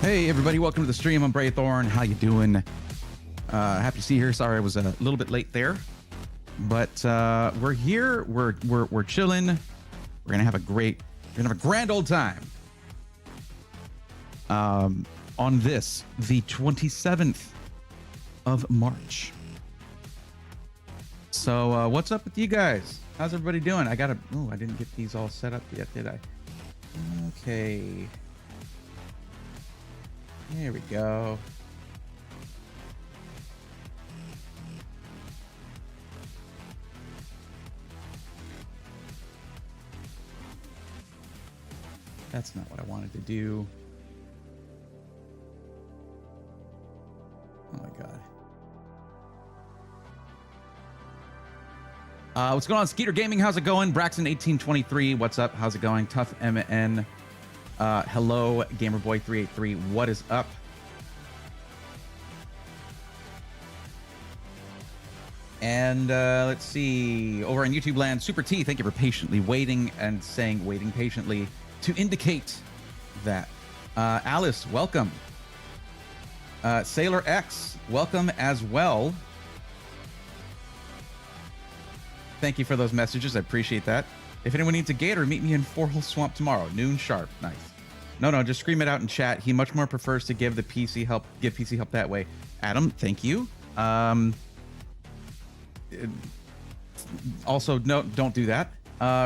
Hey everybody, welcome to the stream. I'm Braythorn. How you doing? Happy to see you here. Sorry I was a little bit late there, but we're here. We're chilling. We're gonna have a grand old time. On this, the 27th of March. So what's up with you guys? How's everybody doing? I didn't get these all set up yet, did I? Okay. There we go. That's not what I wanted to do. Oh my God. What's going on, Skeeter Gaming? How's it going? Braxton1823, what's up? How's it going? Tough MN. Hello, Gamerboy383. What is up? And let's see. Over on YouTube land, Super T, thank you for patiently waiting and saying waiting patiently to indicate that. Alice, welcome. Sailor X, welcome as well. Thank you for those messages. I appreciate that. If anyone needs a gator, meet me in Forehole Swamp tomorrow, noon sharp. Nice. No, just scream it out in chat. He much more prefers to give PC help that way. Adam, thank you. Also, no, don't do that.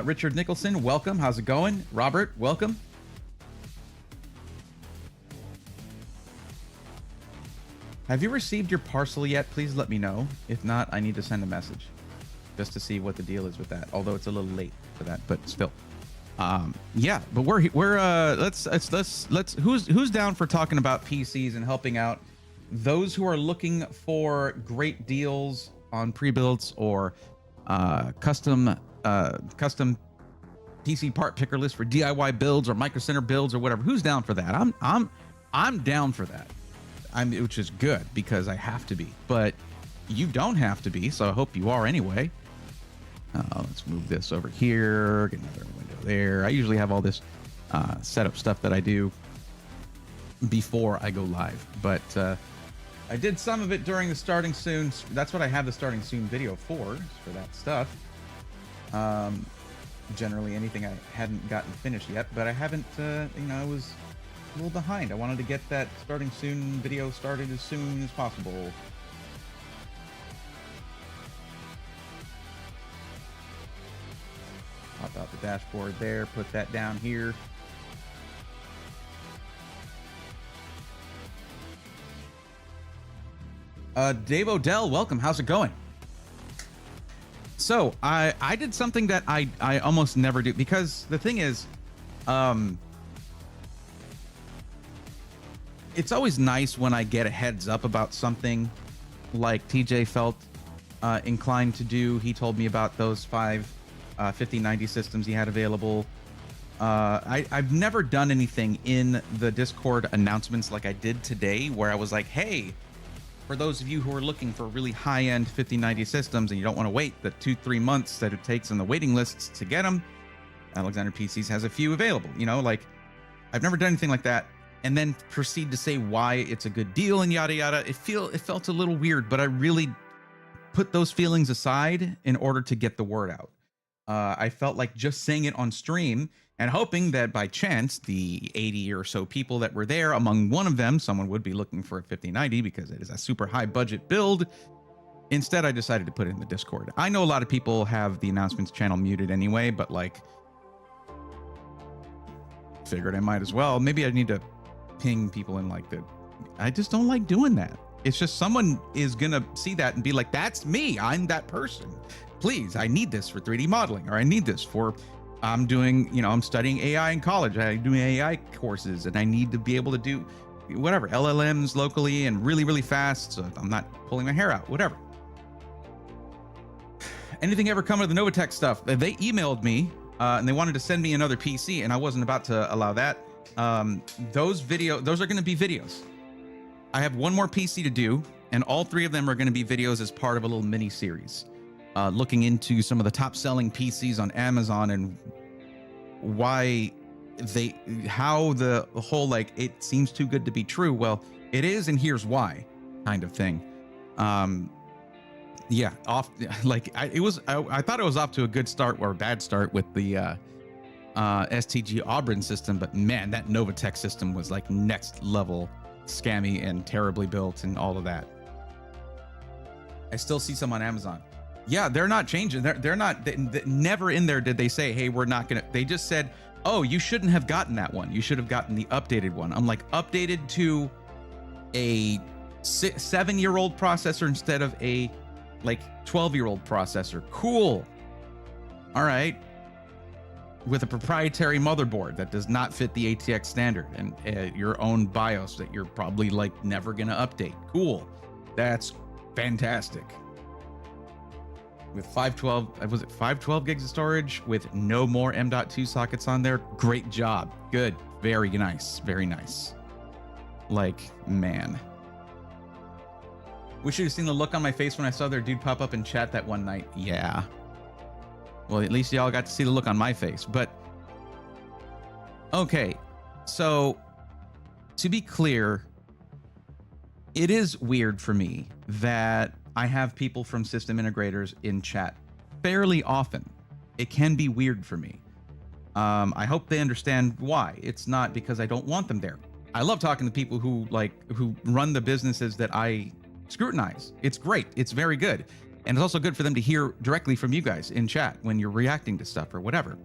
Richard Nicholson, welcome. How's it going? Robert, welcome. Have you received your parcel yet? Please let me know. If not, I need to send a message just to see what the deal is with that. Although it's a little late for that, but still. Yeah, but let's who's down for talking about PCs and helping out those who are looking for great deals on pre-builds or custom PC part picker list for DIY builds or Micro Center builds or whatever. Who's down for that? I'm down for that. Which is good because I have to be, but you don't have to be, so I hope you are anyway. Let's move this over here, get another window there. I usually have all this setup stuff that I do before I go live, but I did some of it during the starting soon. That's what I have the starting soon video for that stuff. Generally anything I hadn't gotten finished yet, but I haven't, I was a little behind. I wanted to get that starting soon video started as soon as possible. Pop out the dashboard there, put that down here. Dave Odell, welcome. How's it going? So I did something that I almost never do, because the thing is, it's always nice when I get a heads up about something, like TJ felt inclined to do. He told me about those 5 5090 systems he had available. I've never done anything in the Discord announcements like I did today, where I was like, hey, for those of you who are looking for really high-end 5090 systems and you don't want to wait the 2-3 months that it takes on the waiting lists to get them, Alexander PCs has a few available. I've never done anything like that, and then proceed to say why it's a good deal and yada yada. It felt a little weird, but I really put those feelings aside in order to get the word out. I felt like just saying it on stream and hoping that by chance the 80 or so people that were there, among one of them, someone would be looking for a 5090 because it is a super high budget build. Instead, I decided to put it in the Discord. I know a lot of people have the announcements channel muted anyway, but figured I might as well. Maybe I need to ping people in I just don't like doing that. It's just someone is gonna see that and be like, that's me, I'm that person. Please, I need this for 3D modeling, or I need this for, I'm studying AI in college. I'm doing AI courses and I need to be able to do whatever, LLMs locally and really, really fast. So I'm not pulling my hair out, whatever. Anything ever come of the Novatech stuff? They emailed me and they wanted to send me another PC, and I wasn't about to allow that. Those are going to be videos. I have one more PC to do, and all 3 of them are going to be videos as part of a little mini series. Looking into some of the top selling PCs on Amazon and why how the whole like it seems too good to be true. Well, it is, and here's why, kind of thing. Yeah, off like I thought it was off to a good start or a bad start with the STG Auburn system, but man, that Novatech system was like next level scammy and terribly built and all of that. I still see some on Amazon. Yeah, they're not changing. They're not. Never in there did they say, "Hey, we're not gonna." They just said, "Oh, you shouldn't have gotten that one. You should have gotten the updated one." I'm like, updated to a 7-year-old processor instead of a like 12-year-old processor. Cool. All right. With a proprietary motherboard that does not fit the ATX standard and your own BIOS that you're probably like never gonna update. Cool. That's fantastic. With 512, was it 512 gigs of storage with no more M.2 sockets on there? Great job. Good. Very nice. Very nice. Like, man. We should have seen the look on my face when I saw their dude pop up in chat that one night. Yeah. Well, at least y'all got to see the look on my face. But, okay. So, to be clear, it is weird for me that I have people from system integrators in chat fairly often. It can be weird for me. I hope they understand why. It's not because I don't want them there. I love talking to people who run the businesses that I scrutinize. It's great. It's very good. And it's also good for them to hear directly from you guys in chat when you're reacting to stuff or whatever.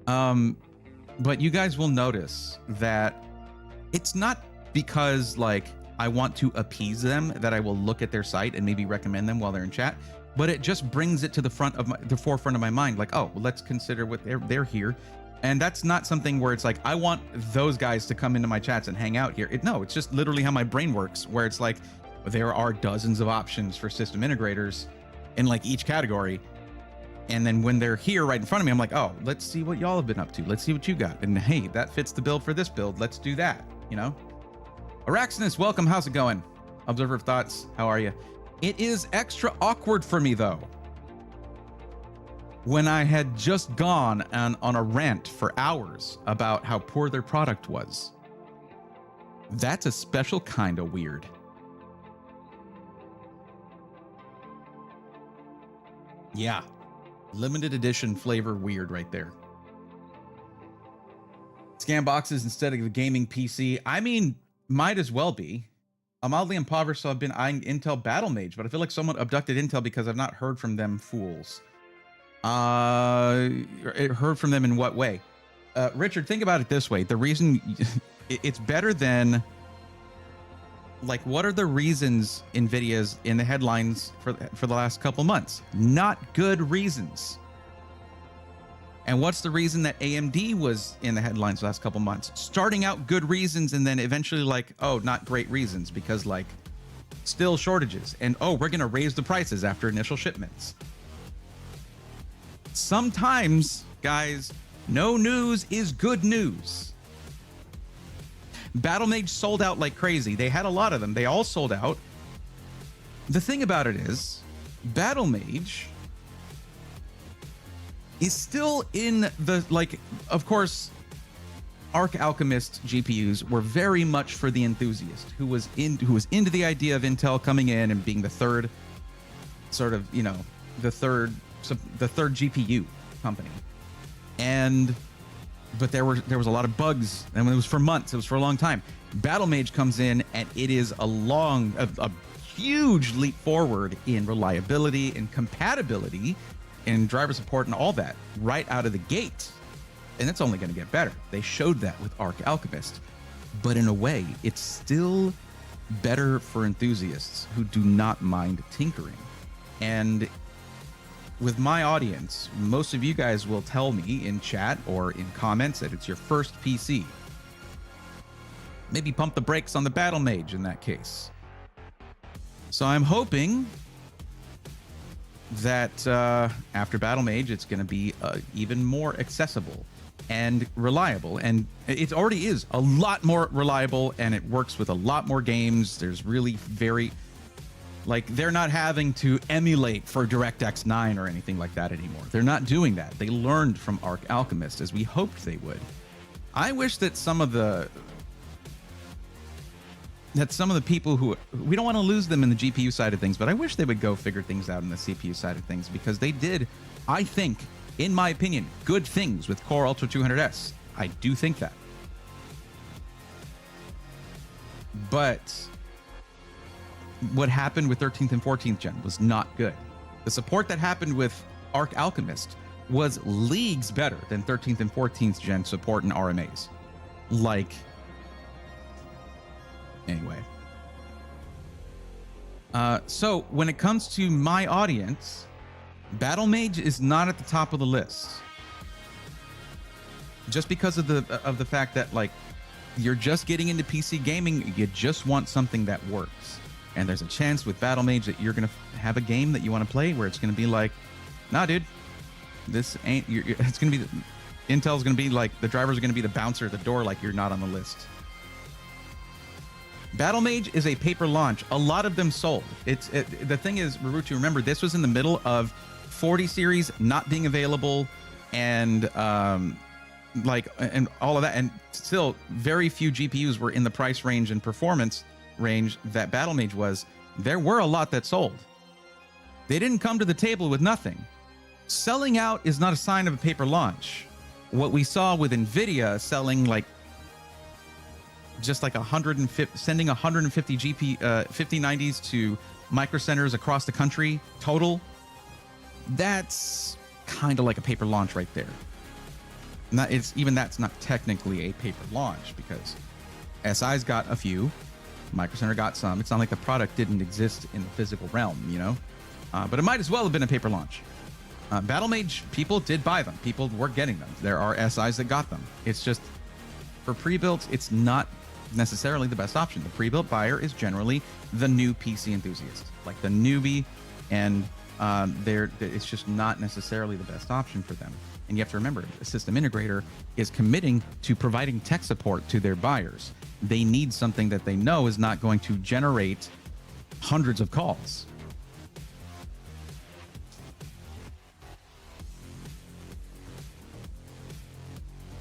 But you guys will notice that it's not because like I want to appease them that I will look at their site and maybe recommend them while they're in chat, but it just brings it to the forefront of my mind. Like, oh, well, let's consider what they're here. And that's not something where it's like, I want those guys to come into my chats and hang out here. No, it's just literally how my brain works, where it's like, there are dozens of options for system integrators in like each category. And then when they're here right in front of me, I'm like, oh, let's see what y'all have been up to. Let's see what you got. And hey, that fits the build for this build. Let's do that, you know? Araxinus, welcome. How's it going? Observer of Thoughts, how are you? It is extra awkward for me, though, when I had just gone on a rant for hours about how poor their product was. That's a special kind of weird. Yeah. Limited edition flavor weird right there. Scam boxes instead of a gaming PC. I mean, might as well be. I'm oddly impoverished, so I've been eyeing Intel Battle Mage, but I feel like someone abducted Intel because I've not heard from them fools. Heard from them in what way? Richard, think about it this way. The reason it's better than, like, what are the reasons NVIDIA's in the headlines for the last couple months? Not good reasons. And what's the reason that AMD was in the headlines the last couple months? Starting out good reasons and then eventually like, oh, not great reasons because like still shortages. And oh, we're going to raise the prices after initial shipments. Sometimes, guys, no news is good news. Battle Mage sold out like crazy. They had a lot of them. They all sold out. The thing about it is, Battle Mage is still in the, like, of course, Arc Alchemist GPUs were very much for the enthusiast who was into the idea of Intel coming in and being the third sort of, you know, the third GPU company. But there was a lot of bugs, and it was for months. It was for a long time. Battle Mage comes in, and it is a huge leap forward in reliability and compatibility and driver support and all that right out of the gate. And it's only going to get better. They showed that with Arc Alchemist. But in a way, it's still better for enthusiasts who do not mind tinkering. And with my audience, most of you guys will tell me in chat or in comments that it's your first PC. Maybe pump the brakes on the Battle Mage in that case. So I'm hoping that after Battle Mage, it's going to be even more accessible and reliable. And it already is a lot more reliable, and it works with a lot more games. There's really Like, they're not having to emulate for DirectX 9 or anything like that anymore. They're not doing that. They learned from Arc Alchemist, as we hoped they would. I wish that some of the people who, we don't want to lose them in the GPU side of things, but I wish they would go figure things out in the CPU side of things, because they did, I think, in my opinion, good things with Core Ultra 200S. I do think that. But what happened with 13th and 14th gen was not good. The support that happened with Arc Alchemist was leagues better than 13th and 14th gen support in RMAs. Like, anyway. So when it comes to my audience, Battle Mage is not at the top of the list. Just because of the fact that, like, you're just getting into PC gaming, you just want something that works. And there's a chance with Battle Mage that you're going to have a game that you want to play where it's going to be like, nah, dude, this ain't, it's going to be, Intel's going to be like, the drivers are going to be the bouncer at the door, like you're not on the list. Battle Mage is a paper launch. A lot of them sold. The thing is, Rarutu, remember, this was in the middle of 40 series not being available, and and all of that, and still very few GPUs were in the price range and performance range that Battle Mage was. There were a lot that sold. They didn't come to the table with nothing. Selling out is not a sign of a paper launch. What we saw with Nvidia selling like just like 150, sending 150 5090s to micro centers across the country total, that's kind of like a paper launch right there. Not, it's even that's not technically a paper launch, because SI's got a few, Micro Center got some. It's not like the product didn't exist in the physical realm, you know? But it might as well have been a paper launch. Battle Mage, people did buy them. People were getting them. There are SIs that got them. It's just, for pre-builds, it's not necessarily the best option. The pre-built buyer is generally the new PC enthusiast, like the newbie, and it's just not necessarily the best option for them. And you have to remember, a system integrator is committing to providing tech support to their buyers. They need something that they know is not going to generate hundreds of calls.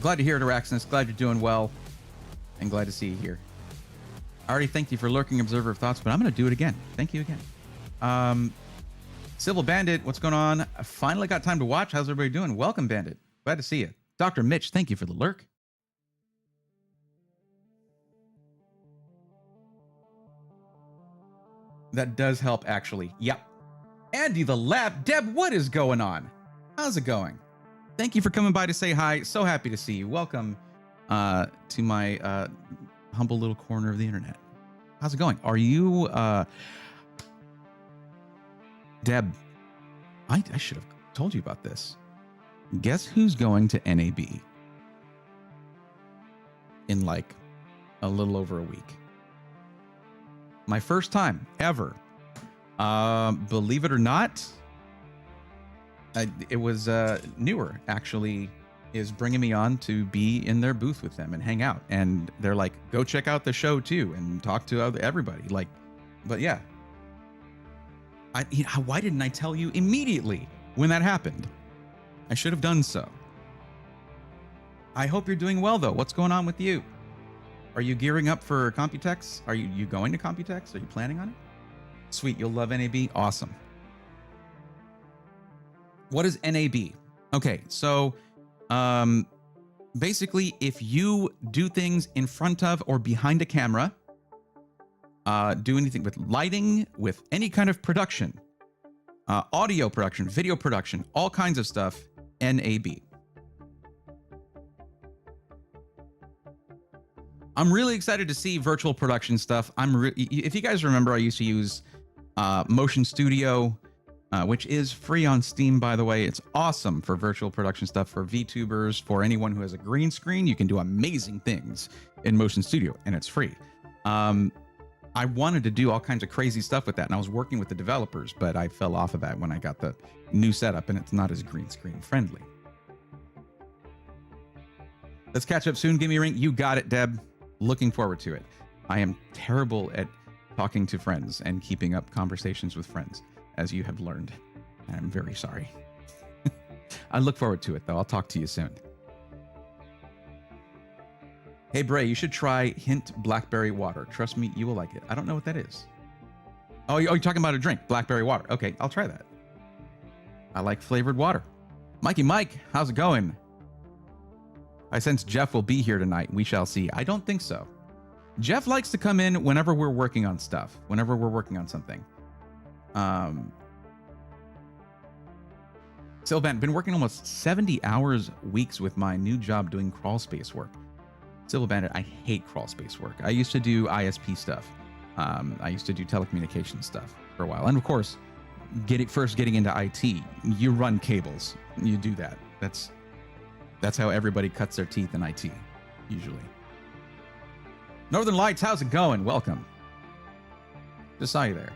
Glad to hear it, Araxinus. Glad you're doing well, and glad to see you here. I already thanked you for lurking observer of thoughts, but I'm going to do it again. Thank you again. Civil Bandit, what's going on? I finally got time to watch. How's everybody doing? Welcome, Bandit. Glad to see you. Dr. Mitch, thank you for the lurk. That does help, actually. Yep. Andy the Lab. Deb, what is going on? How's it going? Thank you for coming by to say hi. So happy to see you. Welcome to my humble little corner of the internet. How's it going? Are you... Deb, I should have told you about this. Guess who's going to NAB in like a little over a week? My first time ever. Believe it or not, it was Newer actually is bringing me on to be in their booth with them and hang out. And they're like, go check out the show too and talk to everybody. Like, but yeah. Why didn't I tell you immediately when that happened? I should have done so. I hope you're doing well, though. What's going on with you? Are you gearing up for Computex? Are you going to Computex? Are you planning on it? Sweet, you'll love NAB. Awesome. What is NAB? Okay, so basically, if you do things in front of or behind a camera, do anything with lighting, with any kind of production, audio production, video production, all kinds of stuff, NAB. I'm really excited to see virtual production stuff. If you guys remember, I used to use Motion Studio, which is free on Steam, by the way. It's awesome for virtual production stuff, for VTubers, for anyone who has a green screen. You can do amazing things in Motion Studio, and it's free. I wanted to do all kinds of crazy stuff with that, and I was working with the developers, but I fell off of that when I got the new setup, and it's not as green screen friendly. Let's catch up soon. Give me a ring. You got it, Deb. Looking forward to it. I am terrible at talking to friends and keeping up conversations with friends, as you have learned. And I'm very sorry. I look forward to it, though. I'll talk to you soon. Hey, Bray, you should try Hint Blackberry Water. Trust me, you will like it. I don't know what that is. Oh, you're talking about a drink, blackberry water. Okay, I'll try that. I like flavored water. Mikey Mike, how's it going? I sense Jeff will be here tonight. We shall see. I don't think so. Jeff likes to come in whenever we're working on stuff, whenever we're working on something. Sylvan, been working almost 70 hours weeks with my new job doing crawl space work. Civil Bandit, I hate crawl space work. I used to do ISP stuff. I used to do telecommunications stuff for a while. And of course, first getting into IT, you run cables. You do that. That's how everybody cuts their teeth in IT, usually. Northern Lights, how's it going? Welcome. Just saw you there.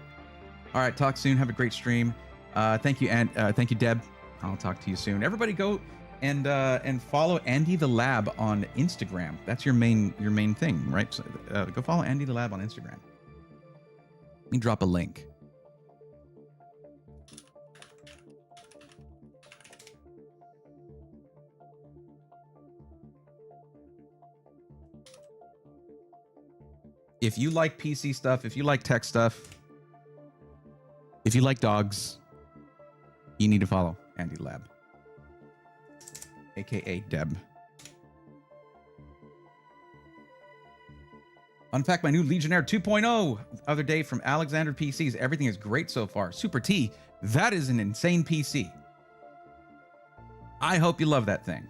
All right, talk soon. Have a great stream. Thank you, and thank you, Deb. I'll talk to you soon. Everybody go and follow Andy the Lab on Instagram. That's your main thing, right? So, go follow Andy the Lab on Instagram. Let me drop a link. If you like PC stuff, if you like tech stuff, if you like dogs, you need to follow Andy Lab, aka Deb. Unpack my new Legionnaire 2.0 other day from Alexander PCs. Everything is great so far. Super T, that is an insane PC. I hope you love that thing.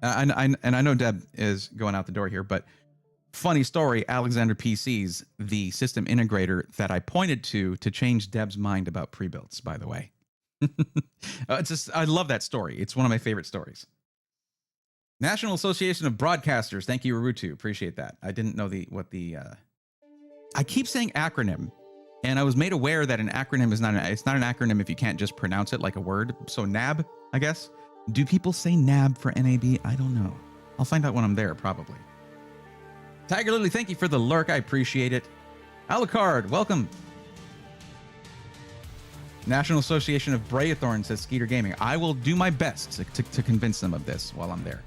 And I know Deb is going out the door here, but funny story, Alexander PCs, the system integrator that I pointed to change Deb's mind about pre-builds, by the way. I love that story. It's one of my favorite stories. National Association of Broadcasters. Thank you, Arutu. Appreciate that. I didn't know I keep saying acronym, and I was made aware that an acronym is it's not an acronym if you can't just pronounce it like a word. So NAB, I guess. Do people say NAB for NAB? I don't know. I'll find out when I'm there, probably. Tiger Lily, thank you for the lurk. I appreciate it. Alucard, welcome. National Association of Brayathorn says Skeeter Gaming. I will do my best to convince them of this while I'm there.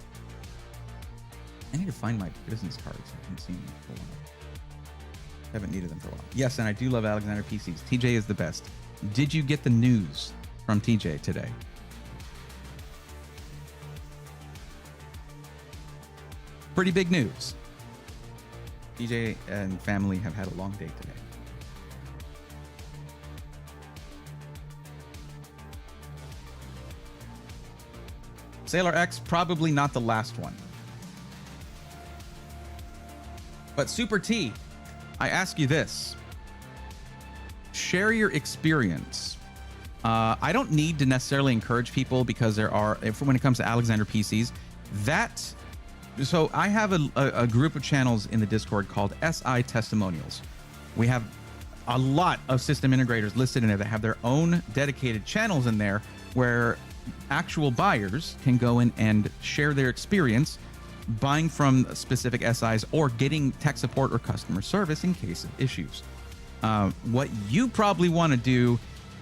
I need to find my business cards. I haven't seen them for a while. Haven't needed them for a while. Yes, and I do love Alexander PCs. TJ is the best. Did you get the news from TJ today? Pretty big news. TJ and family have had a long day today. Sailor X, probably not the last one. But Super T, I ask you this. Share your experience. I don't need to necessarily encourage people because when it comes to Alexander PCs, so I have a group of channels in the Discord called SI Testimonials. We have a lot of system integrators listed in there that have their own dedicated channels in there where actual buyers can go in and share their experience buying from specific SIs or getting tech support or customer service in case of issues. What you probably want to do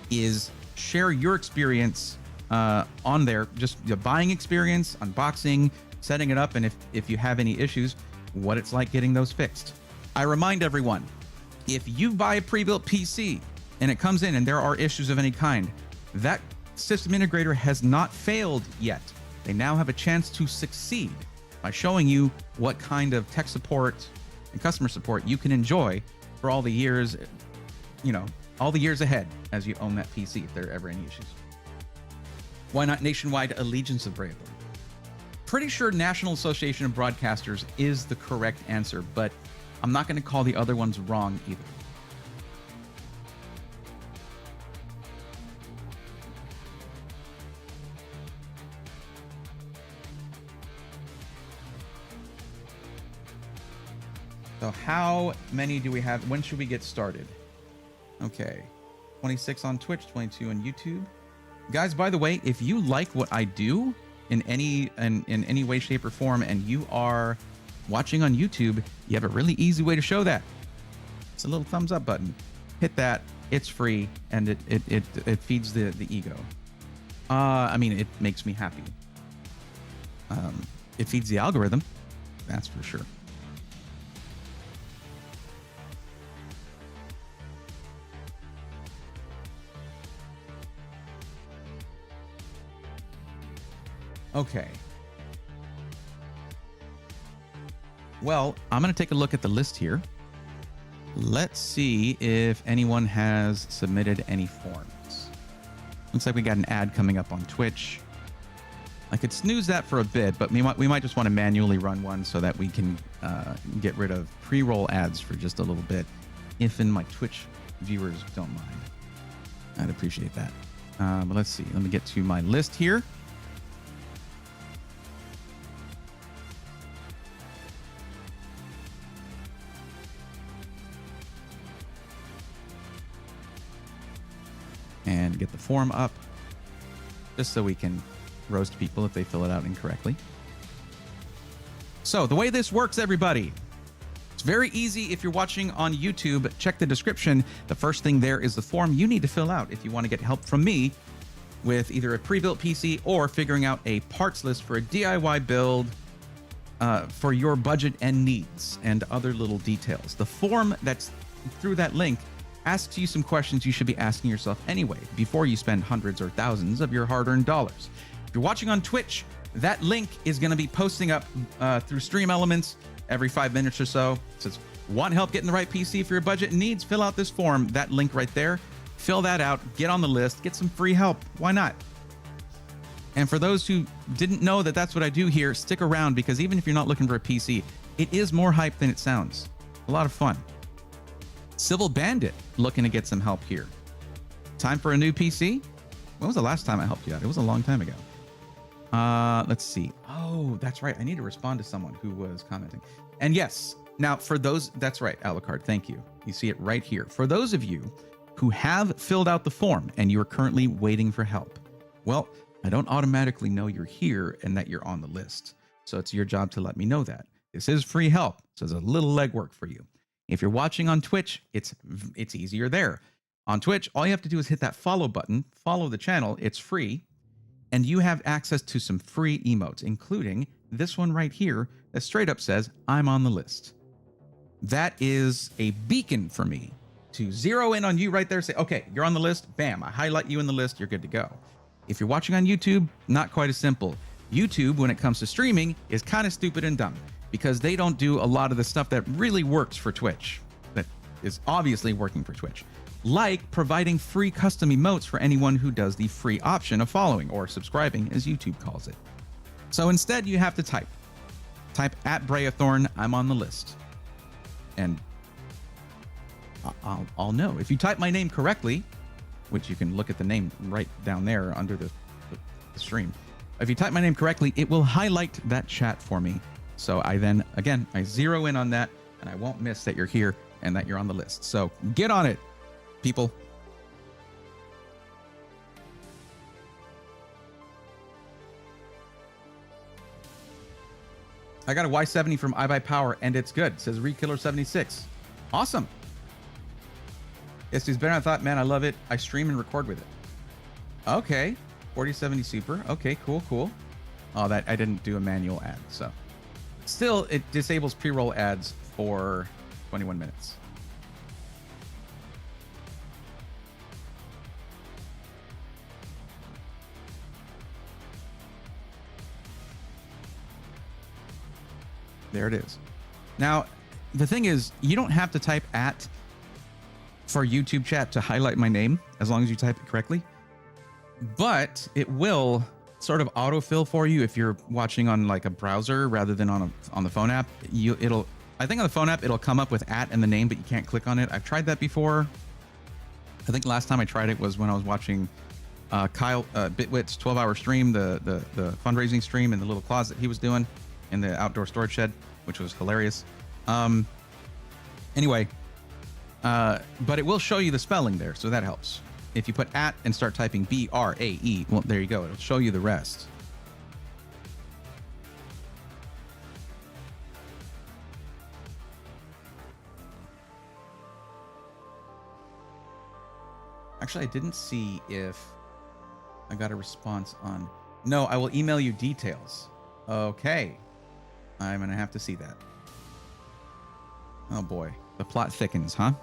is share your experience on there, just the buying experience, unboxing, setting it up, and if you have any issues, what it's like getting those fixed. I remind everyone, if you buy a pre-built PC and it comes in and there are issues of any kind, that system integrator has not failed yet. They now have a chance to succeed by showing you what kind of tech support and customer support you can enjoy for all the years, all the years ahead as you own that PC if there are ever any issues. Why not nationwide allegiance of Braveheart? Pretty sure National Association of Broadcasters is the correct answer, but I'm not going to call the other ones wrong either. So how many do we have? When should we get started? Okay. 26 on Twitch, 22 on YouTube. Guys, by the way, if you like what I do, in any way, shape, or form, and you are watching on YouTube, you have a really easy way to show that. It's a little thumbs up button. Hit that. It's free, and it feeds the ego. I mean, it makes me happy. It feeds the algorithm. That's for sure. Okay. Well, I'm going to take a look at the list here. Let's see if anyone has submitted any forms. Looks like we got an ad coming up on Twitch. I could snooze that for a bit, but we might just want to manually run one so that we can get rid of pre-roll ads for just a little bit, if my Twitch viewers don't mind. I'd appreciate that. But let's see. Let me get to my list here. And get the form up just so we can roast people if they fill it out incorrectly. So the way this works, everybody, it's very easy. If you're watching on YouTube, check the description. The first thing there is the form you need to fill out if you want to get help from me with either a pre-built PC or figuring out a parts list for a DIY build for your budget and needs and other little details. The form that's through that link asks you some questions you should be asking yourself anyway before you spend hundreds or thousands of your hard-earned dollars. If you're watching on Twitch, that link is going to be posting up through Stream Elements every 5 minutes or so. It says, want help getting the right PC for your budget and needs? Fill out this form. That link right there. Fill that out. Get on the list. Get some free help. Why not? And for those who didn't know that that's what I do here, stick around, because even if you're not looking for a PC, it is more hype than it sounds. A lot of fun. Civil Bandit looking to get some help here. Time for a new PC? When was the last time I helped you out? It was a long time ago. Let's see. Oh, that's right. I need to respond to someone who was commenting. And yes, now for those, that's right, Alucard, thank you. You see it right here. For those of you who have filled out the form and you are currently waiting for help, well, I don't automatically know you're here and that you're on the list. So it's your job to let me know that. This is free help, so there's a little legwork for you. If you're watching on Twitch, it's easier there. On Twitch, all you have to do is hit that follow button, follow the channel, it's free, and you have access to some free emotes, including this one right here that straight up says, I'm on the list. That is a beacon for me to zero in on you right there, say, okay, you're on the list, bam, I highlight you in the list, you're good to go. If you're watching on YouTube, not quite as simple. YouTube, when it comes to streaming, is kind of stupid and dumb, because they don't do a lot of the stuff that really works for Twitch, that is obviously working for Twitch, like providing free custom emotes for anyone who does the free option of following or subscribing, as YouTube calls it. So instead, you have to type @Breathorn, I'm on the list. And I'll know. If you type my name correctly, which you can look at the name right down there under the stream. If you type my name correctly, it will highlight that chat for me. So I then, again, I zero in on that, and I won't miss that you're here and that you're on the list. So get on it, people. I got a Y70 from iBuyPower, and it's good. It says ReedKiller76. Awesome. Yes, it's better than I thought. Man, I love it. I stream and record with it. Okay. 4070 Super. Okay, cool, cool. Oh, that I didn't do a manual ad, so. Still, it disables pre-roll ads for 21 minutes. There it is. Now, the thing is, you don't have to type @ for YouTube chat to highlight my name, as long as you type it correctly. But it will sort of autofill for you if you're watching on like a browser rather than on the phone app. I think on the phone app it'll come up with @ and the name, but you can't click on it. I've tried that before. I think last time I tried it was when I was watching Kyle Bitwit's 12-hour stream, the fundraising stream in the little closet he was doing in the outdoor storage shed, which was hilarious. Anyway, but it will show you the spelling there, so that helps. If you put @ and start typing BRAE, well, there you go. It'll show you the rest. Actually, I didn't see if I got a response on... No, I will email you details. Okay. I'm going to have to see that. Oh, boy. The plot thickens, huh?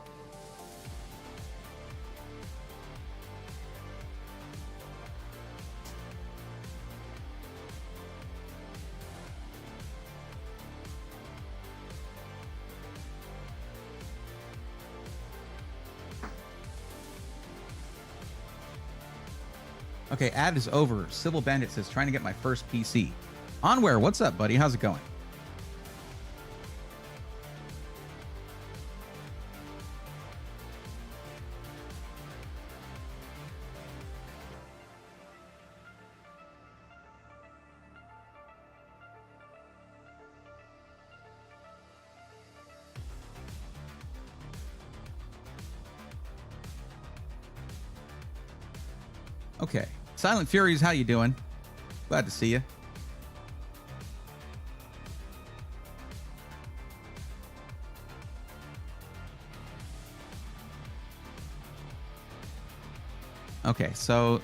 Okay, ad is over. Civil Bandit says, trying to get my first PC. Onware, what's up, buddy? How's it going? Okay. Silent Furies, how you doing? Glad to see you. Okay, so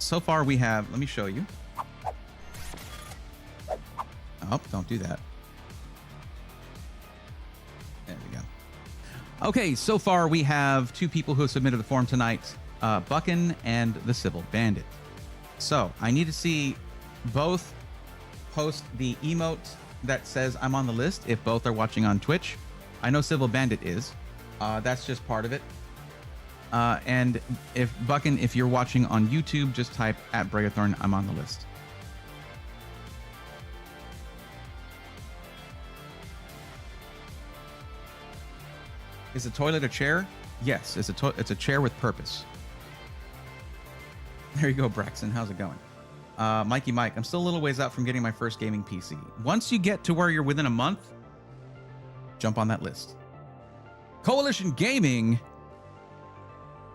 far we have, let me show you. Oh, don't do that. There we go. Okay, so far we have 2 people who have submitted the form tonight, Buckin and the Civil Bandit. So I need to see both post the emote that says I'm on the list if both are watching on Twitch. I know Civil Bandit is. That's just part of it. And if Buckin, if you're watching on YouTube, just type @Bregathorn, I'm on the list. Is a toilet a chair? Yes, it's a chair with purpose. There you go, Braxton. How's it going? Mikey Mike, I'm still a little ways out from getting my first gaming PC. Once you get to where you're within a month, jump on that list. Coalition Gaming,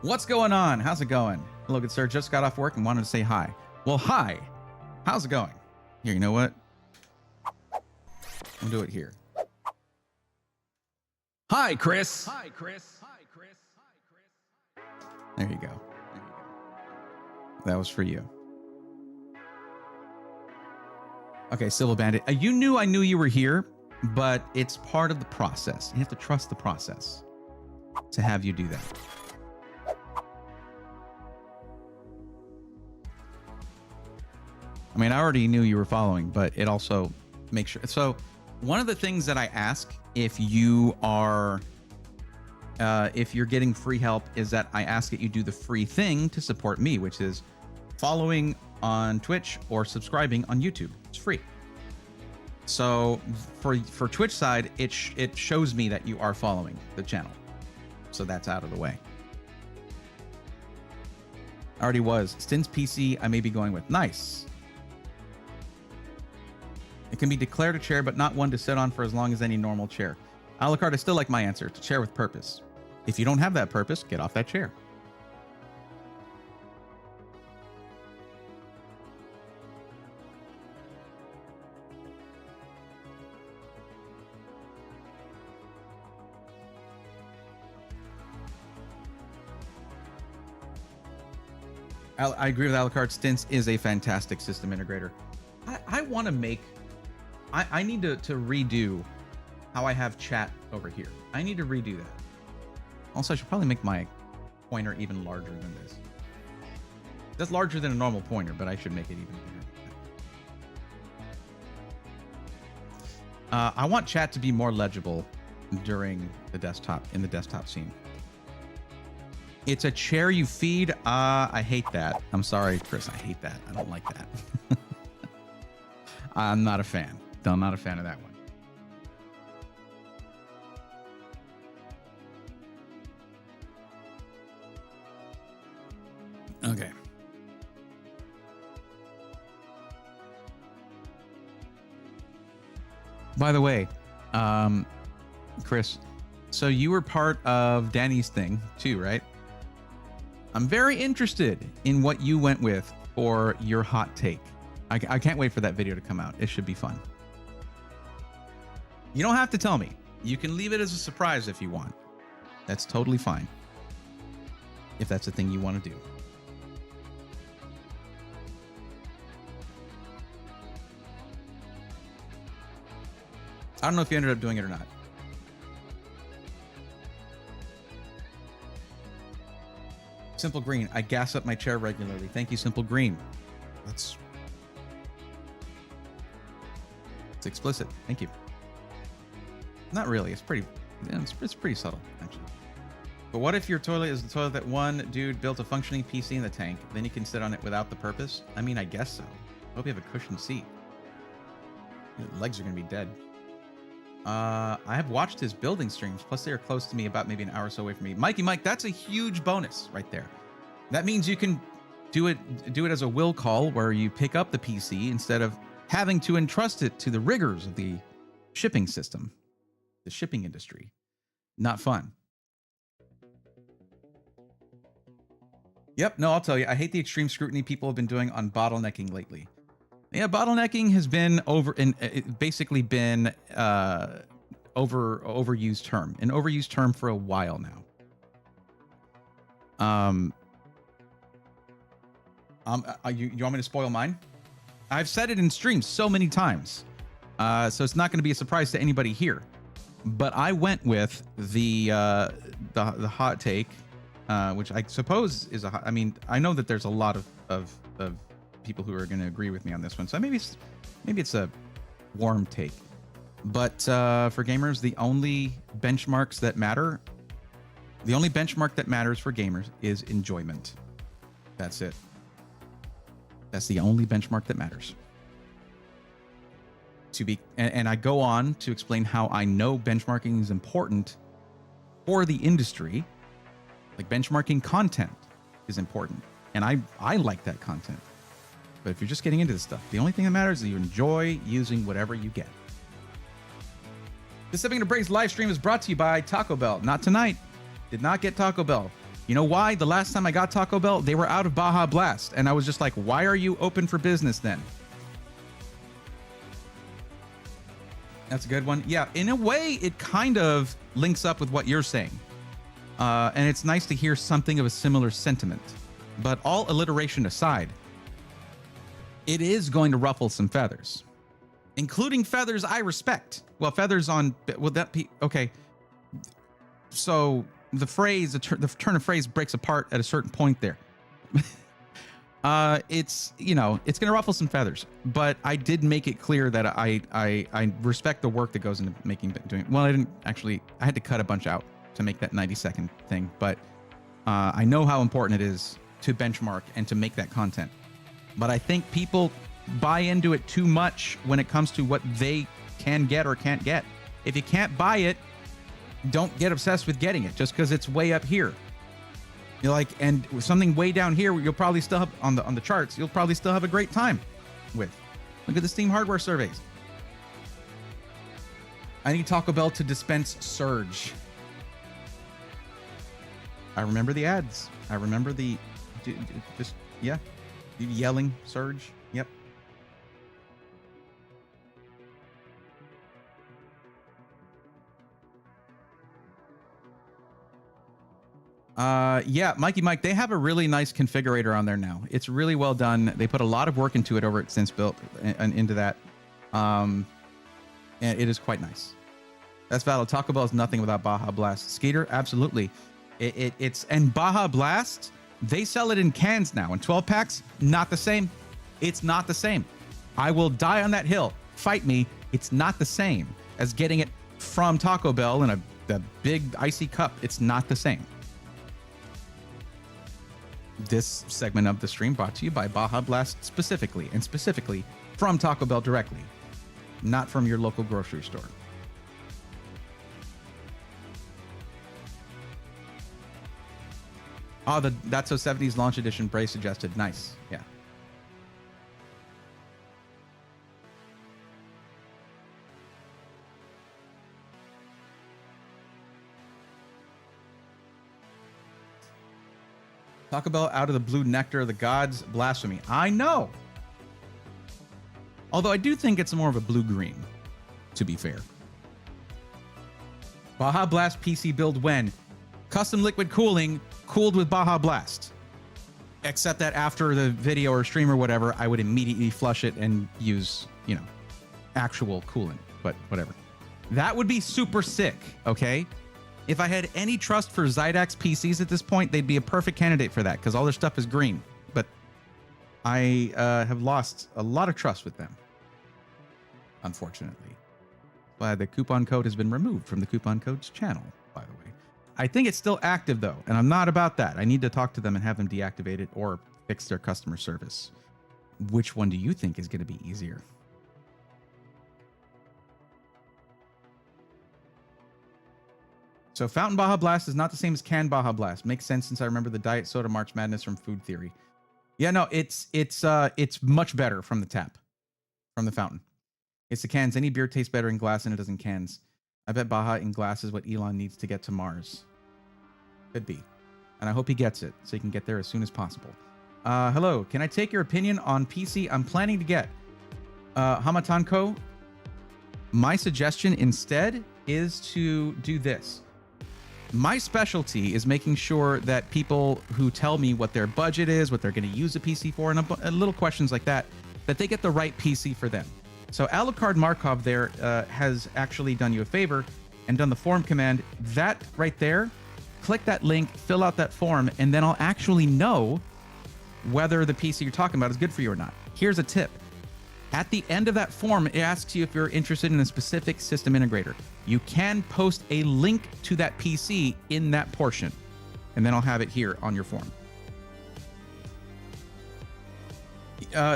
what's going on? How's it going? Hello, good sir. Just got off work and wanted to say hi. Well, hi. How's it going? Here, you know what? I'll do it here. Hi, Chris. Hi, Chris. Hi, Chris. Hi, Chris. There you go. There you go. That was for you. Okay, Civil Bandit. You knew I knew you were here, but it's part of the process. You have to trust the process to have you do that. I mean, I already knew you were following, but it also makes sure. So one of the things that I ask if you are, if you're getting free help, is that I ask that you do the free thing to support me, which is following on Twitch or subscribing on YouTube. It's free. So for Twitch side, it shows me that you are following the channel. So that's out of the way. Already was. Stin's PC, I may be going with. Nice. It can be declared a chair, but not one to sit on for as long as any normal chair. Alucard, I still like my answer. It's a chair with purpose. If you don't have that purpose, get off that chair. I agree with Alucard. Stints is a fantastic system integrator. I want to make... I need to redo how I have chat over here. I need to redo that. Also, I should probably make my pointer even larger than this. That's larger than a normal pointer, but I should make it even bigger. I want chat to be more legible during the desktop, in the desktop scene. It's a chair you feed. I hate that. I'm sorry, Chris. I hate that. I don't like that. I'm not a fan. I'm not a fan of that one. Okay. By the way, Chris, so you were part of Danny's thing too, right? I'm very interested in what you went with for your hot take. I can't wait for that video to come out. It should be fun. You don't have to tell me. You can leave it as a surprise if you want. That's totally fine. if that's the thing you want to do. I don't know if you ended up doing it or not. Simple Green, I gas up my chair regularly. Thank you, Simple Green. It's explicit. Thank you. Not really. It's pretty. Yeah, it's pretty subtle, actually. But what if your toilet is the toilet that one dude built a functioning PC in the tank? Then you can sit on it without the purpose? I mean, I guess so. Hope you have a cushioned seat. Your legs are gonna be dead. I have watched his building streams. Plus, they are close to me, about maybe an hour or so away from me. Mikey Mike, that's a huge bonus right there. That means you can do it as a will call, where you pick up the PC instead of having to entrust it to the rigors of the shipping system, the shipping industry. Not fun. Yep, no, I'll tell you. I hate the extreme scrutiny people have been doing on bottlenecking lately. Yeah, bottlenecking has been basically been overused term, an overused term for a while now. You want me to spoil mine? I've said it in streams so many times, so it's not going to be a surprise to anybody here. But I went with the hot take, which I suppose is I mean, I know that there's a lot of people who are going to agree with me on this one, so maybe it's a warm take. But for gamers, the only benchmark that matters for gamers is enjoyment. That's it. That's the only benchmark that matters. And I go on to explain how I know benchmarking is important for the industry. Like, benchmarking content is important, and I like that content. But if you're just getting into this stuff, the only thing that matters is you enjoy using whatever you get. This Sipping to Braves live stream is brought to you by Taco Bell. Not tonight. Did not get Taco Bell. You know why? The last time I got Taco Bell, they were out of Baja Blast. And I was just like, why are you open for business then? That's a good one. Yeah, in a way, it kind of links up with what you're saying. And it's nice to hear something of a similar sentiment. But all alliteration aside, it is going to ruffle some feathers, including feathers I respect. Well, feathers on, would that be okay? So the turn of phrase breaks apart at a certain point there. It's going to ruffle some feathers, but I did make it clear that I respect the work that goes into doing. Well, I had to cut a bunch out to make that 90-second thing, but I know how important it is to benchmark and to make that content. But I think people buy into it too much when it comes to what they can get or can't get. If you can't buy it, don't get obsessed with getting it just because it's way up here. You're like, and something way down here, you'll probably still have on the charts. You'll probably still have a great time with. Look at the Steam hardware surveys. I need Taco Bell to dispense Surge. I remember the ads. I remember the yelling Surge. Yep. Yeah, Mikey Mike, they have a really nice configurator on there now. It's really well done. They put a lot of work into it over at Since Built and into that. And it is quite nice. That's valid. Taco Bell is nothing without Baja Blast. Skater, absolutely. It's and Baja Blast, they sell it in cans now. In 12 packs, not the same. It's not the same. I will die on that hill. Fight me. It's not the same as getting it from Taco Bell in a big icy cup. It's not the same. This segment of the stream brought to you by Baja Blast specifically from Taco Bell directly, not from your local grocery store. Oh, That's So 70s launch edition Bray suggested. Nice. Yeah. Taco Bell out of the blue nectar of the gods. Blasphemy. I know. Although I do think it's more of a blue-green, to be fair. Baja Blast PC build when? Custom liquid cooling cooled with Baja Blast. Except that after the video or stream or whatever, I would immediately flush it and use, you know, actual coolant, but whatever. That would be super sick, okay? If I had any trust for Zydax PCs at this point, they'd be a perfect candidate for that because all their stuff is green. But I have lost a lot of trust with them, unfortunately. The coupon code has been removed from the coupon codes channel, by the way. I think it's still active, though, and I'm not about that. I need to talk to them and have them deactivate it or fix their customer service. Which one do you think is going to be easier? So Fountain Baja Blast is not the same as canned Baja Blast. Makes sense since I remember the Diet Soda March Madness from Food Theory. Yeah, no, it's much better from the tap, from the fountain. It's the cans. Any beer tastes better in glass than it does in cans. I bet Baja in glass is what Elon needs to get to Mars. Could be. And I hope he gets it so he can get there as soon as possible. Hello, can I take your opinion on PC I'm planning to get? Hamatanko, my suggestion instead is to do this. My specialty is making sure that people who tell me what their budget is, what they're going to use a PC for, and little questions like that, that they get the right PC for them. So Alucard Markov there has actually done you a favor and done the form command. That right there, click that link, fill out that form, and then I'll actually know whether the PC you're talking about is good for you or not. Here's a tip. At the end of that form, it asks you if you're interested in a specific system integrator. You can post a link to that PC in that portion, and then I'll have it here on your form.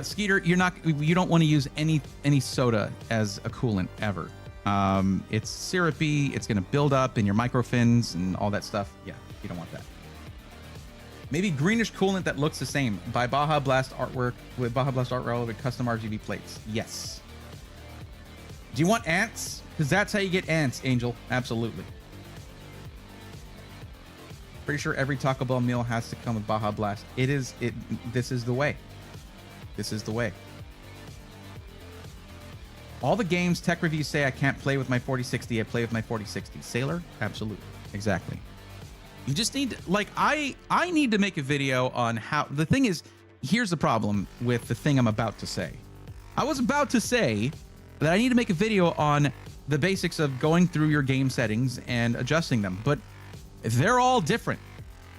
Skeeter, you don't want to use any soda as a coolant ever. It's syrupy. It's going to build up in your microfins and all that stuff. Yeah, you don't want that. Maybe greenish coolant that looks the same. Buy Baja Blast artwork with Baja Blast art relevant custom RGB plates. Yes. Do you want ants? Because that's how you get ants, Angel. Absolutely. Pretty sure every Taco Bell meal has to come with Baja Blast. This is the way. This is the way. All the games tech reviews say I can't play with my 4060. I play with my 4060. Sailor? Absolutely. Exactly. You just need to, like, I need to make a video on how, the thing is, here's the problem with the thing I'm about to say. I was about to say that I need to make a video on the basics of going through your game settings and adjusting them, but they're all different.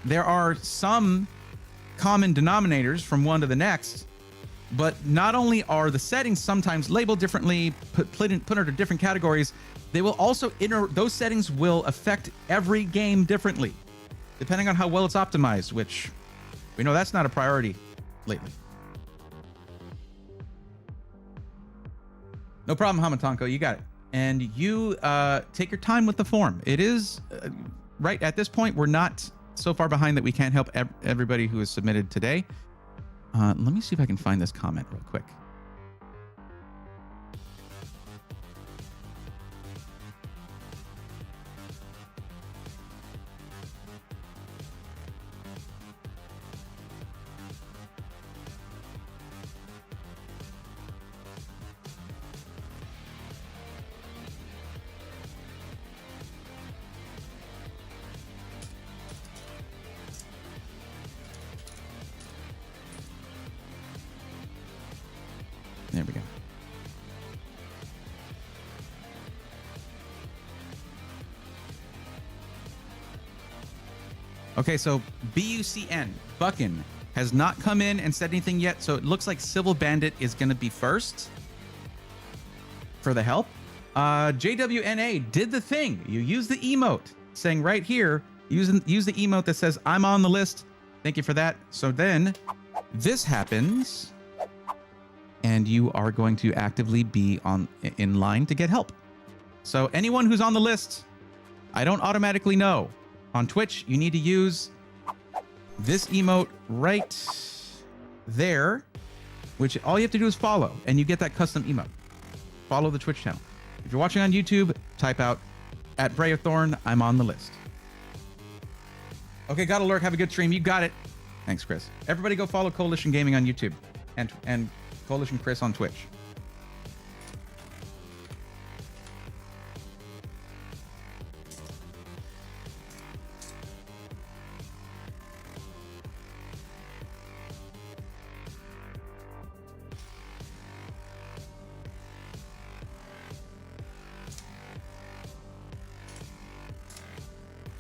There are some common denominators from one to the next, but not only are the settings sometimes labeled differently, put under different categories, they will also those settings will affect every game differently, depending on how well it's optimized, which we know that's not a priority lately. No problem, Hamatanko, you got it. And you take your time with the form. It is, right at this point, we're not so far behind that we can't help everybody who has submitted today. Let me see if I can find this comment real quick. There we go. Okay, so BUCN, Buckin, has not come in and said anything yet, so it looks like Civil Bandit is going to be first for the help. JWNA did the thing. You use the emote, saying right here, use the emote that says, I'm on the list. Thank you for that. So then this happens, and you are going to actively be in line to get help. So anyone who's on the list, I don't automatically know. On Twitch, you need to use this emote right there, which all you have to do is follow, and you get that custom emote. Follow the Twitch channel. If you're watching on YouTube, type out @BrayofThorn, I'm on the list. Okay, gotta lurk. Have a good stream. You got it. Thanks, Chris. Everybody go follow Coalition Gaming on YouTube and Coalition Chris on Twitch.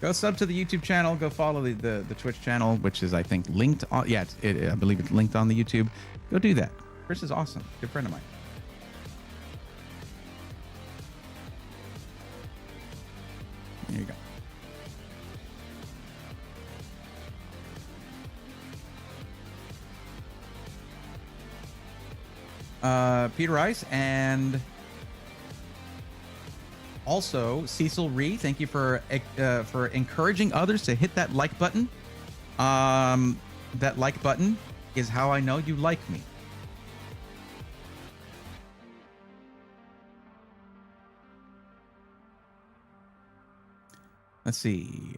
Go sub to the YouTube channel. Go follow the Twitch channel, which is, I think, linked on. Yeah, I believe it's linked on the YouTube. Go do that. Chris is awesome. Good friend of mine. There you go. Peter Rice and also Cecil Ree, thank you for encouraging others to hit that like button. That like button is how I know you like me. Let's see.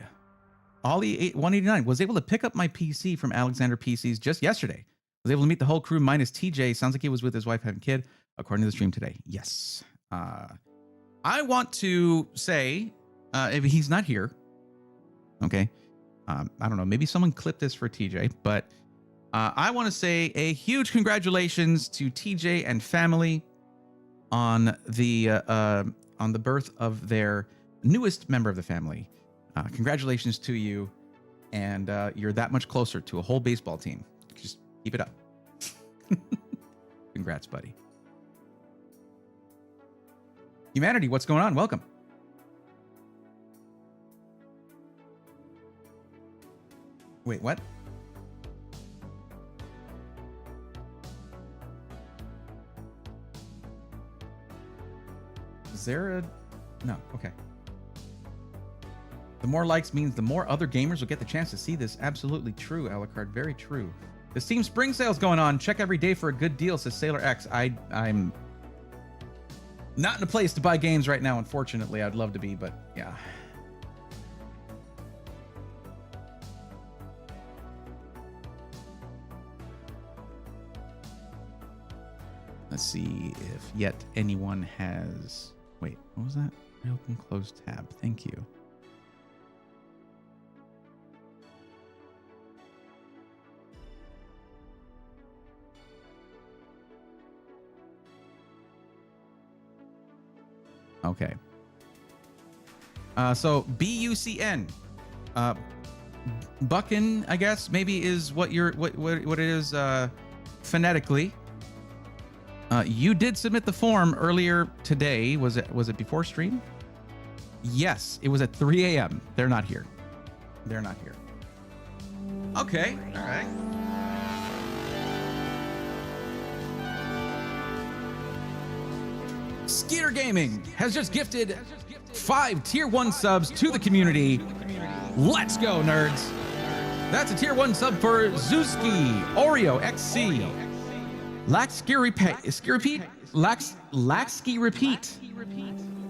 Ollie 189 was able to pick up my PC from Alexander PCs just yesterday. Was able to meet the whole crew minus TJ. Sounds like he was with his wife having a kid, according to the stream today. Yes. I want to say, if he's not here, okay, I don't know, maybe someone clipped this for TJ, but I want to say a huge congratulations to TJ and family on the birth of their newest member of the family. Congratulations to you, and you're that much closer to a whole baseball team. Just keep it up. Congrats, buddy. Humanity, what's going on? Welcome. Wait, what? Is there a... No, okay. The more likes means the more other gamers will get the chance to see this. Absolutely true, Alucard. Very true. The Steam Spring Sale's going on. Check every day for a good deal, says Sailor X. I'm not in a place to buy games right now, unfortunately. I'd love to be, but yeah. Let's see if yet anyone has... Wait, what was that? Reopen, close tab. Thank you. Okay. So BUCN, Buckin, I guess maybe is what it is phonetically. You did submit the form earlier today. Was it before stream? Yes, it was at 3 a.m. They're not here. They're not here. Okay. All right. Skeeter Gaming has just gifted 5 tier 1 subs to the community. Let's go, nerds. That's a tier 1 sub for Zuski, Oreo XC, Laxski Repeat, Laxski Repeat,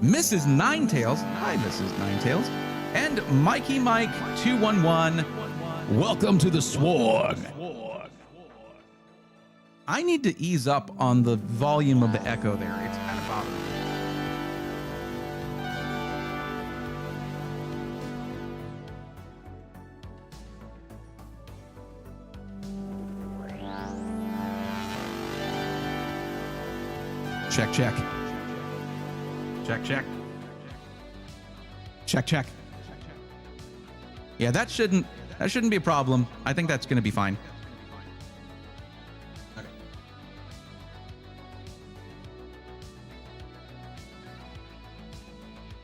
Mrs. Ninetails, hi Mrs. Ninetails, and Mikey Mike 211. Welcome to the Swarm. I need to ease up on the volume of the echo there. It's kind of bothering me. Check, check. Check, check. Check, check. Yeah, that shouldn't be a problem. I think that's going to be fine.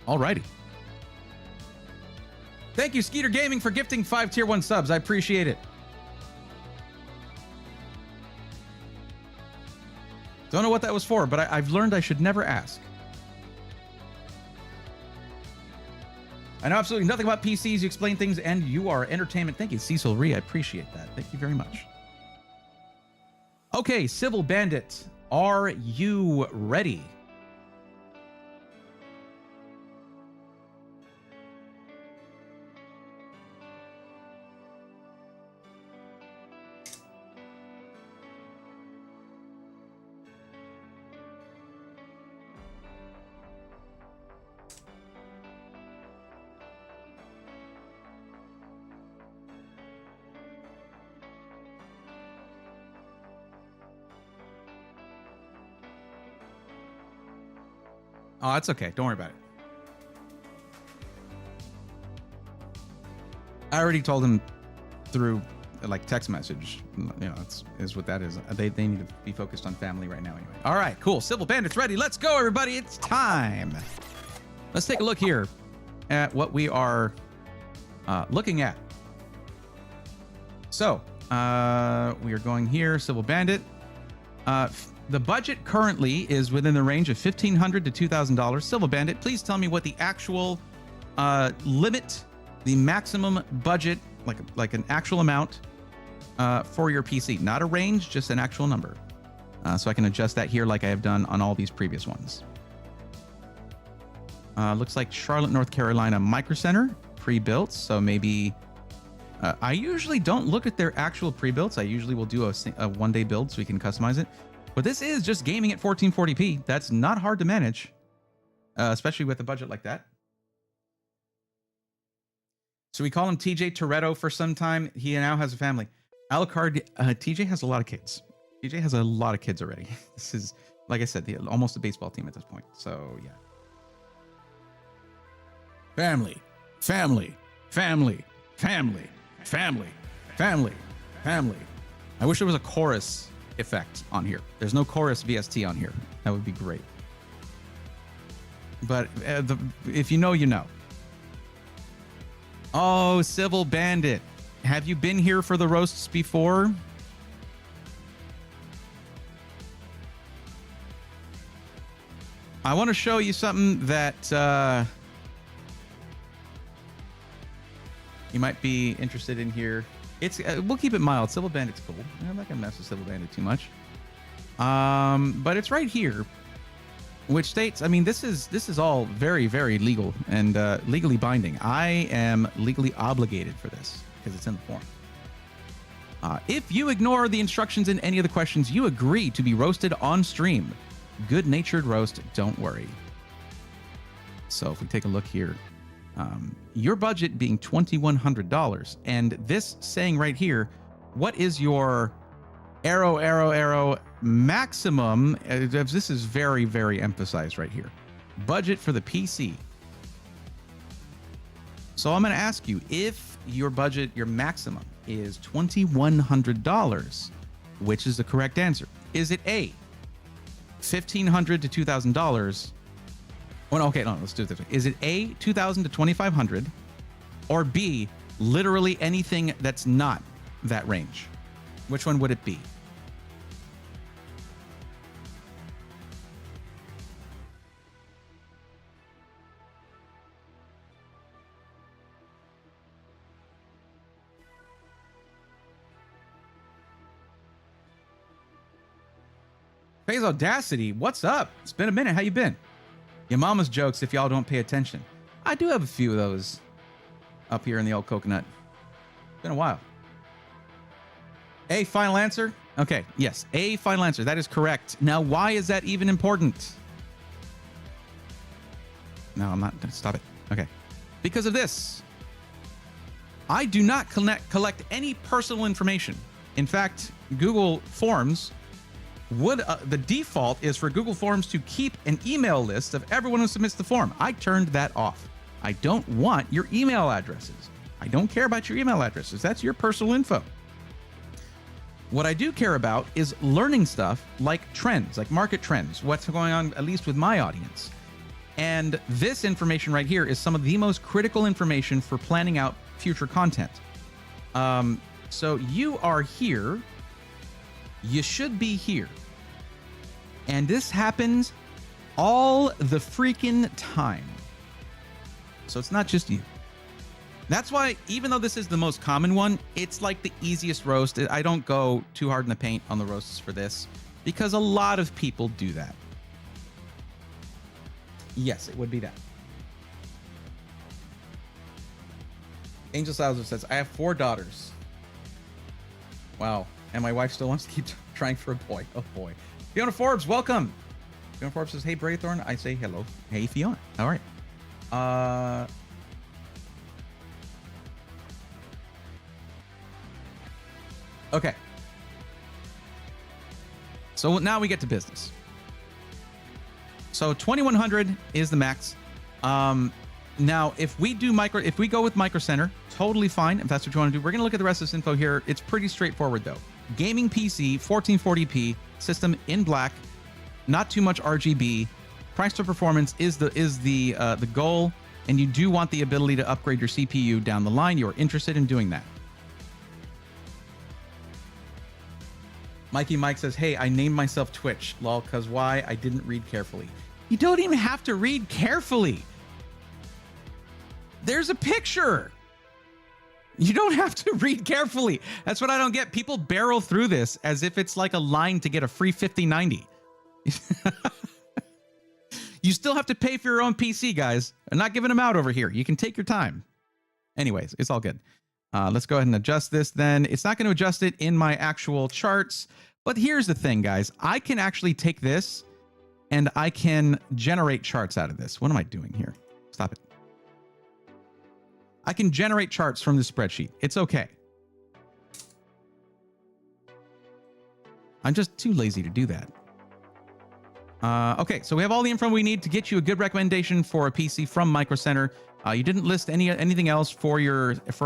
Alrighty. Thank you, Skeeter Gaming, for gifting 5 tier 1 subs. I appreciate it. Don't know what that was for, but I've learned I should never ask. I know absolutely nothing about PCs. You explain things, and you are entertainment. Thank you, Cecil Ree. I appreciate that. Thank you very much. Okay, Civil Bandit, are you ready? Oh, that's okay. Don't worry about it. I already told him through like text message. You know, is what that is. They need to be focused on family right now anyway. All right, cool. Civil Bandits ready. Let's go, everybody. It's time. Let's take a look here at what we are looking at. So we are going here, Civil Bandit. The budget currently is within the range of $1,500 to $2,000. Civil Bandit, please tell me what the actual limit, the maximum budget, like an actual amount for your PC. Not a range, just an actual number. So I can adjust that here like I have done on all these previous ones. Looks like Charlotte, North Carolina Micro Center, pre-built. So maybe I usually don't look at their actual pre-builts. I usually will do a one-day build so we can customize it. But this is just gaming at 1440p. That's not hard to manage, especially with a budget like that. So we call him TJ Toretto for some time. He now has a family. Alucard, TJ has a lot of kids. TJ has a lot of kids already. This is, like I said, almost a baseball team at this point. So yeah. Family, family, family, family, family, family, family. I wish there was a chorus effect on here. There's no chorus VST on here. That would be great. But if you know, you know. Oh, Civil Bandit. Have you been here for the roasts before? I want to show you something that you might be interested in here. It's we'll keep it mild. Civil Bandit's cool. I'm not gonna mess with Civil Bandit too much. But it's right here, which states, I mean, this is all very, very legal and legally binding. I am legally obligated for this because it's in the form. If you ignore the instructions in any of the questions, you agree to be roasted on stream. Good-natured roast, don't worry. So if we take a look here, your budget being $2,100, and this saying right here, what is your arrow maximum? This is very, very emphasized right here. Budget for the PC. So I'm going to ask you, if your budget, your maximum is $2,100, which is the correct answer? Is it A, $1,500 to $2,000? Oh, no, okay, no, let's do it this way. Is it A, $2,000 to $2,500, or B, literally anything that's not that range? Which one would it be? Phase Audacity, what's up? It's been a minute. How you been? Your mama's jokes if y'all don't pay attention. I do have a few of those up here in the old coconut. Been a while. A, final answer? Okay, yes, A, final answer. That is correct. Now, why is that even important? No, I'm not. Stop it. Okay. Because of this. I do not collect any personal information. In fact, Google Forms would the default is for Google Forms to keep an email list of everyone who submits the form. I turned that off. I don't want your email addresses. I don't care about your email addresses. That's your personal info. What I do care about is learning stuff like trends, like market trends, what's going on, at least with my audience. And this information right here is some of the most critical information for planning out future content. So you are here. You should be here. And this happens all the freaking time. So it's not just you. That's why, even though this is the most common one, it's like the easiest roast. I don't go too hard in the paint on the roasts for this because a lot of people do that. Yes, it would be that. Angel Salazar says, I have 4 daughters. Wow. And my wife still wants to keep trying for a boy. Oh boy. Fiona Forbes, welcome. Fiona Forbes says, hey, Braythorn. I say hello. Hey, Fiona. All right. Okay. So now we get to business. So 2,100 is the max. Now, if we go with Micro Center, totally fine. If that's what you want to do, we're going to look at the rest of this info here. It's pretty straightforward though. Gaming PC, 1440p, system in black, not too much RGB. Price to performance is the goal, and you do want the ability to upgrade your CPU down the line. You're interested in doing that. Mikey Mike says, hey, I named myself Twitch. Lol, cause why? I didn't read carefully. You don't even have to read carefully. There's a picture. You don't have to read carefully. That's what I don't get. People barrel through this as if it's like a line to get a free 5090. You still have to pay for your own PC, guys. I'm not giving them out over here. You can take your time. Anyways, it's all good. Let's go ahead and adjust this then. It's not going to adjust it in my actual charts. But here's the thing, guys. I can actually take this and I can generate charts out of this. What am I doing here? Stop it. I can generate charts from the spreadsheet. It's okay. I'm just too lazy to do that. Okay, so we have all the info we need to get you a good recommendation for a PC from Micro Center. You didn't list anything else for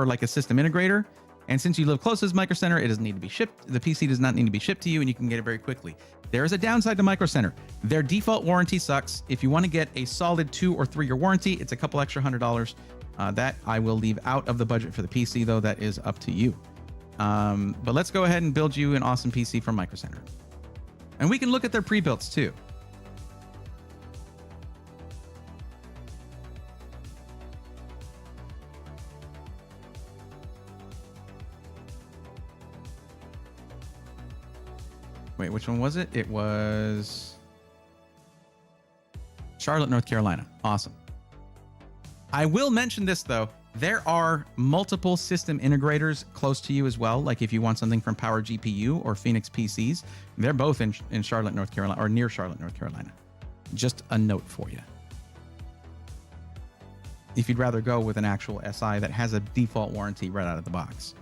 like a system integrator. And since you live close to Micro Center, it doesn't need to be shipped. The PC does not need to be shipped to you, and you can get it very quickly. There is a downside to Micro Center. Their default warranty sucks. If you want to get a solid 2 or 3 year warranty, it's a couple extra $100. That I will leave out of the budget for the PC, though. That is up to you. But let's go ahead and build you an awesome PC from Micro Center. And we can look at their pre-builts too. Wait, which one was it? It was Charlotte, North Carolina. Awesome. I will mention this though. There are multiple system integrators close to you as well. Like if you want something from Power GPU or Phoenix PCs, they're both in Charlotte, North Carolina, or near Charlotte, North Carolina. Just a note for you. If you'd rather go with an actual SI that has a default warranty right out of the box.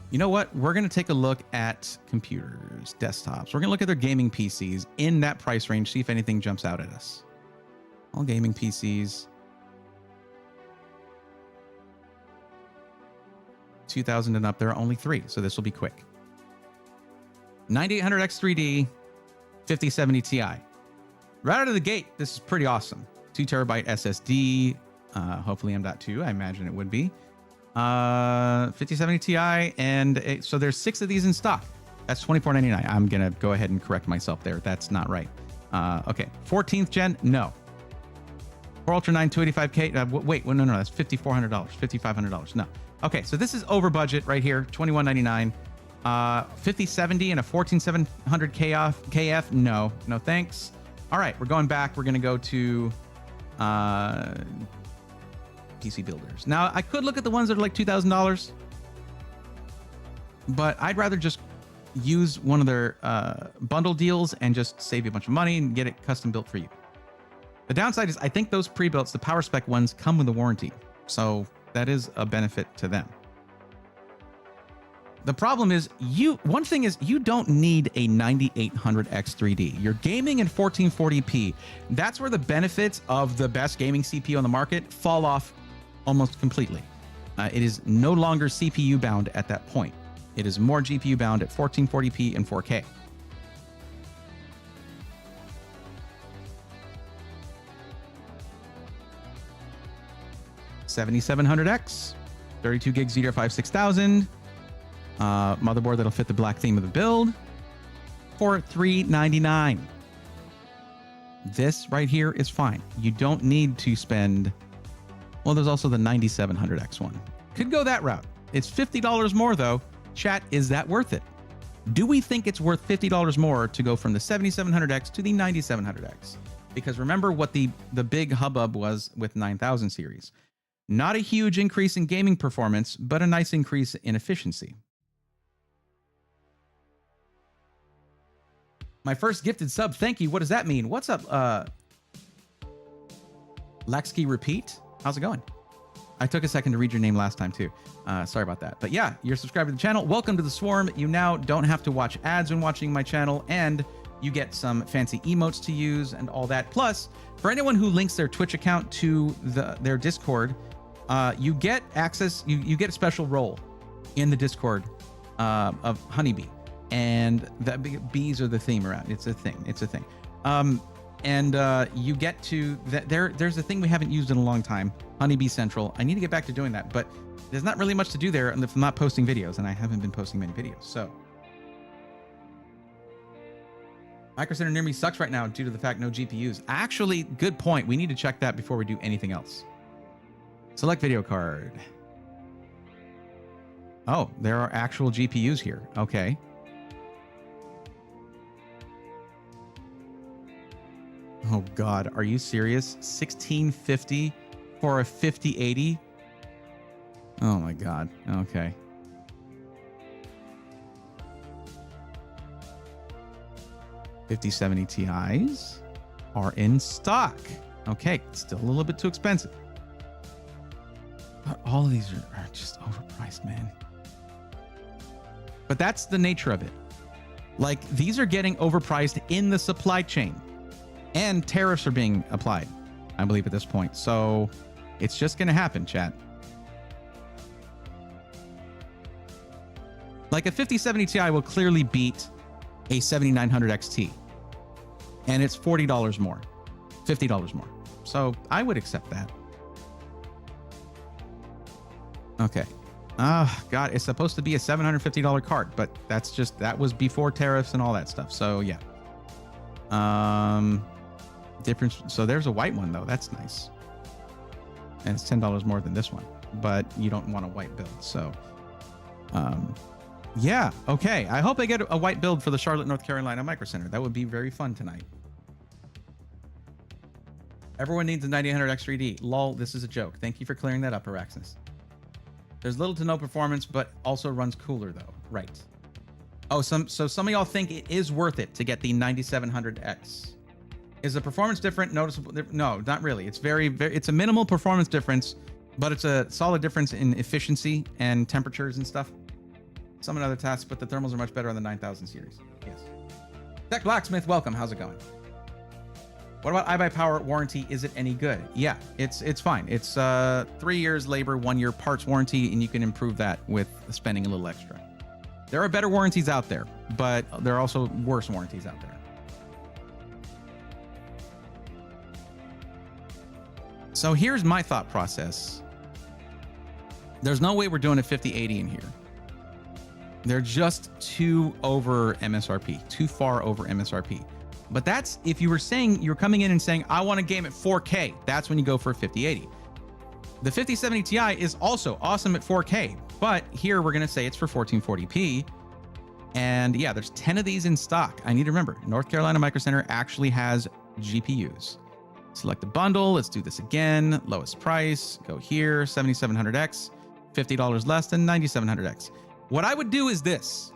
You know what? We're going to take a look at computers, desktops. We're going to look at their gaming PCs in that price range, see if anything jumps out at us. All gaming PCs. 2,000 and up, there are only 3, so this will be quick. 9800X3D, 5070 Ti. Right out of the gate, this is pretty awesome. 2 terabyte SSD, hopefully M.2, I imagine it would be. 5070 Ti, and so there's 6 of these in stock. That's $24.99. I'm gonna go ahead and correct myself there. That's not right. Okay, 14th gen, no. Core Ultra 9 285K. Wait, no, that's $5,400, $5,500. No. Okay, so this is over budget right here, $21.99. 5070 and a 14700 KF. No, thanks. All right, we're going back. We're gonna go to PC builders. Now, I could look at the ones that are like $2,000, but I'd rather just use one of their bundle deals and just save you a bunch of money and get it custom built for you. The downside is I think those pre-builts, the power spec ones, come with a warranty. So that is a benefit to them. The problem is one thing is you don't need a 9800X3D. You're gaming in 1440p. That's where the benefits of the best gaming CPU on the market fall off almost completely. It is no longer CPU bound at that point. It is more GPU bound at 1440p and 4K. $7,700X, 32 gigs DDR5 6000. Motherboard that'll fit the black theme of the build for $399. This right here is fine. You don't need to spend. Well, there's also the 9700X one. Could go that route. It's $50 more though. Chat, is that worth it? Do we think it's worth $50 more to go from the 7700X to the 9700X? Because remember what the big hubbub was with 9000 series. Not a huge increase in gaming performance, but a nice increase in efficiency. My first gifted sub, thank you. What does that mean? What's up, Laxkey Repeat? How's it going? I took a second to read your name last time too. Sorry about that. But yeah, you're subscribed to the channel. Welcome to the Swarm. You now don't have to watch ads when watching my channel, and you get some fancy emotes to use and all that. Plus, for anyone who links their Twitch account to their Discord, you get access, you get a special role in the Discord of Honeybee. And that bees are the theme around. It's a thing. It's a thing. You get to there's a thing we haven't used in a long time, Honeybee Central. I need to get back to doing that, but there's not really much to do there if I'm not posting videos, and I haven't been posting many videos. So Micro Center near me sucks right now due to the fact no GPUs. Actually, good point. We need to check that before we do anything else. Select video card. Oh, there are actual GPUs here. Okay. Oh God, are you serious? 1650 for a 5080? Oh my God. Okay. $5070 Ti's are in stock. Okay, still a little bit too expensive. But all of these are just overpriced, man. But that's the nature of it. Like, these are getting overpriced in the supply chain. And tariffs are being applied, I believe, at this point. So it's just going to happen, chat. Like a 5070 Ti will clearly beat a 7900 XT. And it's $40 more, $50 more. So I would accept that. Okay. God, it's supposed to be a $750 card, but that was before tariffs and all that stuff. So yeah. Difference. So there's a white one though. That's nice. And it's $10 more than this one, but you don't want a white build. So, yeah. Okay. I hope I get a white build for the Charlotte, North Carolina Micro Center. That would be very fun tonight. Everyone needs a 9800 X3D. Lol. This is a joke. Thank you for clearing that up, Araxis. There's little to no performance, but also runs cooler though. Right. Oh, so some of y'all think it is worth it to get the 9700X. Is the performance different? Noticeable? No, not really. It's it's a minimal performance difference, but it's a solid difference in efficiency and temperatures and stuff. Some in other tasks, but the thermals are much better on the 9000 series. Yes. Tech Blacksmith, welcome. How's it going? What about iBuyPower warranty? Is it any good? Yeah, it's fine. It's 3 years labor, 1 year parts warranty, and you can improve that with spending a little extra. There are better warranties out there, but there are also worse warranties out there. So here's my thought process. There's no way we're doing a 5080 in here. They're just too over MSRP, too far over MSRP. But that's if you were saying, you're coming in and saying, I want a game at 4K. That's when you go for a 5080. The 5070 Ti is also awesome at 4K, but here we're going to say it's for 1440p. And yeah, there's 10 of these in stock. I need to remember, North Carolina Micro Center actually has GPUs. Select the bundle. Let's do this again. Lowest price. Go here. 7700X. $50 less than 9700X. What I would do is this.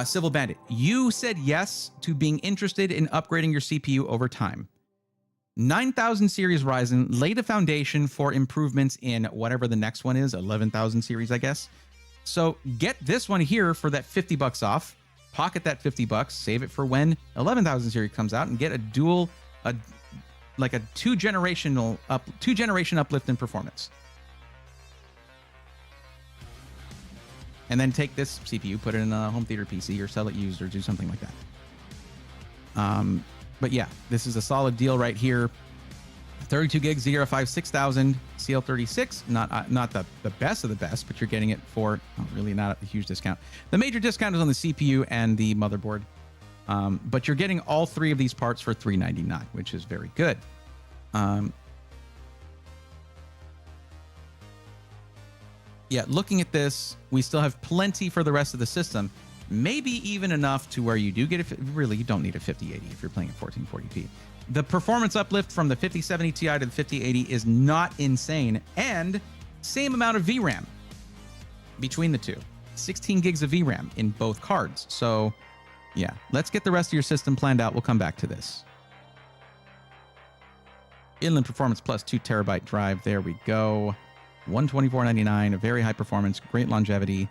Civil Bandit, you said yes to being interested in upgrading your CPU over time. 9000 series Ryzen laid a foundation for improvements in whatever the next one is, 11,000 series, I guess. So get this one here for that $50 off. Pocket that $50, save it for when 11,000 series comes out, and get a dual, like a two generation uplift in performance. And then take this CPU, put it in a home theater PC, or sell it used, or do something like that. But yeah, this is a solid deal right here. 32 gigs, ZR5 6000, CL36, not the best of the best, but you're getting it for really not a huge discount. The major discount is on the CPU and the motherboard, but you're getting all three of these parts for $399, which is very good. Yeah, looking at this, we still have plenty for the rest of the system. Maybe even enough to where you do get really, you don't need a 5080 if you're playing at 1440p. The performance uplift from the 5070 Ti to the 5080 is not insane, and same amount of VRAM between the two. 16 gigs of VRAM in both cards. So yeah, let's get the rest of your system planned out. We'll come back to this. Inland Performance Plus 2 terabyte drive. There we go. $124.99, a very high performance, great longevity,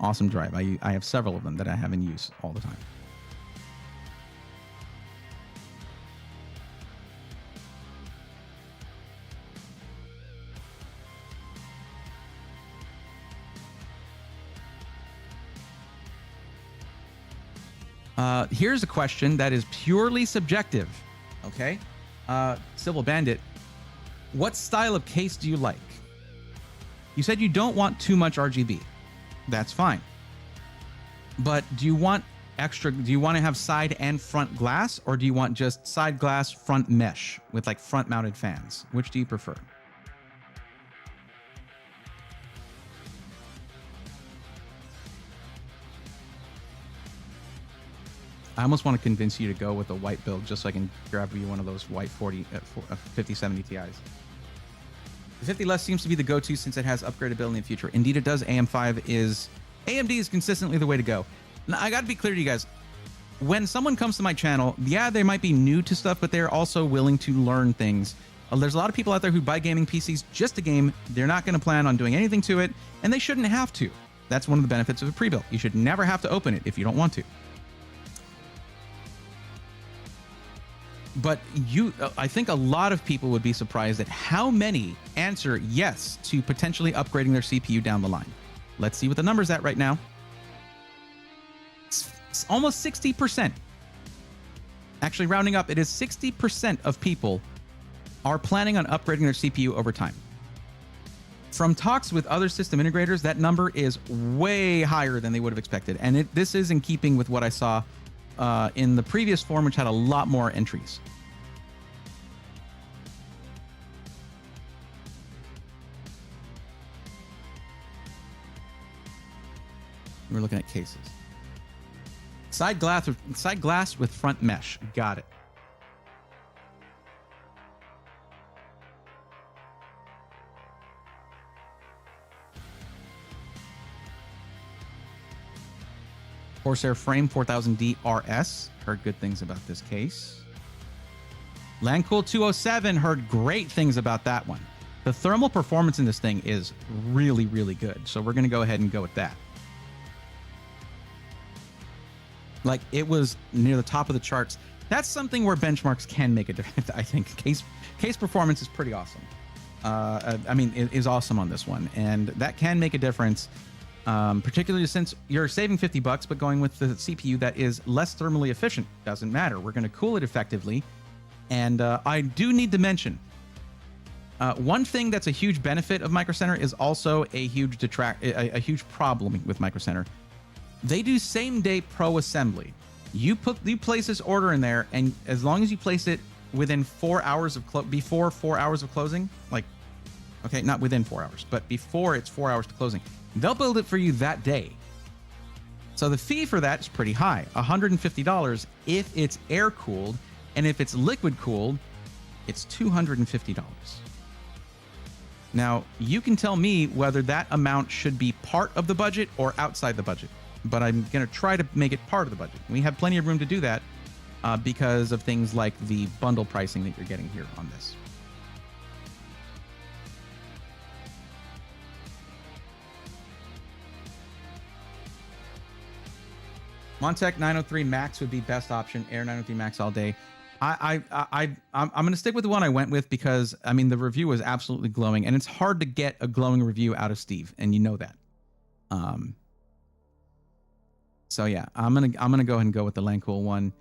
awesome drive. I have several of them that I have in use all the time. Here's a question that is purely subjective. Okay. Civil Bandit, what style of case do you like? You said you don't want too much RGB. That's fine. But do you want to have side and front glass, or do you want just side glass, front mesh with like front mounted fans? Which do you prefer? I almost want to convince you to go with a white build just so I can grab you one of those white 5070 Ti's. The 50 less seems to be the go-to since it has upgradability in the future. Indeed, it does. AMD is consistently the way to go. Now, I got to be clear to you guys. When someone comes to my channel, yeah, they might be new to stuff, but they're also willing to learn things. There's a lot of people out there who buy gaming PCs just to game. They're not going to plan on doing anything to it, and they shouldn't have to. That's one of the benefits of a pre-built. You should never have to open it if you don't want to. But I think a lot of people would be surprised at how many answer yes to potentially upgrading their CPU down the line. Let's see what the number's at right now. It's almost 60%. Actually, rounding up, it is 60% of people are planning on upgrading their CPU over time. From talks with other system integrators, that number is way higher than they would have expected. And this is in keeping with what I saw in the previous form, which had a lot more entries. We're looking at cases. Side glass with front mesh. Got it. Corsair Frame 4000D RS. Heard good things about this case. Landcool 207. Heard great things about that one. The thermal performance in this thing is really, really good. So we're going to go ahead and go with that. Like, it was near the top of the charts. That's something where benchmarks can make a difference. I think case performance is pretty awesome. I mean, it is awesome on this one, and that can make a difference. Particularly since you're saving $50, but going with the CPU that is less thermally efficient doesn't matter. We're going to cool it effectively. And I do need to mention, one thing that's a huge benefit of Micro Center is also a huge huge problem with Micro Center. They do same-day pro assembly. You place this order in there, and as long as you place it within 4 hours of before 4 hours of closing, like, okay, not within 4 hours, but before it's 4 hours to closing, they'll build it for you that day. So the fee for that is pretty high, $150 if it's air-cooled, and if it's liquid-cooled, it's $250. Now, you can tell me whether that amount should be part of the budget or outside the budget, but I'm going to try to make it part of the budget. We have plenty of room to do that because of things like the bundle pricing that you're getting here on this. Montec 903 Max would be best option. Air 903 Max all day. I'm going to stick with the one I went with because, I mean, the review was absolutely glowing, and it's hard to get a glowing review out of Steve, and you know that. So yeah, I'm gonna go ahead and go with the Landcool one,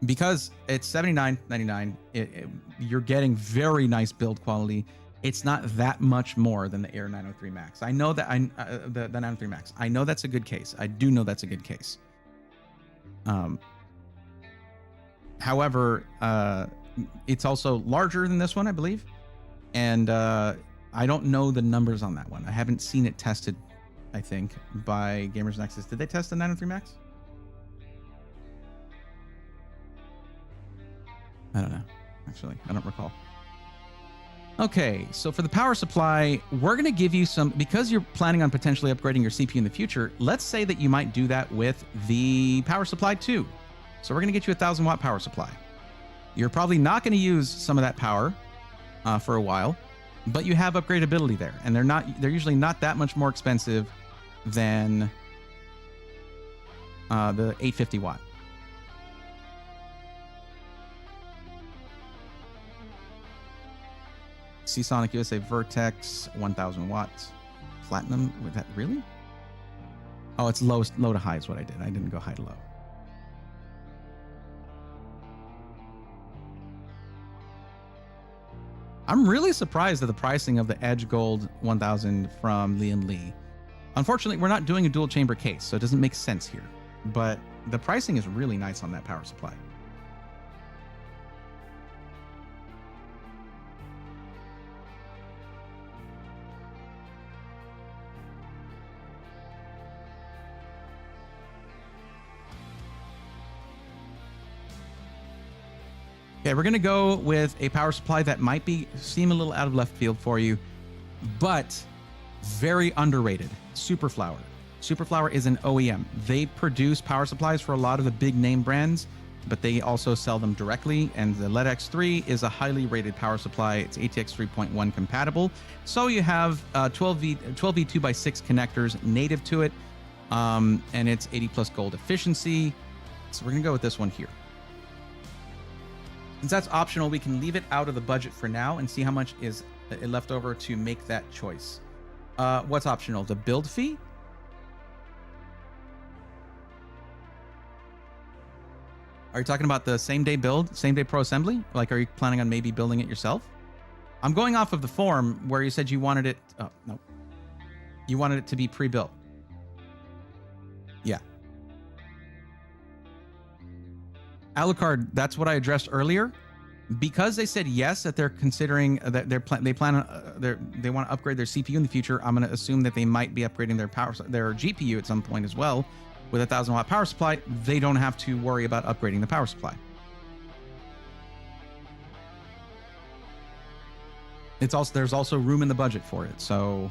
because it's $79.99. You're getting very nice build quality. It's not that much more than the Air 903 Max. I know that the 903 Max. I know that's a good case. I do know that's a good case. However, it's also larger than this one, I believe, and I don't know the numbers on that one. I haven't seen it tested, I think, by Gamers Nexus. Did they test the 903 Max? I don't know. Actually, I don't recall. Okay, so for the power supply, we're going to give you some, because you're planning on potentially upgrading your CPU in the future. Let's say that you might do that with the power supply too. So we're going to get you a 1,000-watt power supply. You're probably not going to use some of that power for a while. but you have upgradability there, and they're usually not that much more expensive than the 850 watt. Seasonic USA Vertex 1000 watts platinum. With that, really? Oh, it's low to high is what I did. I didn't go high to low. I'm really surprised at the pricing of the Edge Gold 1000 from Lian Li. Unfortunately, we're not doing a dual chamber case, so it doesn't make sense here. But the pricing is really nice on that power supply. Okay, we're going to go with a power supply that might seem a little out of left field for you, but very underrated. Superflower. Superflower is an OEM. They produce power supplies for a lot of the big name brands, but they also sell them directly. And the LED X3 is a highly rated power supply. It's ATX 3.1 compatible. So you have 12V 2x6 connectors native to it, and it's 80 plus gold efficiency. So we're going to go with this one here. Since that's optional, we can leave it out of the budget for now and see how much is left over to make that choice. What's optional? The build fee? Are you talking about the same day build, same day pro assembly? Like, are you planning on maybe building it yourself? I'm going off of the form where you said you wanted it. Oh, no. You wanted it to be pre-built. Yeah. Alucard, that's what I addressed earlier. Because they said yes, that they're considering that they want to upgrade their CPU in the future. I'm going to assume that they might be upgrading their GPU at some point as well. With a 1000 watt power supply, they don't have to worry about upgrading the power supply. There's also room in the budget for it. So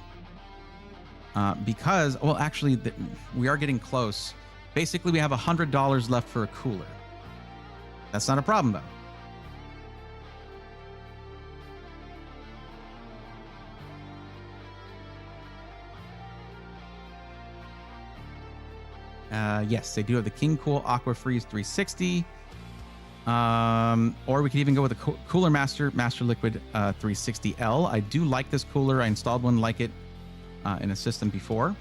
actually we are getting close. Basically, we have $100 left for a cooler. That's not a problem, though. Yes, they do have the King Cool Aqua Freeze 360. Or we could even go with the Cooler Master Liquid 360L. I do like this cooler. I installed one like it in a system before.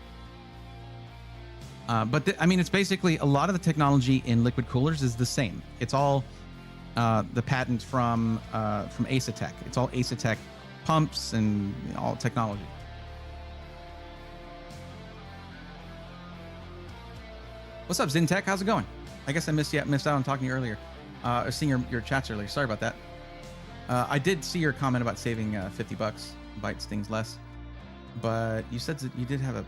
I mean, it's basically a lot of the technology in liquid coolers is the same. It's all the patent from Asetek. It's all Asetek pumps and all technology. What's up, Zintech? How's it going? I guess I missed out on talking to you earlier. Seeing your chats earlier. Sorry about that. I did see your comment about saving $50. Byte stings less. But you said that you did have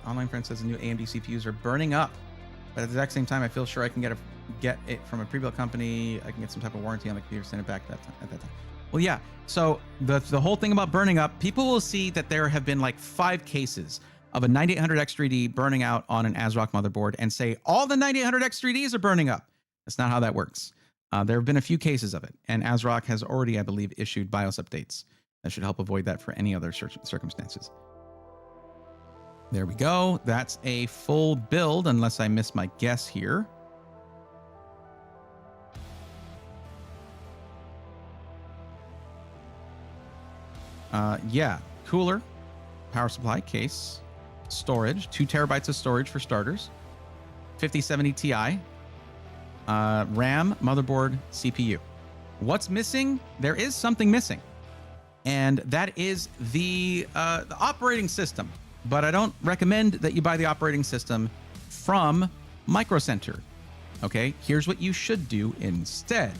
online friend says the new AMD CPUs are burning up. But at the exact same time, I feel sure I can get it from a pre-built company. I can get some type of warranty on the computer, send it back at that time. Well, yeah. So the whole thing about burning up, people will see that there have been like 5 cases of a 9800X3D burning out on an ASRock motherboard and say all the 9800X3Ds are burning up. That's not how that works. There have been a few cases of it, and ASRock has already, I believe, issued BIOS updates that should help avoid that for any other circumstances. There we go. That's a full build, unless I missed my guess here. Yeah, cooler, power supply, case, storage, 2 terabytes of storage for starters, 5070 Ti, RAM, motherboard, CPU. What's missing? There is something missing, and that is the operating system. But I don't recommend that you buy the operating system from Micro Center. Okay, here's what you should do instead.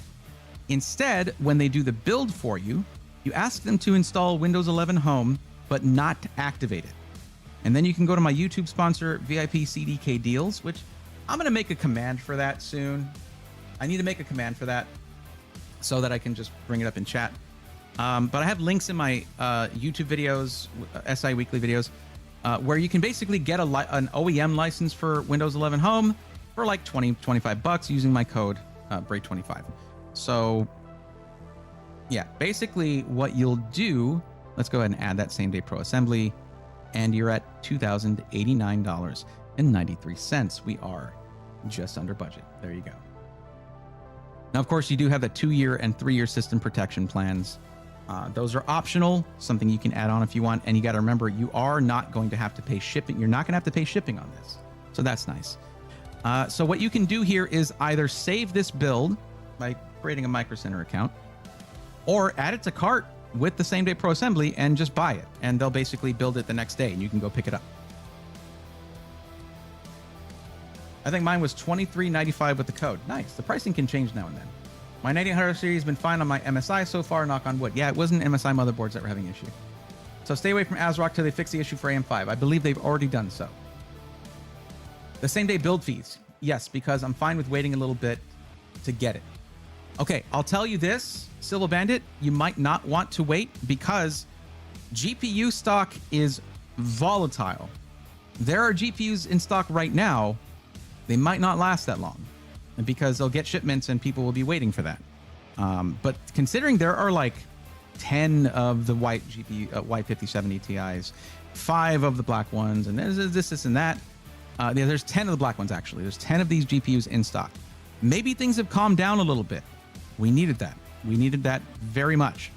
Instead, when they do the build for you, you ask them to install Windows 11 Home, but not activate it. And then you can go to my YouTube sponsor, VIP CDK Deals, which I'm going to make a command for that soon. I need to make a command for that so that I can just bring it up in chat. But I have links in my YouTube videos, SI Weekly videos, where you can basically get an OEM license for Windows 11 Home for like $20-25 using my code BRAY25. So yeah, basically what you'll do Let's go ahead and add that same day pro assembly. And you're at $2,089.93. We are just under budget. There you go. Now, of course, you do have the 2-year and 3-year system protection plans. Those are optional, something you can add on if you want. And you got to remember, you are not going to have to pay shipping. You're not going to have to pay shipping on this. So that's nice. So what you can do here is either save this build by creating a Micro Center account, or add it to cart with the same day pro assembly and just buy it. And they'll basically build it the next day and you can go pick it up. I think mine was $23.95 with the code. Nice. The pricing can change now and then. My 9800 series has been fine on my MSI so far, knock on wood. Yeah, it wasn't MSI motherboards that were having an issue. So stay away from ASRock till they fix the issue for AM5. I believe they've already done so. The same day build fees. Yes, because I'm fine with waiting a little bit to get it. Okay, I'll tell you this, Civil Bandit, you might not want to wait because GPU stock is volatile. There are GPUs in stock right now. They might not last that long because they'll get shipments and people will be waiting for that. But considering there are like 10 of the white GPU, white 5070 Ti's, 5 of the black ones, and there's this and that. There's 10 of the black ones, actually. There's 10 of these GPUs in stock. Maybe things have calmed down a little bit. We needed that. We needed that very much.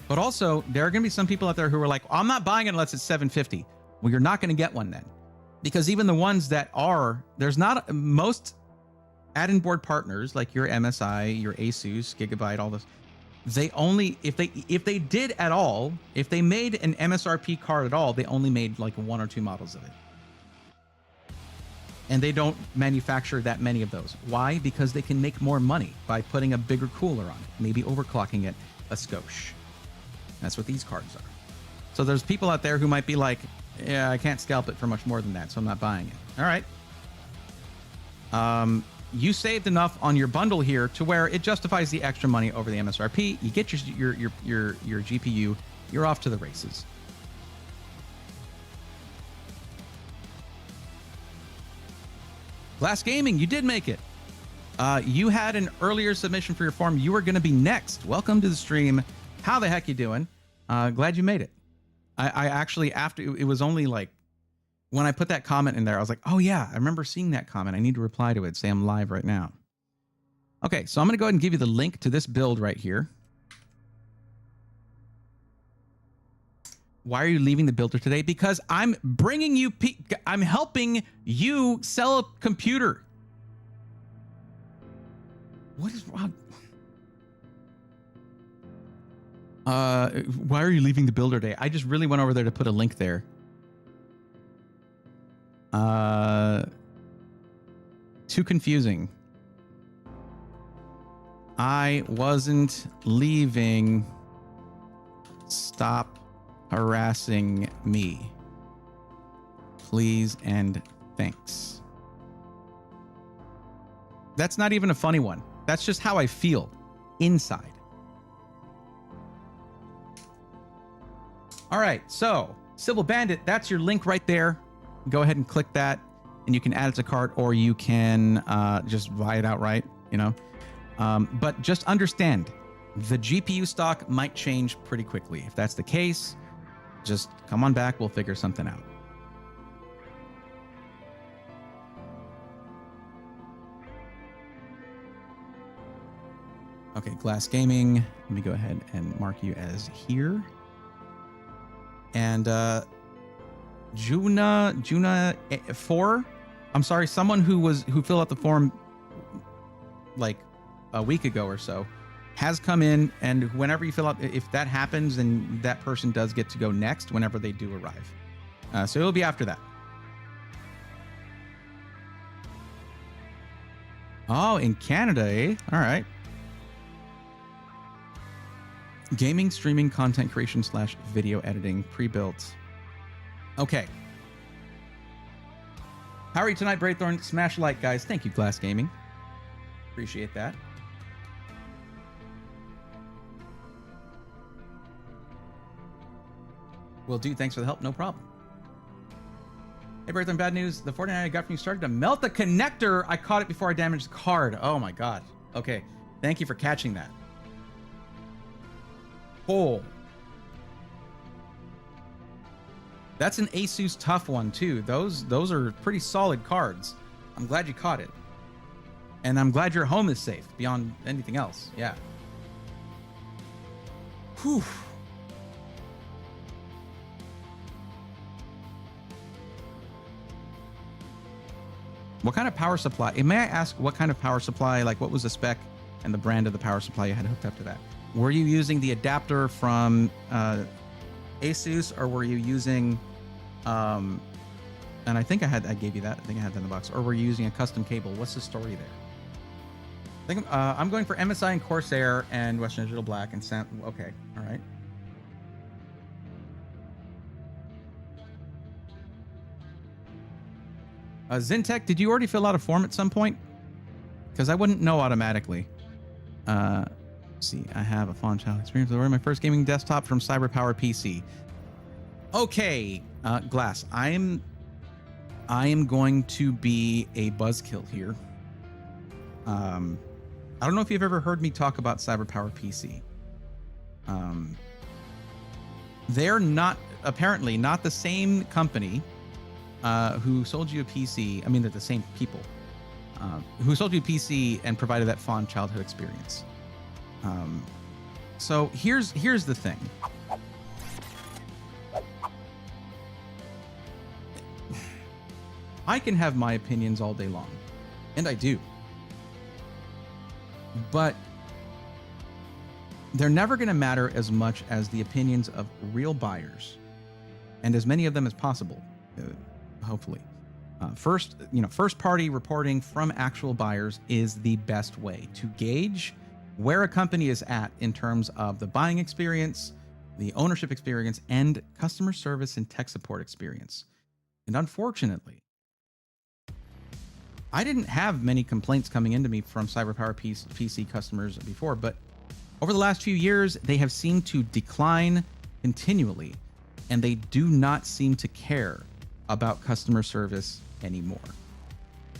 But also, there are going to be some people out there who are like, I'm not buying it unless it's $750. Well, you're not going to get one then. Because even the ones that are, there's not, most add-in board partners like your MSI, your Asus, Gigabyte, all this, they only, if they did at all, if they made an MSRP card at all, they only made like 1 or 2 models of it. And they don't manufacture that many of those. Why? Because they can make more money by putting a bigger cooler on it, maybe overclocking it a skosh. That's what these cards are. So there's people out there who might be like, yeah, I can't scalp it for much more than that, so I'm not buying it. All right. You saved enough on your bundle here to where it justifies the extra money over the MSRP. You get your GPU, you're off to the races. Glass Gaming, you did make it. You had an earlier submission for your form. You are going to be next. Welcome to the stream. How the heck you doing? Glad you made it. I actually, after it was only like when I put that comment in there, I was like, oh yeah, I remember seeing that comment. I need to reply to it. Say I'm live right now. Okay, so I'm going to go ahead and give you the link to this build right here. Why are you leaving the builder today? Because I'm bringing you, I'm helping you sell a computer. What is wrong? Why are you leaving the builder today? I just really went over there to put a link there. Too confusing. I wasn't leaving. Stop harassing me. Please and thanks. That's not even a funny one. That's just how I feel inside. All right, so Civil Bandit, that's your link right there. Go ahead and click that, and you can add it to cart, or you can just buy it outright, you know. But just understand, the GPU stock might change pretty quickly. If that's the case, just come on back. We'll figure something out. Okay, Glass Gaming. Let me go ahead and mark you as here. And Juna 4. I'm sorry, someone who filled out the form like a week ago or so has come in, and whenever you fill out, if that happens, then that person does get to go next whenever they do arrive. So it'll be after that. Oh, in Canada, eh? All right. Gaming, streaming, content creation / video editing, pre-built. Okay. How are you tonight, Braithorn? Smash like, guys. Thank you, Glass Gaming. Appreciate that. Will do. Thanks for the help. No problem. Hey, Braithorn, bad news. The 49 I got from you started to melt the connector. I caught it before I damaged the card. Oh, my God. Okay. Thank you for catching that. Oh. That's an Asus tough one too. Those are pretty solid cards. I'm glad you caught it. And I'm glad your home is safe beyond anything else. Yeah. Whew. What kind of power supply? May I ask what kind of power supply, like what was the spec and the brand of the power supply you had hooked up to that? Were you using the adapter from Asus, or were you using, and I think I gave you that. I think I had that in the box. Or were you using a custom cable? What's the story there? I think I'm going for MSI and Corsair and Western Digital Black and Sam. Okay, all right. Zintech, did you already fill out a form at some point? Because I wouldn't know automatically. Let's see, I have a fond child experience. I ordered my first gaming desktop from CyberPower PC. Okay, Glass, I am going to be a buzzkill here. I don't know if you've ever heard me talk about CyberPower PC. They're not, apparently not the same company who sold you a PC. I mean, they're the same people who sold you a PC and provided that fond childhood experience. So here's the thing. I can have my opinions all day long, and I do. But they're never going to matter as much as the opinions of real buyers, and as many of them as possible, hopefully. First party reporting from actual buyers is the best way to gauge where a company is at in terms of the buying experience, the ownership experience, and customer service and tech support experience. And unfortunately, I didn't have many complaints coming into me from CyberPower PC customers before, but over the last few years, they have seemed to decline continually, and they do not seem to care about customer service anymore.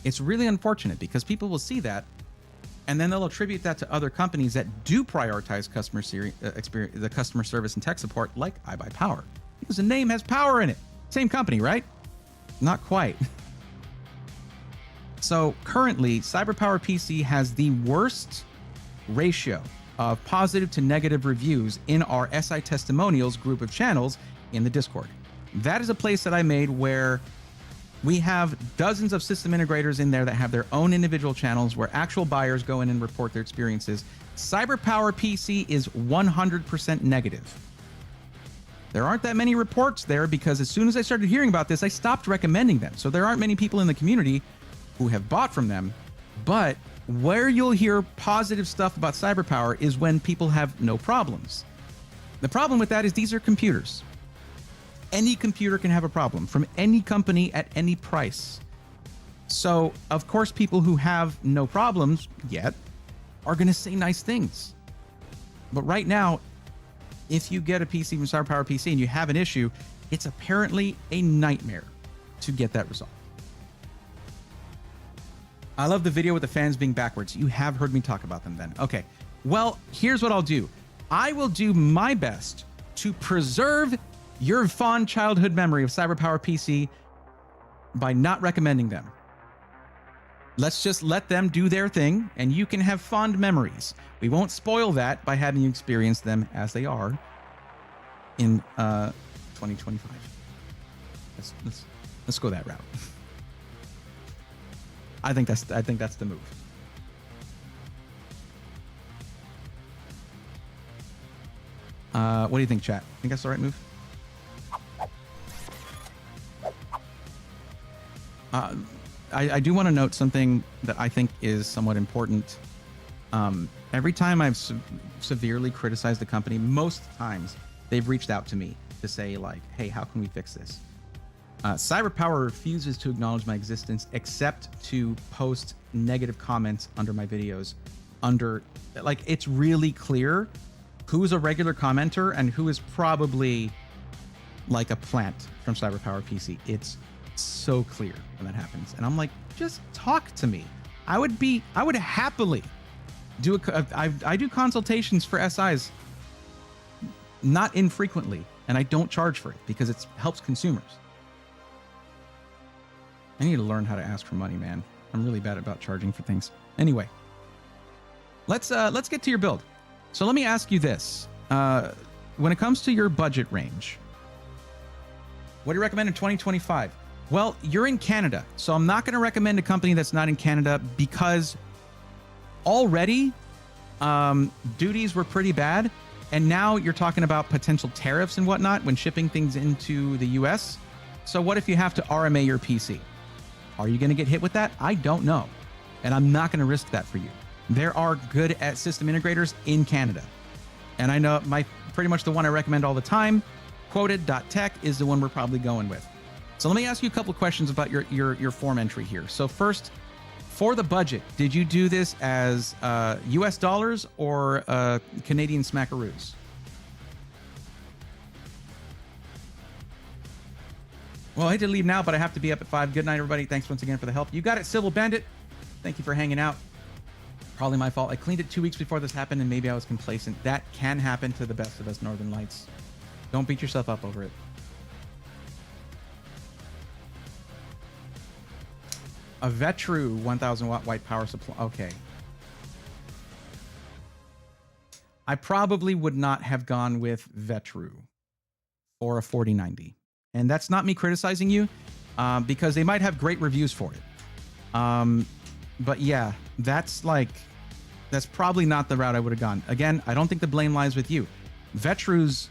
It's really unfortunate because people will see that, and then they'll attribute that to other companies that do prioritize the customer service and tech support, like iBuyPower, because the name has power in it. Same company, right? Not quite. So currently, CyberPower PC has the worst ratio of positive to negative reviews in our SI testimonials group of channels in the Discord. That is a place that I made where we have dozens of system integrators in there that have their own individual channels where actual buyers go in and report their experiences. CyberPower PC is 100% negative. There aren't that many reports there because as soon as I started hearing about this, I stopped recommending them. So there aren't many people in the community who have bought from them, but where you'll hear positive stuff about CyberPower is when people have no problems. The problem with that is these are computers. Any computer can have a problem from any company at any price. So, of course, people who have no problems yet are going to say nice things. But right now, if you get a PC from CyberPower PC and you have an issue, it's apparently a nightmare to get that resolved. I love the video with the fans being backwards. You have heard me talk about them then. Okay. Well, here's what I'll do. I will do my best to preserve your fond childhood memory of CyberPower PC by not recommending them. Let's just let them do their thing and you can have fond memories. We won't spoil that by having you experience them as they are in 2025. Let's go that route. I think that's the move. What do you think, chat? Think that's the right move? I do want to note something that I think is somewhat important. Every time I've severely criticized the company, most times they've reached out to me to say like, hey, how can we fix this? CyberPower refuses to acknowledge my existence except to post negative comments under my videos. Like, it's really clear who's a regular commenter and who is probably like a plant from CyberPower PC. It's so clear when that happens. And I'm like, just talk to me. I would happily do I do consultations for SIs not infrequently. and I don't charge for it because it helps consumers. I need to learn how to ask for money, man. I'm really bad about charging for things. Anyway, let's get to your build. So let me ask you this. When it comes to your budget range, what do you recommend in 2025? Well, you're in Canada, so I'm not going to recommend a company that's not in Canada because already duties were pretty bad, and now you're talking about potential tariffs and whatnot when shipping things into the US. So what if you have to RMA your PC? Are you going to get hit with that? I don't know, and I'm not going to risk that for you. There are good system integrators in Canada, and I know pretty much the one I recommend all the time, Quoted.tech, is the one we're probably going with. So let me ask you a couple of questions about your form entry here. So first, for the budget, did you do this as US dollars or Canadian smackaroos? Well, I hate to leave now, but I have to be up at 5. Good night, everybody. Thanks once again for the help. You got it, Civil Bandit. Thank you for hanging out. Probably my fault. I cleaned it 2 weeks before this happened, and maybe I was complacent. That can happen to the best of us Northern Lights. Don't beat yourself up over it. A Vetru 1000 watt white power supply. Okay. I probably would not have gone with Vetru for a 4090. And that's not me criticizing you, because they might have great reviews for it. But yeah, that's probably not the route I would have gone. Again, I don't think the blame lies with you. Vetru's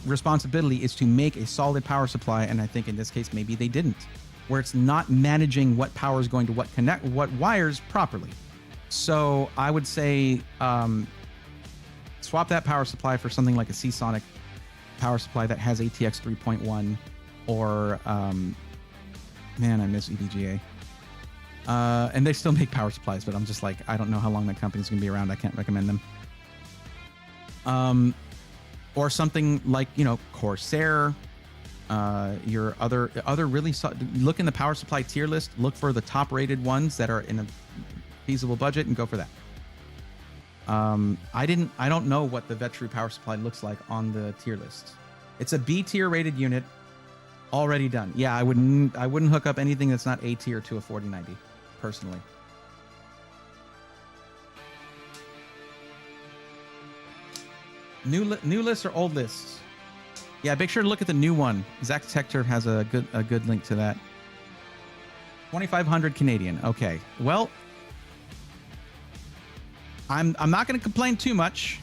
responsibility is to make a solid power supply, and I think in this case maybe they didn't, where it's not managing what power is going to what wires properly. So I would say swap that power supply for something like a Seasonic power supply that has ATX 3.1, or man, I miss EVGA. And they still make power supplies, but I'm just like, I don't know how long that company's gonna be around. I can't recommend them. Or something like, Corsair, your other really look in the power supply tier list, look for the top rated ones that are in a feasible budget and go for that. I don't know what the Vetru power supply looks like on the tier list. It's a B tier rated unit, already done. Yeah, I wouldn't hook up anything that's not A tier to a 4090, personally. New lists or old lists? Yeah, make sure to look at the new one. Zach Tector has a good link to that. 2,500 Canadian. Okay. Well, I'm not going to complain too much.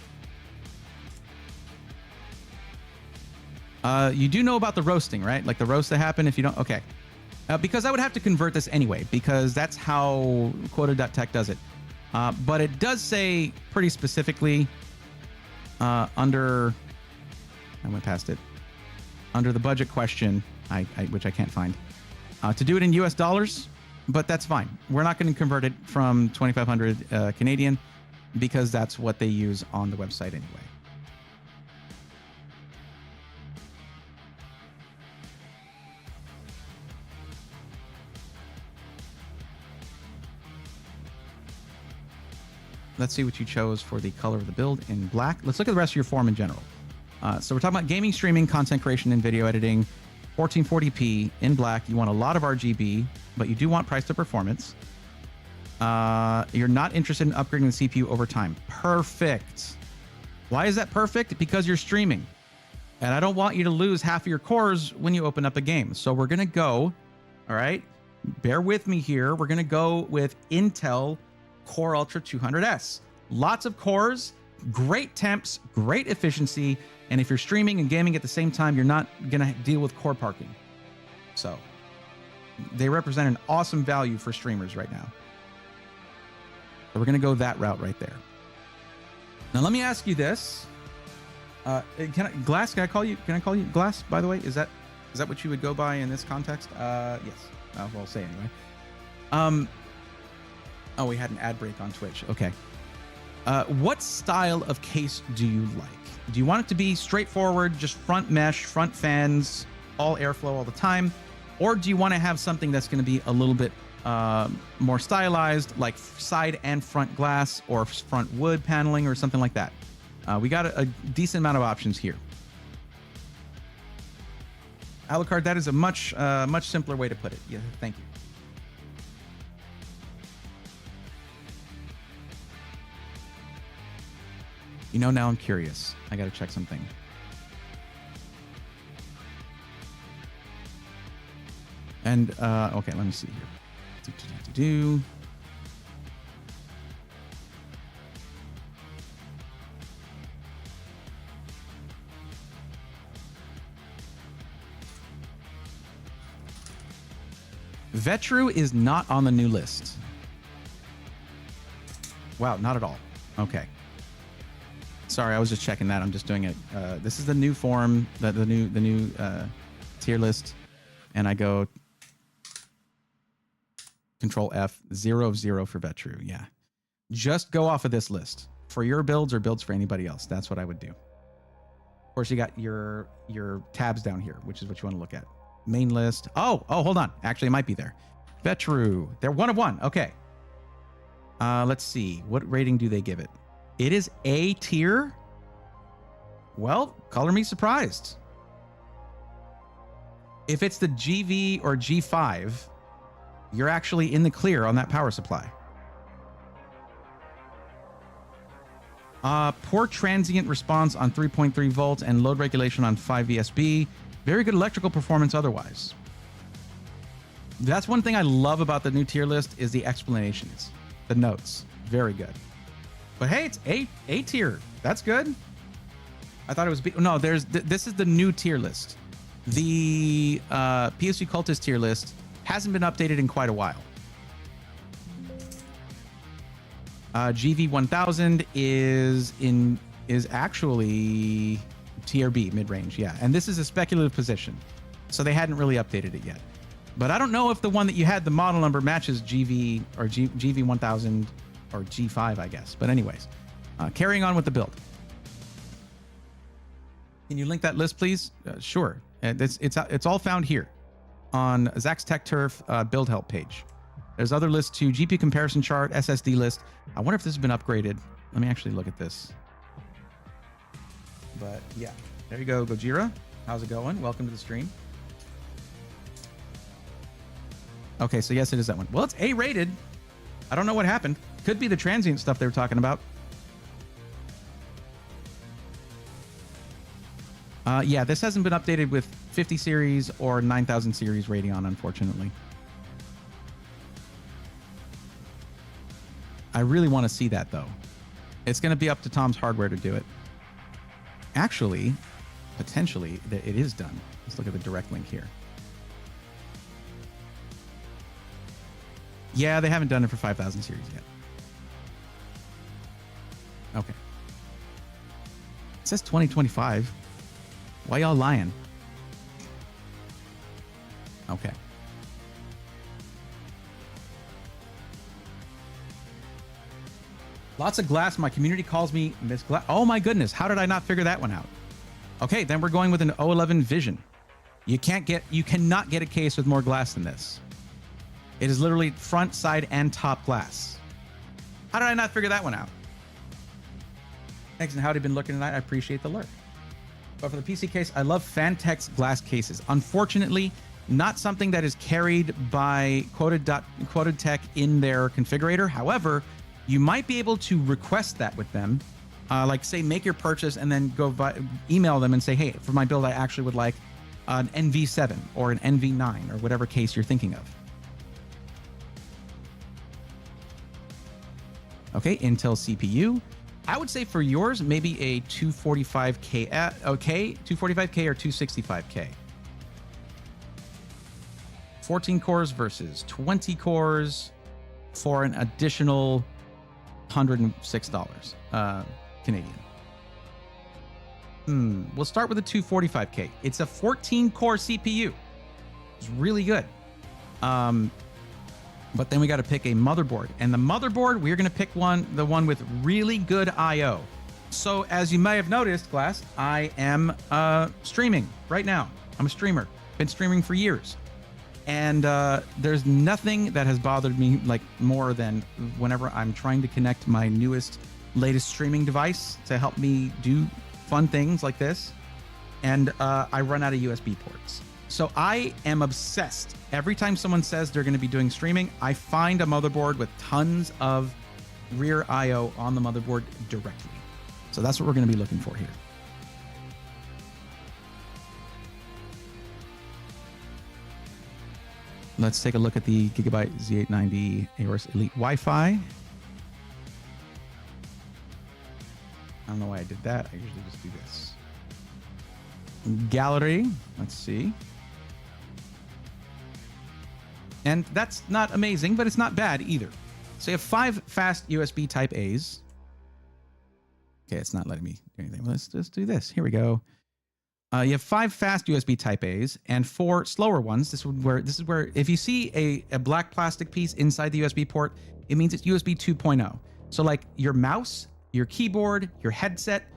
You do know about the roasting, right? Like the roast that happened if you don't. Okay. Because I would have to convert this anyway, because that's how Quota.tech does it. But it does say pretty specifically under, I went past it, under the budget question, which I can't find, to do it in US dollars, but that's fine. We're not going to convert it from 2,500 Canadian, because that's what they use on the website anyway. Let's see what you chose for the color of the build in black. Let's look at the rest of your form in general. So we're talking about gaming, streaming, content creation, and video editing. 1440p in black. You want a lot of RGB, but you do want price to performance. You're not interested in upgrading the CPU over time. Perfect. Why is that perfect? Because you're streaming. And I don't want you to lose half of your cores when you open up a game. So we're going to go, all right, bear with me here. We're going to go with Intel Core Ultra 200S. Lots of cores, great temps, great efficiency. And if you're streaming and gaming at the same time, you're not going to deal with core parking. So they represent an awesome value for streamers right now. So we're going to go that route right there. Now, let me ask you this. Glass, can I call you Glass, by the way? Is that what you would go by in this context? Yes. Well, I'll say anyway. Oh, we had an ad break on Twitch. Okay. What style of case do you like? Do you want it to be straightforward, just front mesh, front fans, all airflow all the time? Or do you want to have something that's going to be a little bit more stylized, like side and front glass or front wood paneling or something like that? We got a decent amount of options here. Alucard, that is a much simpler way to put it. Yeah, thank you. You know, now I'm curious. I gotta check something. And okay, let me see here. Vetru is not on the new list. Wow, not at all. Okay. Sorry, I was just checking that. I'm just doing it. This is the new form, the new tier list, and I go Control F, 0 of 0 for Vetru. Yeah, just go off of this list for your builds or builds for anybody else. That's what I would do. Of course, you got your tabs down here, which is what you want to look at. Main list. Oh, hold on. Actually, it might be there. Vetru. They're 1 of 1. Okay. Let's see. What rating do they give it? It is A tier. Well, color me surprised. If it's the GV or G5, you're actually in the clear on that power supply. Poor transient response on 3.3 volts and load regulation on 5 VSB. Very good electrical performance otherwise. That's one thing I love about the new tier list is the explanations, the notes. Very good. But hey, it's A tier. That's good. I thought it was B. No, this is the new tier list. The PSU Cultist tier list hasn't been updated in quite a while. GV 1000 is actually tier B, mid-range, yeah. And this is a speculative position, so they hadn't really updated it yet. But I don't know if the one that you had, the model number, matches GV or GV 1000 or G5, I guess. But anyways, carrying on with the build. Can you link that list, please? Sure. It's all found here on Zach's Tech Turf build help page. There's other lists too, GPU comparison chart, SSD list. I wonder if this has been upgraded. Let me actually look at this. But yeah, there you go, Gojira. How's it going? Welcome to the stream. Okay, so yes, it is that one. Well, it's A rated. I don't know what happened. Could be the transient stuff they were talking about. Yeah, this hasn't been updated with 50 series or 9000 series Radeon, unfortunately. I really want to see that, though. It's going to be up to Tom's Hardware to do it. Actually, potentially, it is done. Let's look at the direct link here. Yeah, they haven't done it for 5000 series yet. Okay. It says 2025. Why y'all lying? Okay. Lots of glass. My community calls me Miss Glass. Oh my goodness. How did I not figure that one out? Okay, then we're going with an 011 Vision. You cannot get a case with more glass than this. It is literally front, side, and top glass. How did I not figure that one out? Thanks, and how have you been looking tonight? I appreciate the lurk. But for the PC case, I love Fantex glass cases. Unfortunately, not something that is carried by Quoted Tech in their configurator. However, you might be able to request that with them. Like, say, make your purchase and then email them and say, hey, for my build, I actually would like an NV7 or an NV9 or whatever case you're thinking of. Okay, Intel CPU. I would say for yours, maybe a 245K, okay, 245K or 265K. 14 cores versus 20 cores for an additional $106 Canadian. We'll start with a 245K. It's a 14-core CPU. It's really good. But then we got to pick a motherboard. And the motherboard, we're going to pick the one with really good I/O. So as you may have noticed, Glass, I am streaming right now. I'm a streamer. Been streaming for years. And there's nothing that has bothered me like more than whenever I'm trying to connect my latest streaming device to help me do fun things like this. And I run out of USB ports. So I am obsessed. Every time someone says they're going to be doing streaming, I find a motherboard with tons of rear IO on the motherboard directly. So that's what we're going to be looking for here. Let's take a look at the Gigabyte Z890 Aorus Elite Wi-Fi. I don't know why I did that. I usually just do this. Gallery. Let's see. And that's not amazing, but it's not bad either. So you have 5 fast USB Type A's. Okay, it's not letting me do anything. Let's just do this. Here we go. You have 5 fast USB Type A's and 4 slower ones. This is where if you see a black plastic piece inside the USB port, it means it's USB 2.0. So like your mouse, your keyboard, your headset,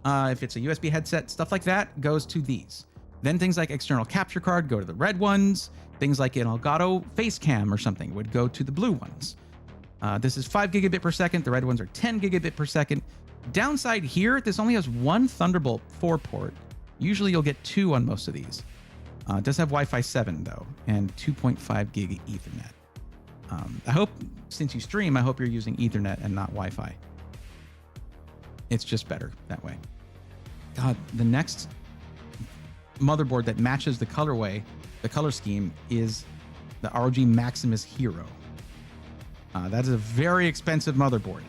if it's a USB headset, stuff like that goes to these. Then things like external capture card go to the red ones. Things like an Elgato face cam or something would go to the blue ones. This is 5 gigabit per second. The red ones are 10 gigabit per second. Downside here, this only has 1 Thunderbolt 4 port. Usually you'll get 2 on most of these. It does have Wi-Fi 7 though, and 2.5 gig Ethernet. I hope, since you stream, I hope you're using Ethernet and not Wi-Fi. It's just better that way. God, the next motherboard that matches the colorway, the color scheme, is the ROG Maximus Hero. That is a very expensive motherboard.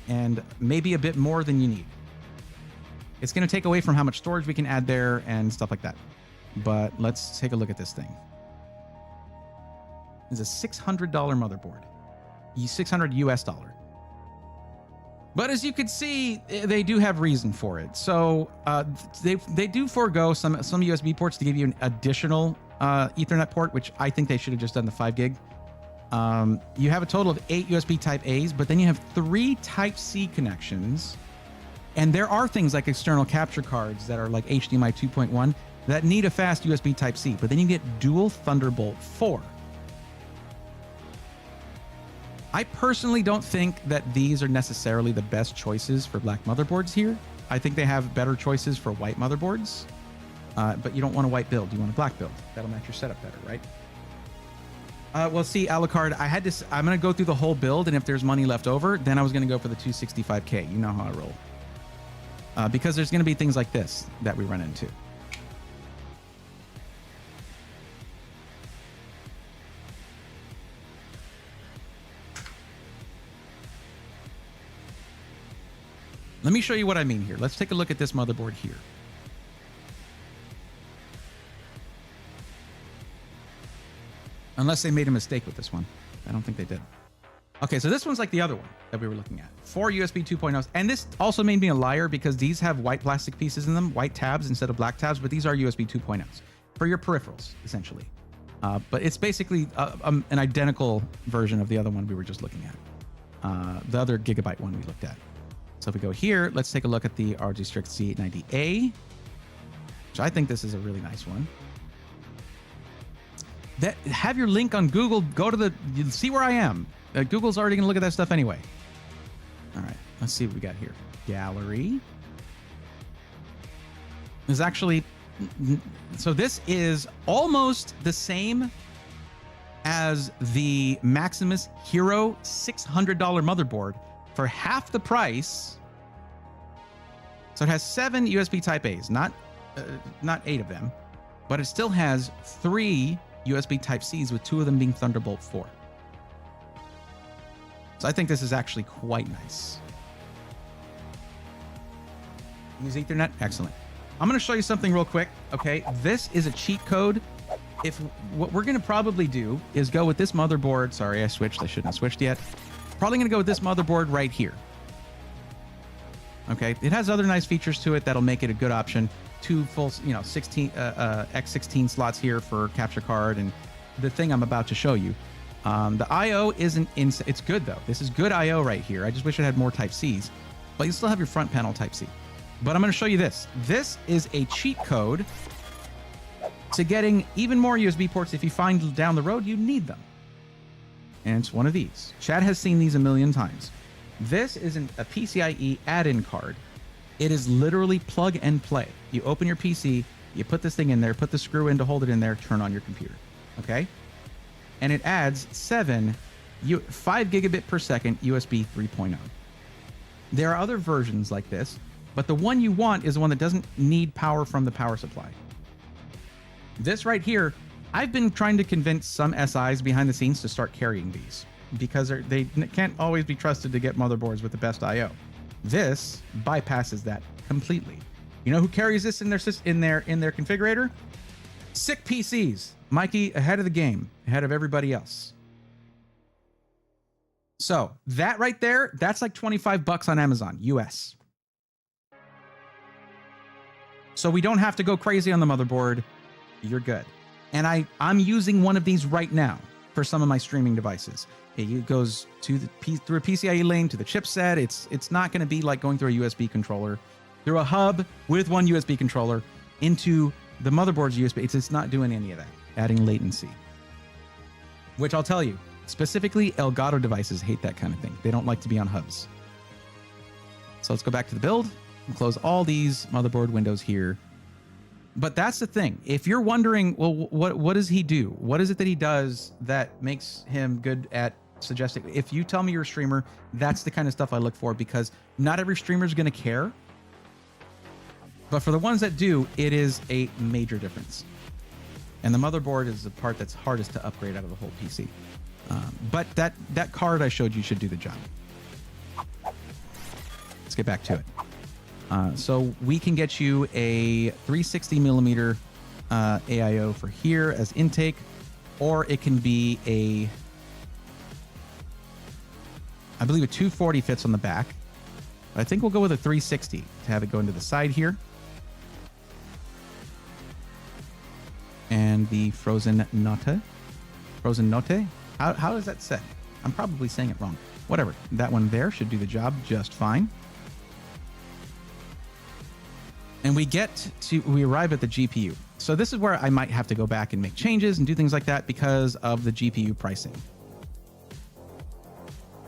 And maybe a bit more than you need. It's going to take away from how much storage we can add there and stuff like that. But let's take a look at this thing. It's a $600 motherboard. $600 US dollar. But as you can see, they do have reason for it. So they do forego some USB ports to give you an additional Ethernet port, which I think they should have just done the 5 gig. You have a total of 8 USB Type A's, but then you have 3 Type C connections. And there are things like external capture cards that are like HDMI 2.1 that need a fast USB Type C, but then you get dual Thunderbolt 4. I personally don't think that these are necessarily the best choices for black motherboards here. I think they have better choices for white motherboards, but you don't want a white build. You want a black build. That'll match your setup better, right? Well, see, Alucard, I'm going to go through the whole build, and if there's money left over, then I was going to go for the 265K. You know how I roll. Because there's going to be things like this that we run into. Let me show you what I mean here. Let's take a look at this motherboard here. Unless they made a mistake with this one. I don't think they did. Okay, so this one's like the other one that we were looking at. 4 USB 2.0s. And this also made me a liar because these have white plastic pieces in them, white tabs instead of black tabs, but these are USB 2.0s for your peripherals, essentially. But it's basically an identical version of the other one we were just looking at. The other Gigabyte one we looked at. So if we go here, let's take a look at the ROG Strix Z890A, which I think this is a really nice one. Have your link on Google. Go to see where I am. Google's already going to look at that stuff anyway. All right, let's see what we got here. Gallery. There's actually, so this is almost the same as the Maximus Hero $600 motherboard for half the price. So it has 7 USB Type A's, not 8 of them, but it still has 3 USB Type C's with 2 of them being Thunderbolt 4. So I think this is actually quite nice. Use Ethernet? Excellent. I'm going to show you something real quick. Okay, this is a cheat code. What we're going to probably do is go with this motherboard. Sorry, I switched. I shouldn't have switched yet. Probably going to go with this motherboard right here. Okay, it has other nice features to it that'll make it a good option. 2 full, 16 X16 slots here for capture card, and the thing I'm about to show you. The I/O isn't it's good though. This is good I/O right here. I just wish it had more Type C's, but you still have your front panel Type C. But I'm going to show you this. This is a cheat code to getting even more USB ports if you find down the road you need them. And it's one of these. Chad has seen these a million times. This isn't a PCIe add-in card. It is literally plug and play. You open your PC, You put this thing in there, put the screw in to hold it in there, turn on your computer. Okay? And it adds 5 gigabit per second USB 3.0. There are other versions like this, but the one you want is the one that doesn't need power from the power supply. This right here, I've been trying to convince some SIs behind the scenes to start carrying these because they can't always be trusted to get motherboards with the best I/O. This bypasses that completely. You know who carries this in their configurator? Sick PCs. Mikey, ahead of the game, ahead of everybody else. So that right there, that's like $25 on Amazon, US. So we don't have to go crazy on the motherboard. You're good. And I'm using one of these right now for some of my streaming devices. It goes to through a PCIe lane to the chipset. It's not going to be like going through a USB controller, through a hub with one USB controller into the motherboard's USB. It's not doing any of that, adding latency. Which I'll tell you, specifically Elgato devices hate that kind of thing. They don't like to be on hubs. So let's go back to the build and close all these motherboard windows here. But that's the thing. If you're wondering, well, what does he do? What is it that he does that makes him good at suggesting? If you tell me you're a streamer, that's the kind of stuff I look for, because not every streamer is going to care. But for the ones that do, it is a major difference. And the motherboard is the part that's hardest to upgrade out of the whole PC. But that card I showed you should do the job. Let's get back to it. So we can get you a 360 millimeter AIO for here as intake, or it can be I believe a 240 fits on the back. I think we'll go with a 360 to have it go into the side here. And the Frozen Note. How is that said? I'm probably saying it wrong. Whatever. That one there should do the job just fine. And we arrive at the GPU. So this is where I might have to go back and make changes and do things like that because of the GPU pricing.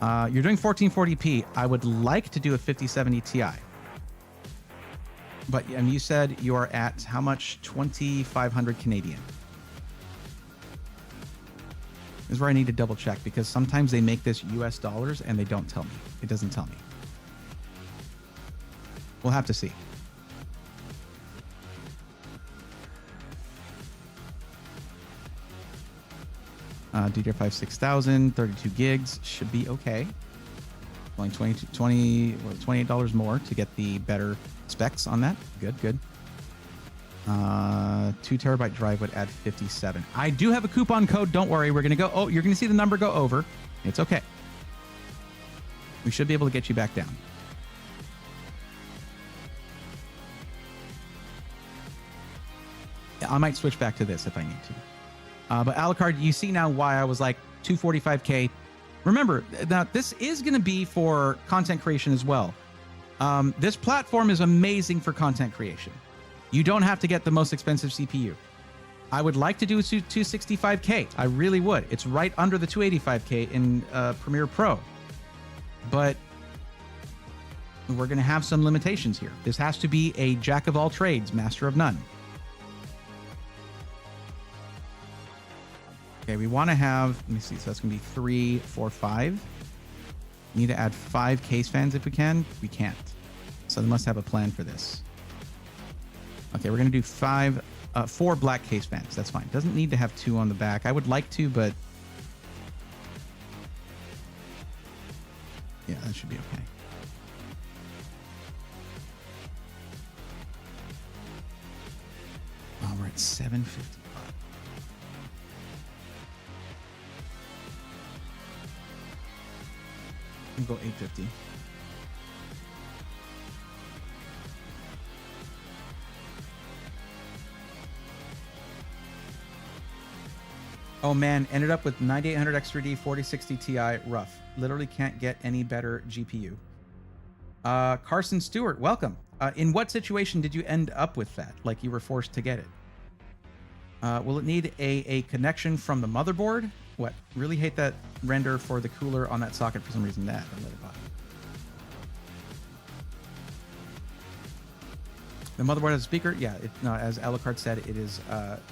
You're doing 1440p. I would like to do a 5070 Ti. But you said you are at how much? 2,500 Canadian. This is where I need to double check, because sometimes they make this US dollars and they don't tell me. It doesn't tell me. We'll have to see. DDR5 6000, 32 gigs should be okay. Only $28 more to get the better specs on that. Good. 2 terabyte drive would add 57. I do have a coupon code. Don't worry. We're going to go. Oh, you're going to see the number go over. It's okay. We should be able to get you back down. I might switch back to this if I need to. But Alucard, you see now why I was like 245K. Remember, now this is going to be for content creation as well. This platform is amazing for content creation. You don't have to get the most expensive CPU. I would like to do 265K. I really would. It's right under the 285K in Premiere Pro. But we're going to have some limitations here. This has to be a jack of all trades, master of none. Okay, we want to have, let me see, so that's going to be 3, 4, 5. We need to add 5 case fans if we can. We can't. So they must have a plan for this. Okay, we're going to do 4 black case fans. That's fine. Doesn't need to have 2 on the back. I would like to, but yeah, that should be okay. Oh, we're at 750. Go 850. Oh man, ended up with 9800 X3D 4060 Ti rough. Literally can't get any better GPU. Carson Stewart, welcome. In what situation did you end up with that? Like you were forced to get it? Will it need a connection from the motherboard? What? Really hate that render for the cooler on that socket for some reason. The motherboard has a speaker. Yeah, no, as Alucard said, it is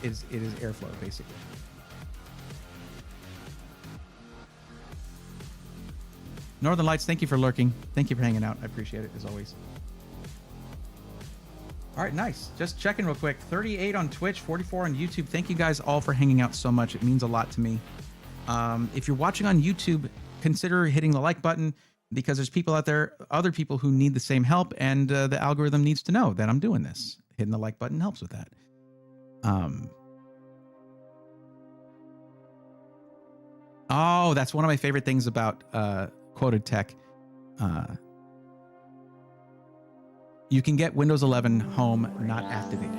airflow basically. Northern Lights, thank you for lurking. Thank you for hanging out. I appreciate it as always. All right, nice. Just checking real quick. 38 on Twitch, 44 on YouTube. Thank you guys all for hanging out so much. It means a lot to me. If you're watching on YouTube, consider hitting the like button because there's people out there, other people who need the same help, and the algorithm needs to know that I'm doing this. Hitting the like button helps with that. Oh, that's one of my favorite things about Quoted Tech. You can get Windows 11 Home not activated.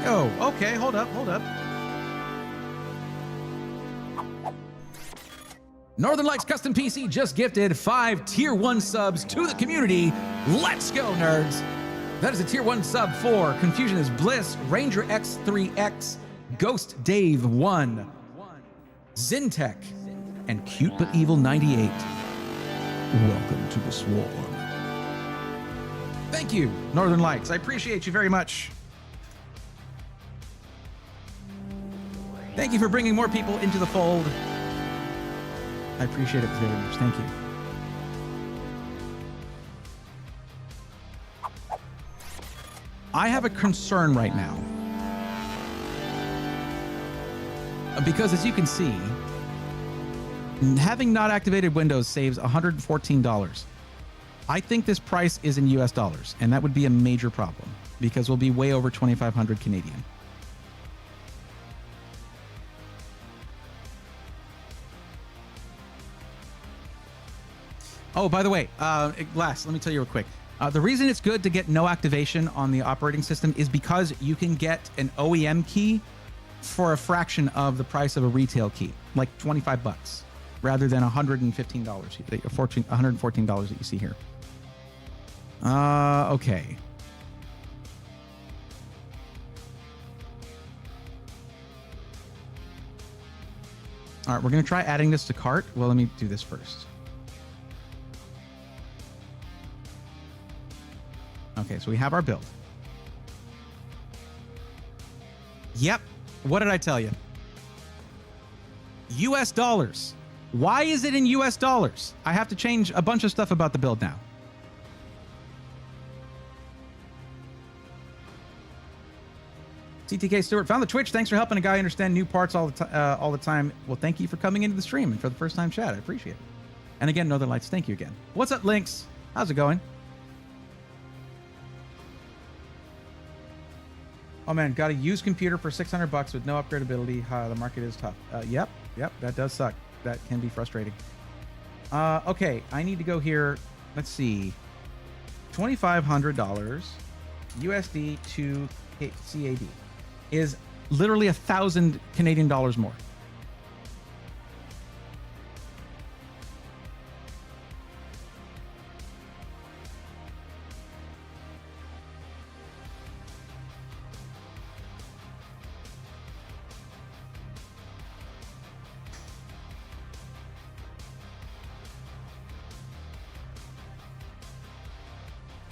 Oh, okay. Hold up. Northern Lights Custom PC just gifted 5 Tier 1 subs to the community. Let's go, nerds. That is a Tier 1 sub for Confusion is Bliss, Ranger X3X, Ghost Dave 1, Zintech, and Cute But Evil 98. Welcome to the swarm. Thank you, Northern Lights. I appreciate you very much. Thank you for bringing more people into the fold. I appreciate it very much. Thank you. I have a concern right now. Because as you can see, having not activated Windows saves $114. I think this price is in US dollars, and that would be a major problem because we'll be way over 2,500 Canadian. Oh, by the way, Glass, let me tell you real quick. The reason it's good to get no activation on the operating system is because you can get an OEM key for a fraction of the price of a retail key, like 25 bucks, rather than $115, $114 that you see here. Okay. All right, we're going to try adding this to cart. Well, let me do this first. Okay, so we have our build. Yep. What did I tell you? US dollars. Why is it in US dollars? I have to change a bunch of stuff about the build now. CTK Stewart found the Twitch. Thanks for helping a guy understand new parts all the time. Well, thank you for coming into the stream and for the first time chat. I appreciate it. And again, Northern Lights, thank you again. What's up, Lynx? How's it going? Oh man, got a used computer for 600 bucks with no upgradability. The market is tough. Yep, that does suck. That can be frustrating. Okay, I need to go here. Let's see. $2,500 USD to CAD is literally 1,000 Canadian dollars more.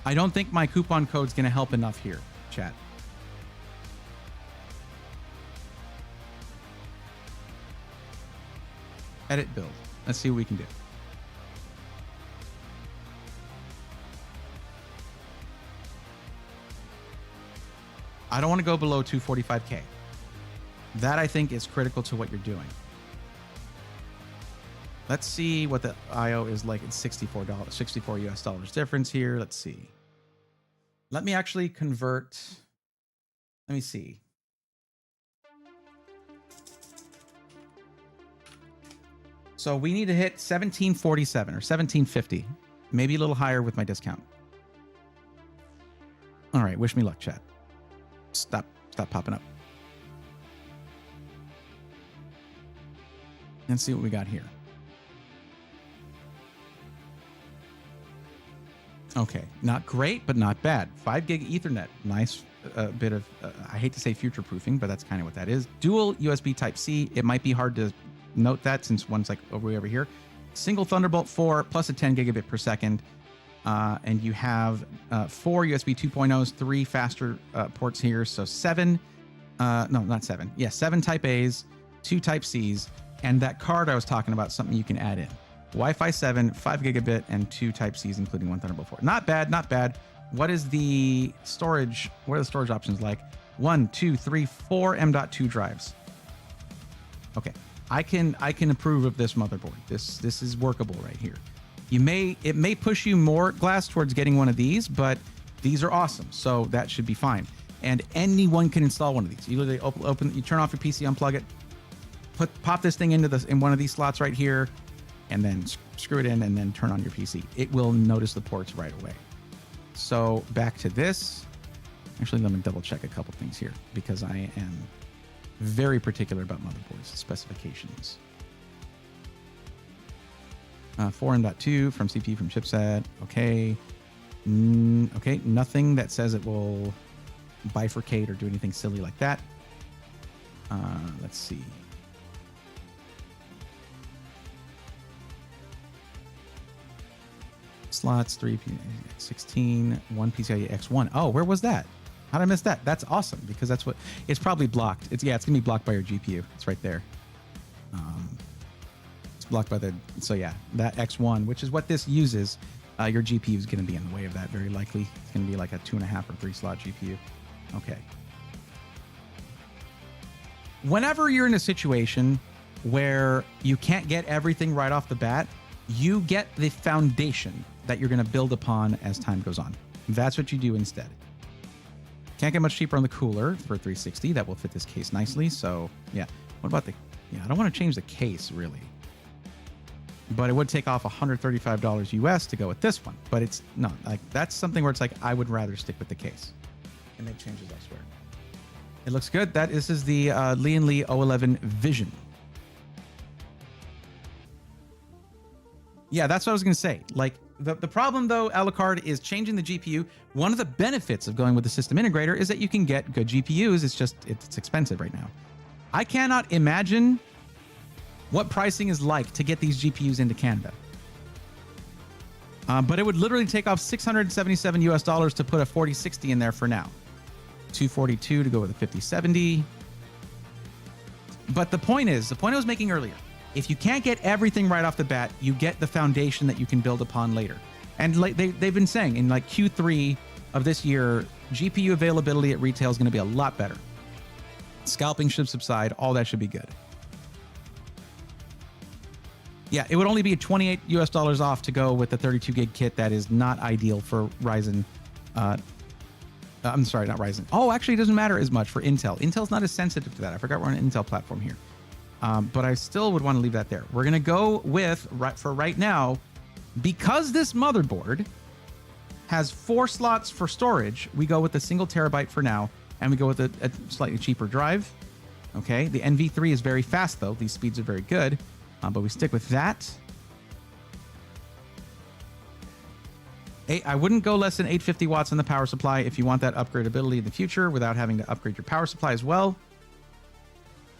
I don't think my coupon code's going to help enough here, chat. Edit build. Let's see what we can do. I don't want to go below 245K. That I think is critical to what you're doing. Let's see what the IO is like. It's $64, 64 US dollars difference here. Let's see. Let me actually convert. Let me see. So we need to hit 1747 or 1750, maybe a little higher with my discount. All right, wish me luck, chat. Stop popping up. And see what we got here. Okay, not great, but not bad. 5 gig Ethernet, nice bit of, I hate to say future proofing, but that's kind of what that is. Dual USB Type-C, it might be hard to note that since one's like way over here. Single Thunderbolt 4 plus a 10 gigabit per second. And you have 4 USB 2.0s, 3 faster ports here. So 7, no, not 7. Yeah, 7 Type A's, 2 Type C's, and that card I was talking about, something you can add in. Wi-Fi 7, 5 gigabit, and 2 Type C's, including 1 Thunderbolt 4. Not bad, not bad. What is the storage? What are the storage options like? 1, 2, 3, 4 M.2 drives. Okay, I can approve of this motherboard. This is workable right here. It may push you more glass towards getting one of these, but these are awesome, so that should be fine. And anyone can install one of these. You literally open, you turn off your PC, unplug it, pop this thing in one of these slots right here, and then screw it in, and then turn on your PC. It will notice the ports right away. So back to this. Actually, let me double check a couple things here because I am very particular about motherboards specifications. 4M.2 from CPU from chipset. Okay. Okay. Nothing that says it will bifurcate or do anything silly like that. Let's see. Slots, 3 16, 1 PCIe X1. Oh, where was that? How did I miss that? That's awesome because that's what it's probably blocked. It's gonna be blocked by your GPU. It's right there. It's blocked by so yeah, that X1, which is what this uses. Your GPU is gonna be in the way of that very likely. It's gonna be like a 2.5 or 3 slot GPU. Okay. Whenever you're in a situation where you can't get everything right off the bat, you get the foundation that you're going to build upon as time goes on. That's what you do instead. Can't get much cheaper on the cooler for 360. That will fit this case nicely. So yeah. What about I don't want to change the case really, but it would take off $135 US to go with this one. But it's no, like that's something where it's like, I would rather stick with the case and make changes elsewhere. It looks good. This is the Lian Li O11 Vision. Yeah, that's what I was going to say. Like the problem though, Alucard, is changing the GPU. One of the benefits of going with the system integrator is that you can get good GPUs. It's just, it's expensive right now. I cannot imagine what pricing is like to get these GPUs into Canada. But it would literally take off $677 US to put a 4060 in there for now. 242 to go with a 5070. But the point I was making earlier, if you can't get everything right off the bat, you get the foundation that you can build upon later. And like they've been saying in like Q3 of this year, GPU availability at retail is going to be a lot better. Scalping should subside. All that should be good. Yeah, it would only be $28 US off to go with the 32 gig kit. That is not ideal for Ryzen. I'm sorry, not Ryzen. Oh, actually, it doesn't matter as much for Intel. Intel's not as sensitive to that. I forgot we're on an Intel platform here. But I still would want to leave that there. We're going to go with, for right now, because this motherboard has 4 slots for storage, we go with a 1 terabyte for now, and we go with a slightly cheaper drive. Okay, the NV3 is very fast, though. These speeds are very good, but we stick with that. I wouldn't go less than 850 watts on the power supply if you want that upgradability in the future without having to upgrade your power supply as well.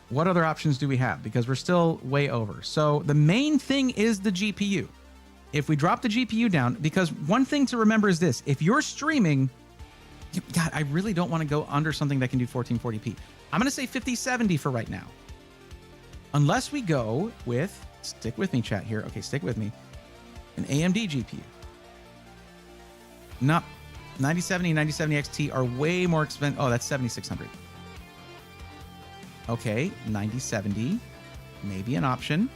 What other options do we have? Because we're still way over. So the main thing is the GPU. If we drop the GPU down, because one thing to remember is this, if you're streaming, God, I really don't want to go under something that can do 1440p. I'm going to say 5070 for right now. Unless we go with, stick with me chat here. Okay, stick with me. An AMD GPU. No, 9070 and 9070 XT are way more expensive. Oh, that's 7600. Okay, 9070, maybe an option.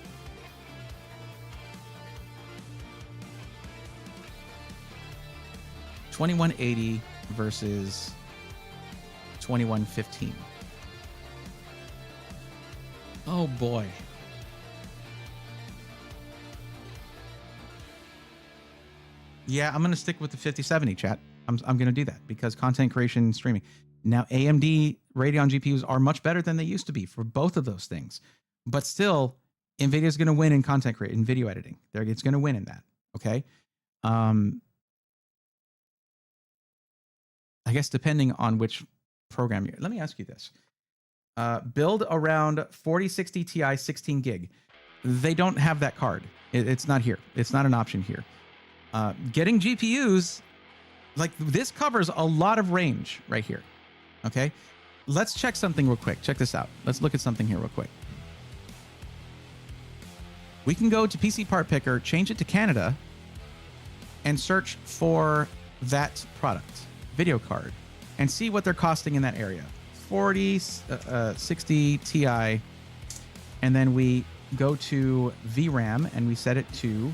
$2180 versus $2115. Oh boy. Yeah, I'm going to stick with the 5070 chat. I'm going to do that because content creation and streaming. Now, AMD Radeon GPUs are much better than they used to be for both of those things. But still, NVIDIA is going to win in content creation, in video editing. It's going to win in that. Okay. I guess depending on which program you're. Let me ask you this. Build around 4060 Ti 16 gig. They don't have that card. It's not here. It's not an option here. Getting GPUs, like this covers a lot of range right here. Okay, let's check something real quick. Check this out. Let's look at something here real quick. We can go to PC Part Picker, change it to Canada, and search for that product, video card, and see what they're costing in that area. 40, 60 Ti, and then we go to VRAM and we set it to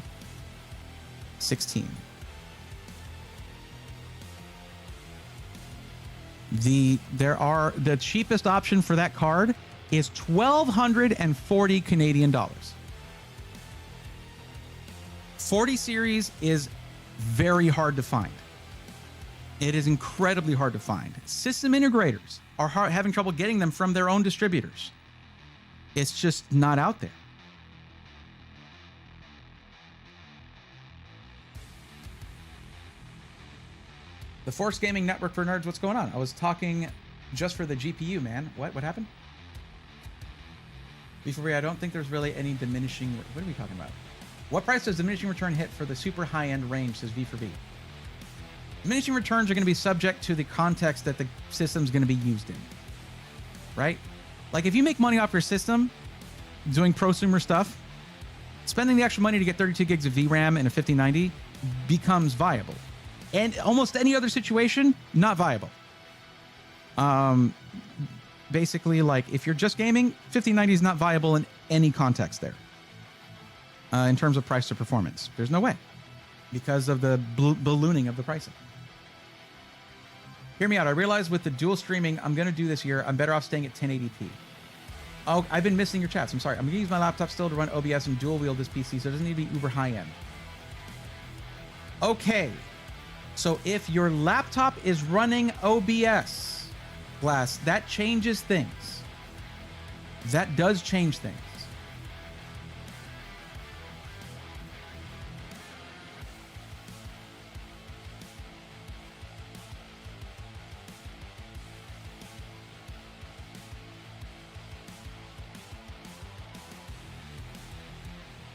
16. The cheapest option for that card is 1,240 Canadian dollars. 40 series is very hard to find. It is incredibly hard to find. System integrators are having trouble getting them from their own distributors. It's just not out there. The Force Gaming Network for Nerds, what's going on? I was talking just for the GPU, man. What happened? V4V, I don't think there's really any diminishing... What are we talking about? What price does diminishing return hit for the super high-end range, says V4V? Diminishing returns are going to be subject to the context that the system's going to be used in, right? Like if you make money off your system doing prosumer stuff, spending the extra money to get 32 gigs of VRAM in a 5090 becomes viable. And almost any other situation, not viable. Basically, like if you're just gaming, 5090 is not viable in any context there. In terms of price to performance, there's no way because of the ballooning of the pricing. Hear me out. I realize with the dual streaming I'm going to do this year, I'm better off staying at 1080p. Oh, I've been missing your chats. I'm sorry. I'm going to use my laptop still to run OBS and dual wield this PC, so it doesn't need to be uber high end. Okay. So if your laptop is running OBS, Glass, that changes things. That does change things.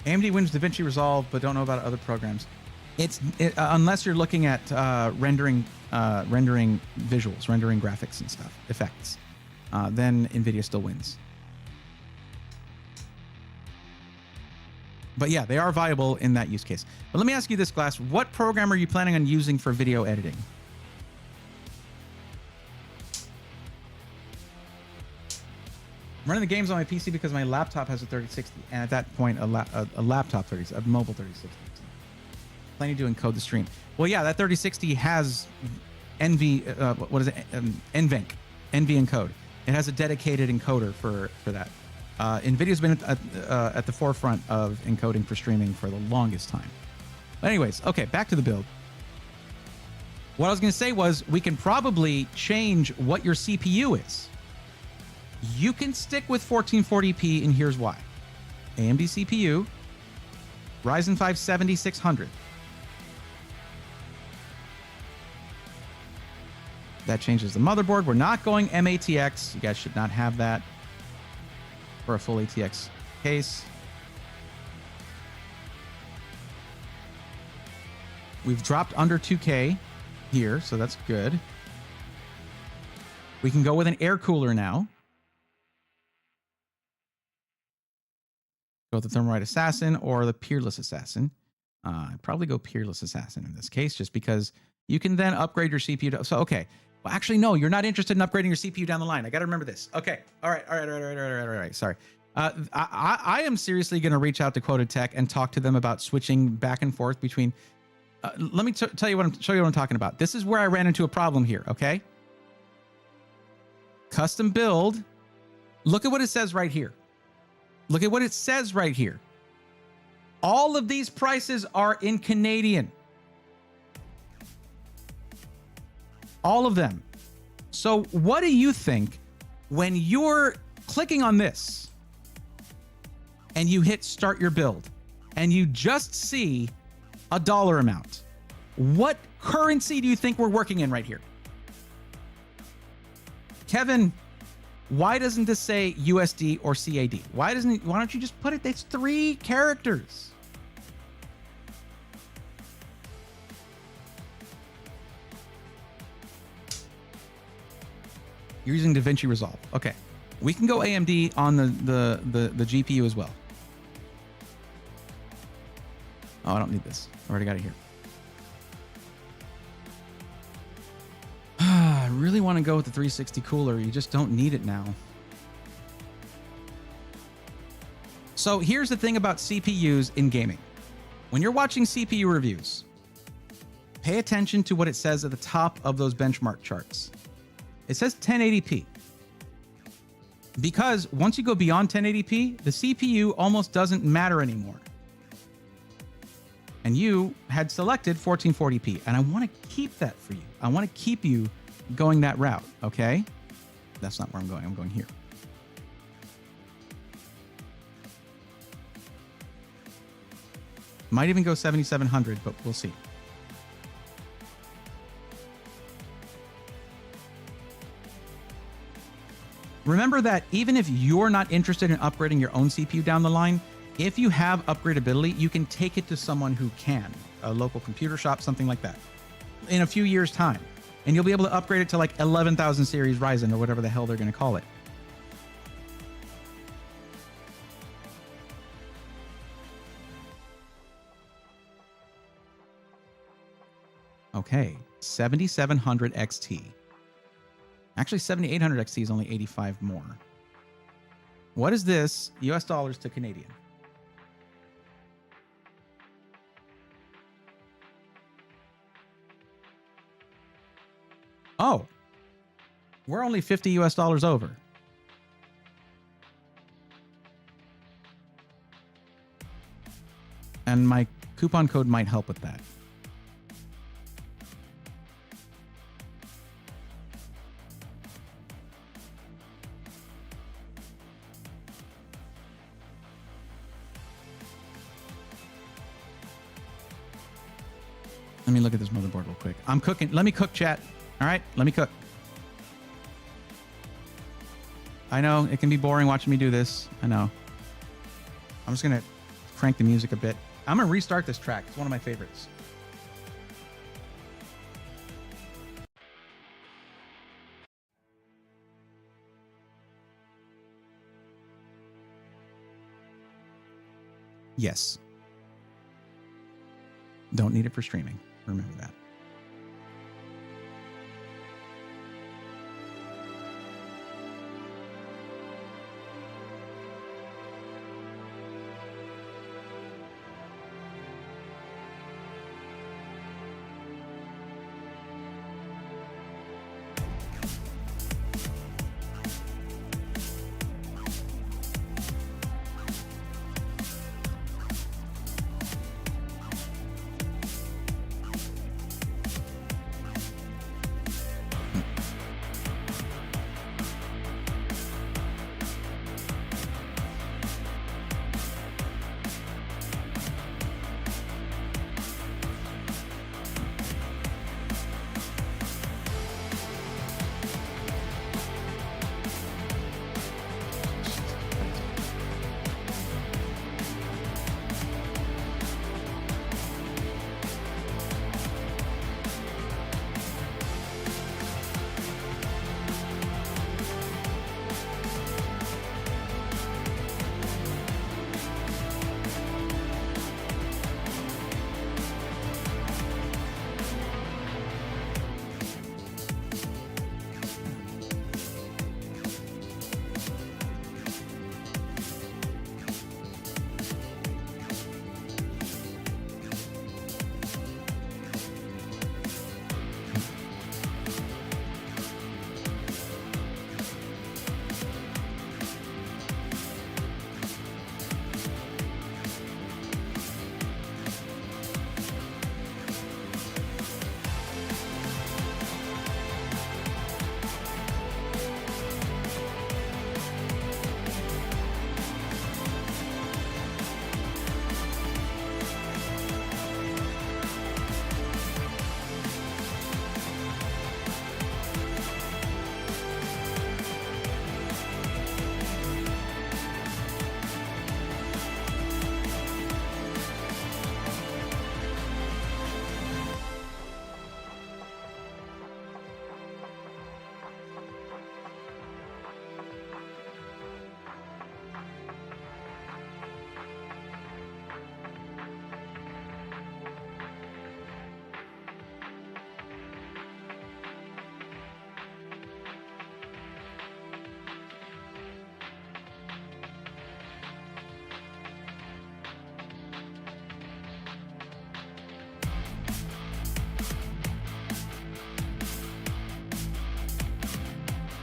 AMD wins DaVinci Resolve, but don't know about other programs. Unless you're looking at rendering visuals, rendering graphics and stuff, effects, then NVIDIA still wins. But yeah, they are viable in that use case. But let me ask you this, Glass. What program are you planning on using for video editing? I'm running the games on my PC because my laptop has a 3060, and at that point, a laptop 3060, a mobile 3060. Planning to encode the stream. Well, yeah, that 3060 has NV, what is it? NVENC, NV encode. It has a dedicated encoder for that. NVIDIA's been at the forefront of encoding for streaming for the longest time. But anyways, okay, back to the build. What I was going to say was we can probably change what your CPU is. You can stick with 1440p, and here's why. AMD CPU, Ryzen 5 7600. That changes the motherboard. We're not going MATX. You guys should not have that for a full ATX case. We've dropped under 2K here, so that's good. We can go with an air cooler now. Go with the Thermalright Assassin or the Peerless Assassin. I'd probably go Peerless Assassin in this case, just because you can then upgrade your CPU. So, okay. Well, actually, no, you're not interested in upgrading your CPU down the line. I got to remember this. Okay. All right. Sorry. I am seriously going to reach out to Quoted Tech and talk to them about switching back and forth between. Let me show you what I'm talking about. This is where I ran into a problem here. Okay. Custom build. Look at what it says right here. Look at what it says right here. All of these prices are in Canadian. All of them. So what do you think when you're clicking on this and you hit start your build and you just see a dollar amount? What currency do you think we're working in right here? Kevin, why doesn't this say USD or CAD? Why don't you just put it? It's 3 characters. You're using DaVinci Resolve. Okay. We can go AMD on the GPU as well. Oh, I don't need this. I already got it here. I really want to go with the 360 cooler. You just don't need it now. So here's the thing about CPUs in gaming. When you're watching CPU reviews, pay attention to what it says at the top of those benchmark charts. It says 1080p. Because once you go beyond 1080p, the CPU almost doesn't matter anymore. And you had selected 1440p, and I want to keep that for you. I want to keep you going that route, okay? That's not where I'm going. I'm going here. Might even go 7700, but we'll see. Remember that even if you're not interested in upgrading your own CPU down the line, if you have upgradability, you can take it to someone who can, a local computer shop, something like that, in a few years' time. And you'll be able to upgrade it to like 11,000 series Ryzen or whatever the hell they're going to call it. Okay, 7700 XT. Actually, 7800 XT is only 85 more. What is this? US dollars to Canadian. Oh, we're only 50 US dollars over. And my coupon code might help with that. Let me look at this motherboard real quick. I'm cooking. Let me cook, chat. All right, let me cook. I know it can be boring watching me do this. I know. I'm just going to crank the music a bit. I'm going to restart this track. It's one of my favorites. Yes. Don't need it for streaming. Remember that.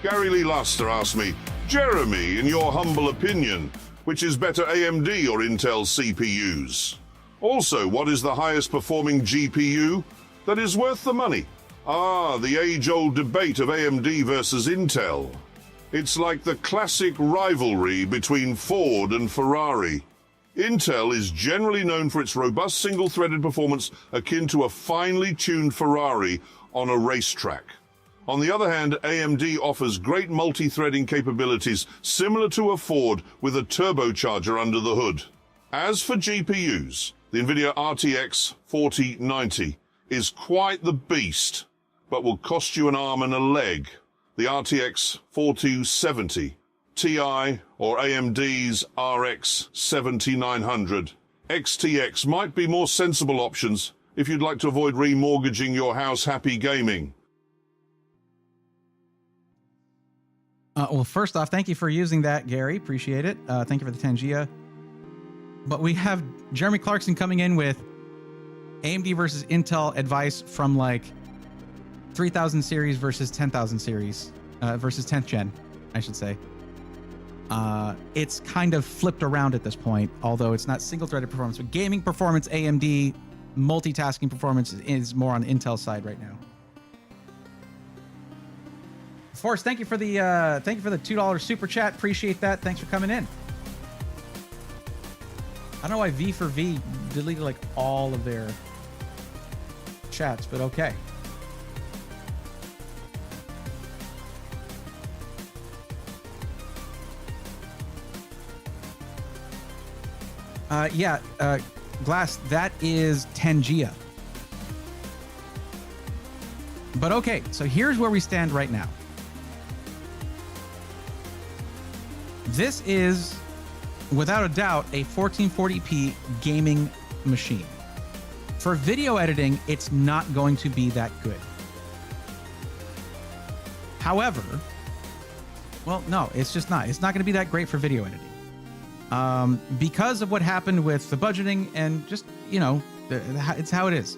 Gary Lee Luster asked me, Jeremy, in your humble opinion, which is better, AMD or Intel CPUs? Also, what is the highest performing GPU that is worth the money? Ah, the age-old debate of AMD versus Intel. It's like the classic rivalry between Ford and Ferrari. Intel is generally known for its robust single-threaded performance akin to a finely tuned Ferrari on a racetrack. On the other hand, AMD offers great multi-threading capabilities similar to a Ford with a turbocharger under the hood. As for GPUs, the NVIDIA RTX 4090 is quite the beast, but will cost you an arm and a leg. The RTX 4270 Ti or AMD's RX 7900 XTX might be more sensible options if you'd like to avoid remortgaging your house happy gaming. Well, first off, thank you for using that, Gary. Appreciate it. Thank you for the Tangia. But we have Jeremy Clarkson coming in with AMD versus Intel advice from like 3000 series versus 10,000 series versus 10th gen, I should say. It's kind of flipped around at this point, although it's not single-threaded performance. But gaming performance, AMD, multitasking performance is more on the Intel side right now. Forrest, thank you for the $2 super chat. Appreciate that. Thanks for coming in. I don't know why V4V deleted like all of their chats, but okay. Glass, that is Tangia. But okay, so here's where we stand right now. This is, without a doubt, a 1440p gaming machine. For video editing, it's not going to be that good. However, well, no, it's just not. It's not going to be that great for video editing. Because of what happened with the budgeting and just, you know, it's how it is.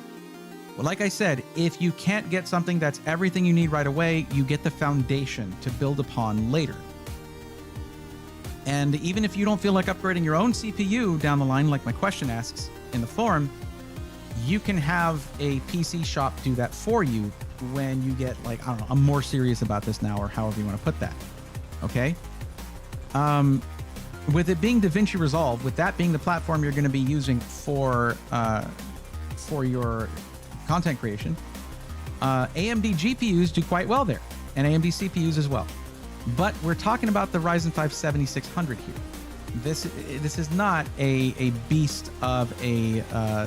Well, like I said, if you can't get something that's everything you need right away, you get the foundation to build upon later. And even if you don't feel like upgrading your own CPU down the line, like my question asks in the forum, you can have a PC shop do that for you when you get, like, I don't know, I'm more serious about this now, or however you want to put that. Okay? With it being DaVinci Resolve, with that being the platform you're going to be using for your content creation, AMD GPUs do quite well there, and AMD CPUs as well. But we're talking about the Ryzen 5 7600 here. This is not a beast of a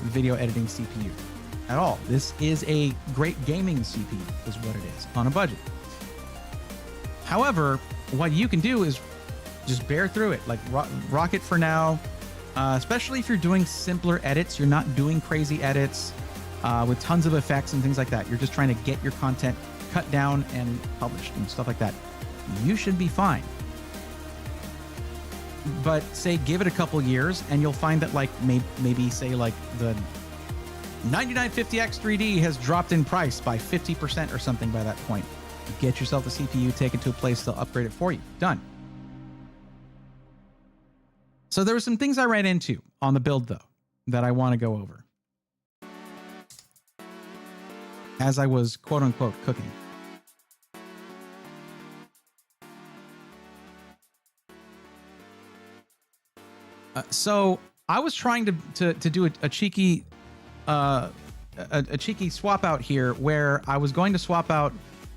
video editing CPU at all. This is a great gaming CPU, is what it is, on a budget. However, what you can do is just bear through it, like rock it for now, especially if you're doing simpler edits. You're not doing crazy edits with tons of effects and things like that. You're just trying to get your content cut down and published and stuff like that. You should be fine. But say give it a couple years and you'll find that, like, maybe say like the 9950X 3D has dropped in price by 50% or something by that point. Get yourself a CPU, take it to a place, they'll upgrade it for you. Done. So there were some things I ran into on the build, though, that I want to go over as I was quote-unquote cooking. So I was trying to do a cheeky swap out here, where I was going to swap out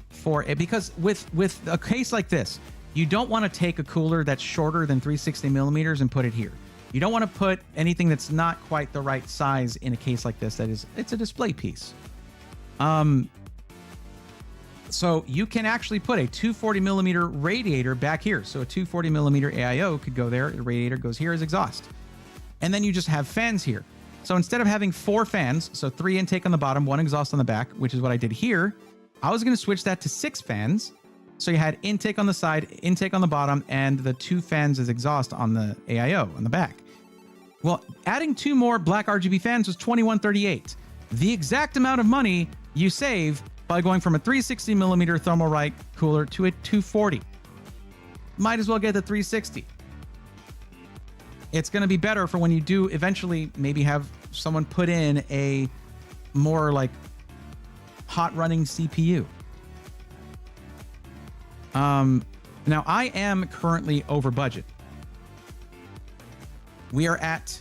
for it, because with a case like this, you don't want to take a cooler that's shorter than 360 millimeters and put it here. You don't want to put anything that's not quite the right size in a case like this. It's a display piece. So you can actually put a 240 millimeter radiator back here. So a 240 millimeter AIO could go there. The radiator goes here as exhaust. And then you just have fans here. So instead of having 4 fans, so 3 intake on the bottom, 1 exhaust on the back, which is what I did here, I was going to switch that to 6 fans. So you had intake on the side, intake on the bottom, and the 2 fans as exhaust on the AIO on the back. Well, adding 2 more black RGB fans was $21.38. The exact amount of money you save by going from a 360 millimeter Thermalright cooler to a 240. Might as well get the 360. It's going to be better for when you do eventually maybe have someone put in a more like hot running CPU. Now I am currently over budget. We are at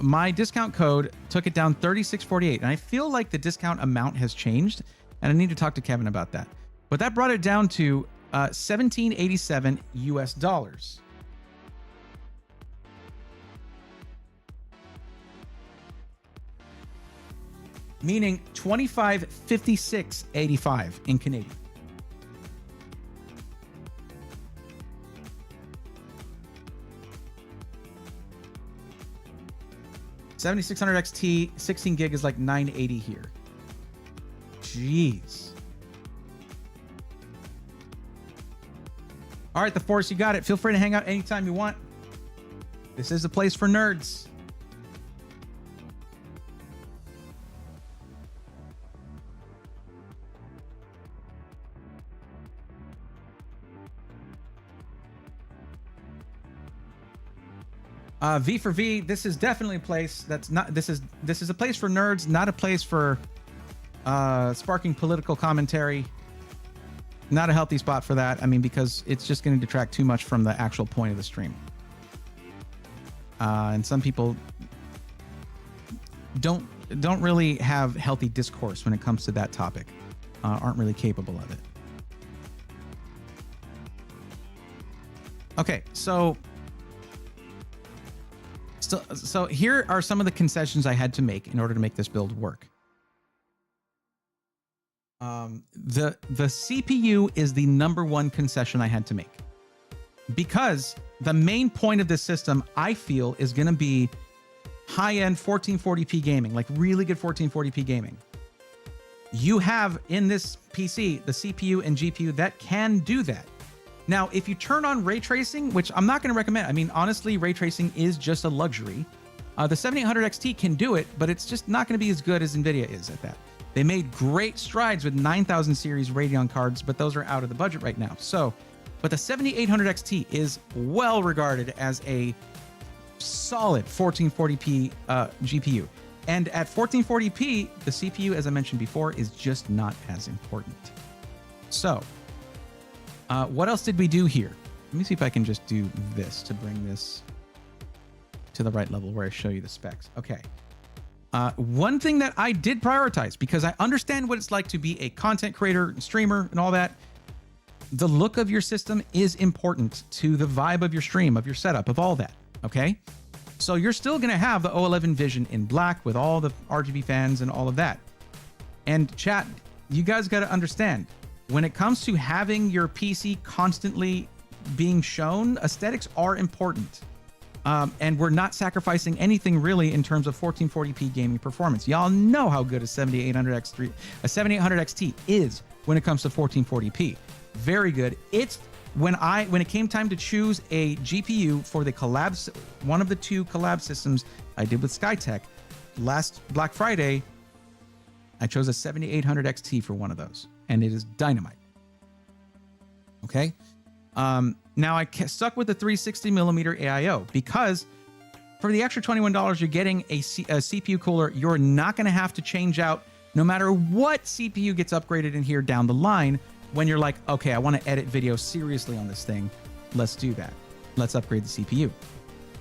my discount code took it down $36.48, and I feel like the discount amount has changed, and I need to talk to Kevin about that. But that brought it down to $17.87 US. Meaning $25.56.85 in Canadian. $7600 XT, 16 gig is like $980 here. Jeez. All right, The Force, you got it. Feel free to hang out anytime you want. This is a place for nerds. V for V, this is definitely a place that's not, this is a place for nerds, not a place for sparking political commentary. Not a healthy spot for that. I mean, because it's just going to detract too much from the actual point of the stream. And some people don't really have healthy discourse when it comes to that topic. Aren't really capable of it. Okay, so here are some of the concessions I had to make in order to make this build work. The CPU is the number one concession I had to make, because the main point of this system, I feel, is going to be high-end 1440p gaming, like really good 1440p gaming. You have in this PC the CPU and GPU that can do that. Now, if you turn on ray tracing, which I'm not going to recommend, I mean, honestly, ray tracing is just a luxury. The 7800 XT can do it, but it's just not going to be as good as NVIDIA is at that. They made great strides with 9000 series Radeon cards, but those are out of the budget right now. So, but the 7800 XT is well regarded as a solid 1440p GPU. And at 1440p, the CPU, as I mentioned before, is just not as important. So, what else did we do here? Let me see if I can just do this to bring this to the right level where I show you the specs. Okay. One thing that I did prioritize, because I understand what it's like to be a content creator, streamer, and all that. The look of your system is important to the vibe of your stream, of your setup, of all that. Okay. So you're still going to have the O11 Vision in black with all the RGB fans and all of that. And chat, you guys got to understand, when it comes to having your PC constantly being shown, aesthetics are important. And we're not sacrificing anything really in terms of 1440p gaming performance. Y'all know how good a 7800 XT is when it comes to 1440p. Very good. It's when it came time to choose a GPU for the collab, one of the two collab systems I did with Skytech last Black Friday, I chose a 7800 XT for one of those, and it is dynamite. Okay. Now I stuck with the 360 millimeter AIO because for the extra $21, you're getting a CPU cooler. You're not going to have to change out no matter what CPU gets upgraded in here down the line. When you're like, okay, I want to edit video seriously on this thing. Let's do that. Let's upgrade the CPU.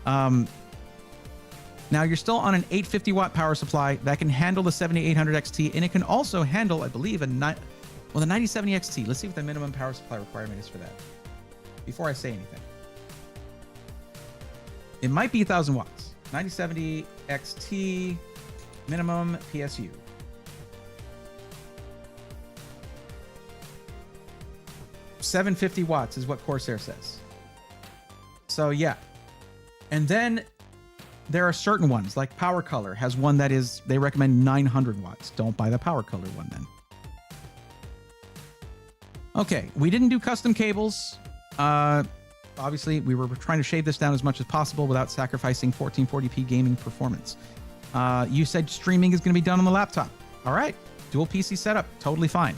Now you're still on an 850 watt power supply that can handle the 7800 XT, and it can also handle, I believe, the 9070 XT. Let's see what the minimum power supply requirement is for that before I say anything. It might be 1000 watts. 9070 XT minimum PSU. $750 watts is what Corsair says. So yeah. And then there are certain ones, like Power Color has one that is, they recommend 900 watts. Don't buy the Power Color one then. Okay, we didn't do custom cables. Obviously, we were trying to shave this down as much as possible without sacrificing 1440p gaming performance. You said streaming is going to be done on the laptop. All right, dual PC setup, totally fine.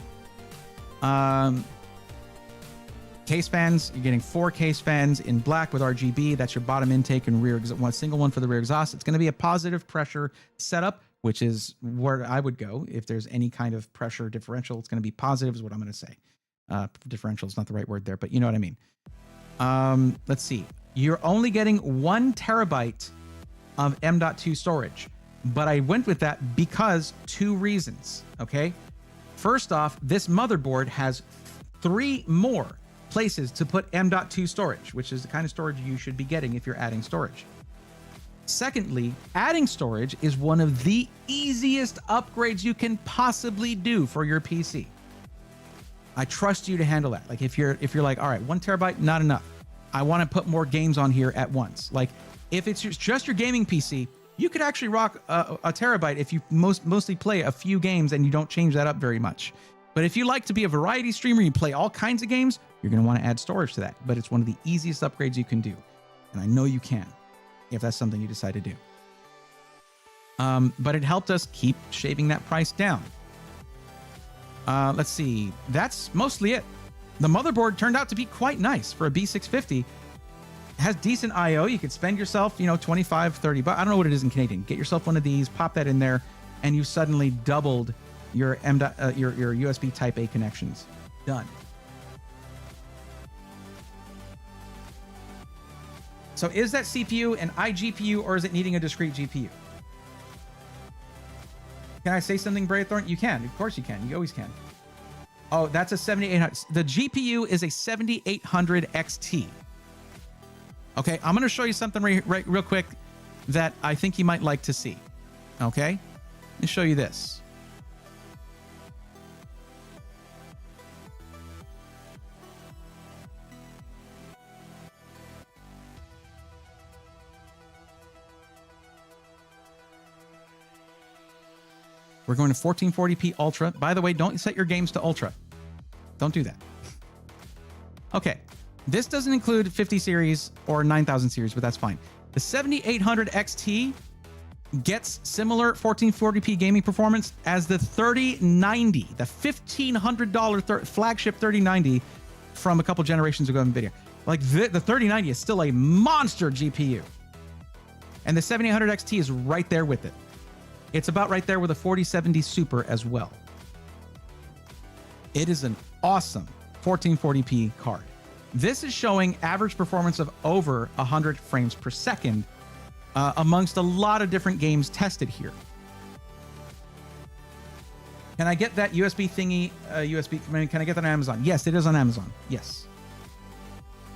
Case fans, you're getting 4 case fans in black with RGB. That's your bottom intake and rear exhaust. One single one for the rear exhaust. It's going to be a positive pressure setup, which is where I would go if there's any kind of pressure differential. It's going to be positive, is what I'm going to say. Differential is not the right word there, but you know what I mean. Let's see. You're only getting 1 terabyte of M.2 storage, but I went with that because 2 reasons. Okay. First off, this motherboard has 3 more places to put M.2 storage, which is the kind of storage you should be getting if you're adding storage. Secondly, adding storage is one of the easiest upgrades you can possibly do for your PC. I trust you to handle that. Like if you're like, all right, 1 terabyte, not enough. I want to put more games on here at once. Like if it's just your gaming PC, you could actually rock a terabyte if you mostly play a few games and you don't change that up very much. But if you like to be a variety streamer, you play all kinds of games, you're going to want to add storage to that. But it's one of the easiest upgrades you can do. And I know you can, if that's something you decide to do. But it helped us keep shaving that price down. Let's see. That's mostly it. The motherboard turned out to be quite nice for a B650. It has decent I/O. You could spend yourself, 25, 30 bucks. I don't know what it is in Canadian. Get yourself one of these, pop that in there, and you suddenly doubled your your USB Type A connections. Done. So is that CPU an iGPU or is it needing a discrete GPU? Can I say something, Braythorn? You can. Of course you can. You always can. Oh, that's a 7800. The GPU is a 7800 XT. Okay, I'm going to show you something real quick that I think you might like to see. Okay? Let me show you this. We're going to 1440p Ultra. By the way, don't set your games to Ultra. Don't do that. Okay. This doesn't include 50 series or 9000 series, but that's fine. The 7800 XT gets similar 1440p gaming performance as the 3090, the $1,500 flagship 3090 from a couple generations ago in NVIDIA. Like the 3090 is still a monster GPU. And the 7800 XT is right there with it. It's about right there with a 4070 Super as well. It is an awesome 1440p card. This is showing average performance of over 100 frames per second amongst a lot of different games tested here. Can I get that USB thingy? Can I get that on Amazon? Yes, it is on Amazon. Yes.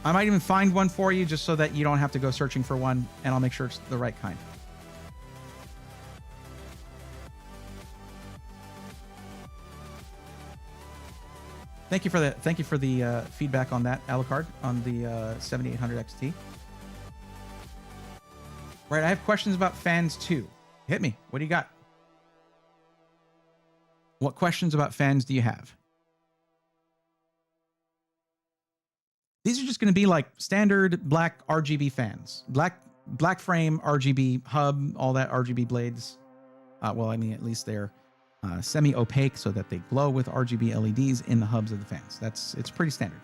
I might even find one for you just so that you don't have to go searching for one, and I'll make sure it's the right kind. Thank you for the feedback on that, Alucard, on the 7800 XT. Right, I have questions about fans too. Hit me. What do you got? What questions about fans do you have? These are just going to be like standard black RGB fans. Black frame, RGB hub, all that RGB blades. Well, I mean, at least they're semi-opaque so that they glow with RGB LEDs in the hubs of the fans. It's pretty standard.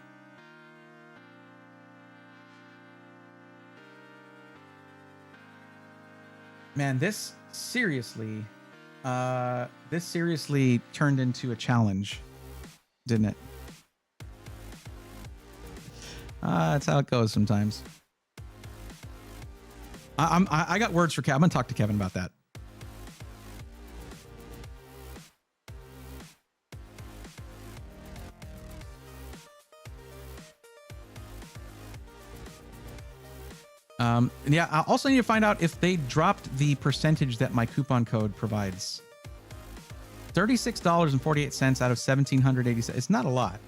Man, this seriously turned into a challenge, didn't it? That's how it goes sometimes. I got words for Kevin. I'm gonna talk to Kevin about that. Yeah, I also need to find out if they dropped the percentage that my coupon code provides. $36.48 out of $1,787. It's not a lot.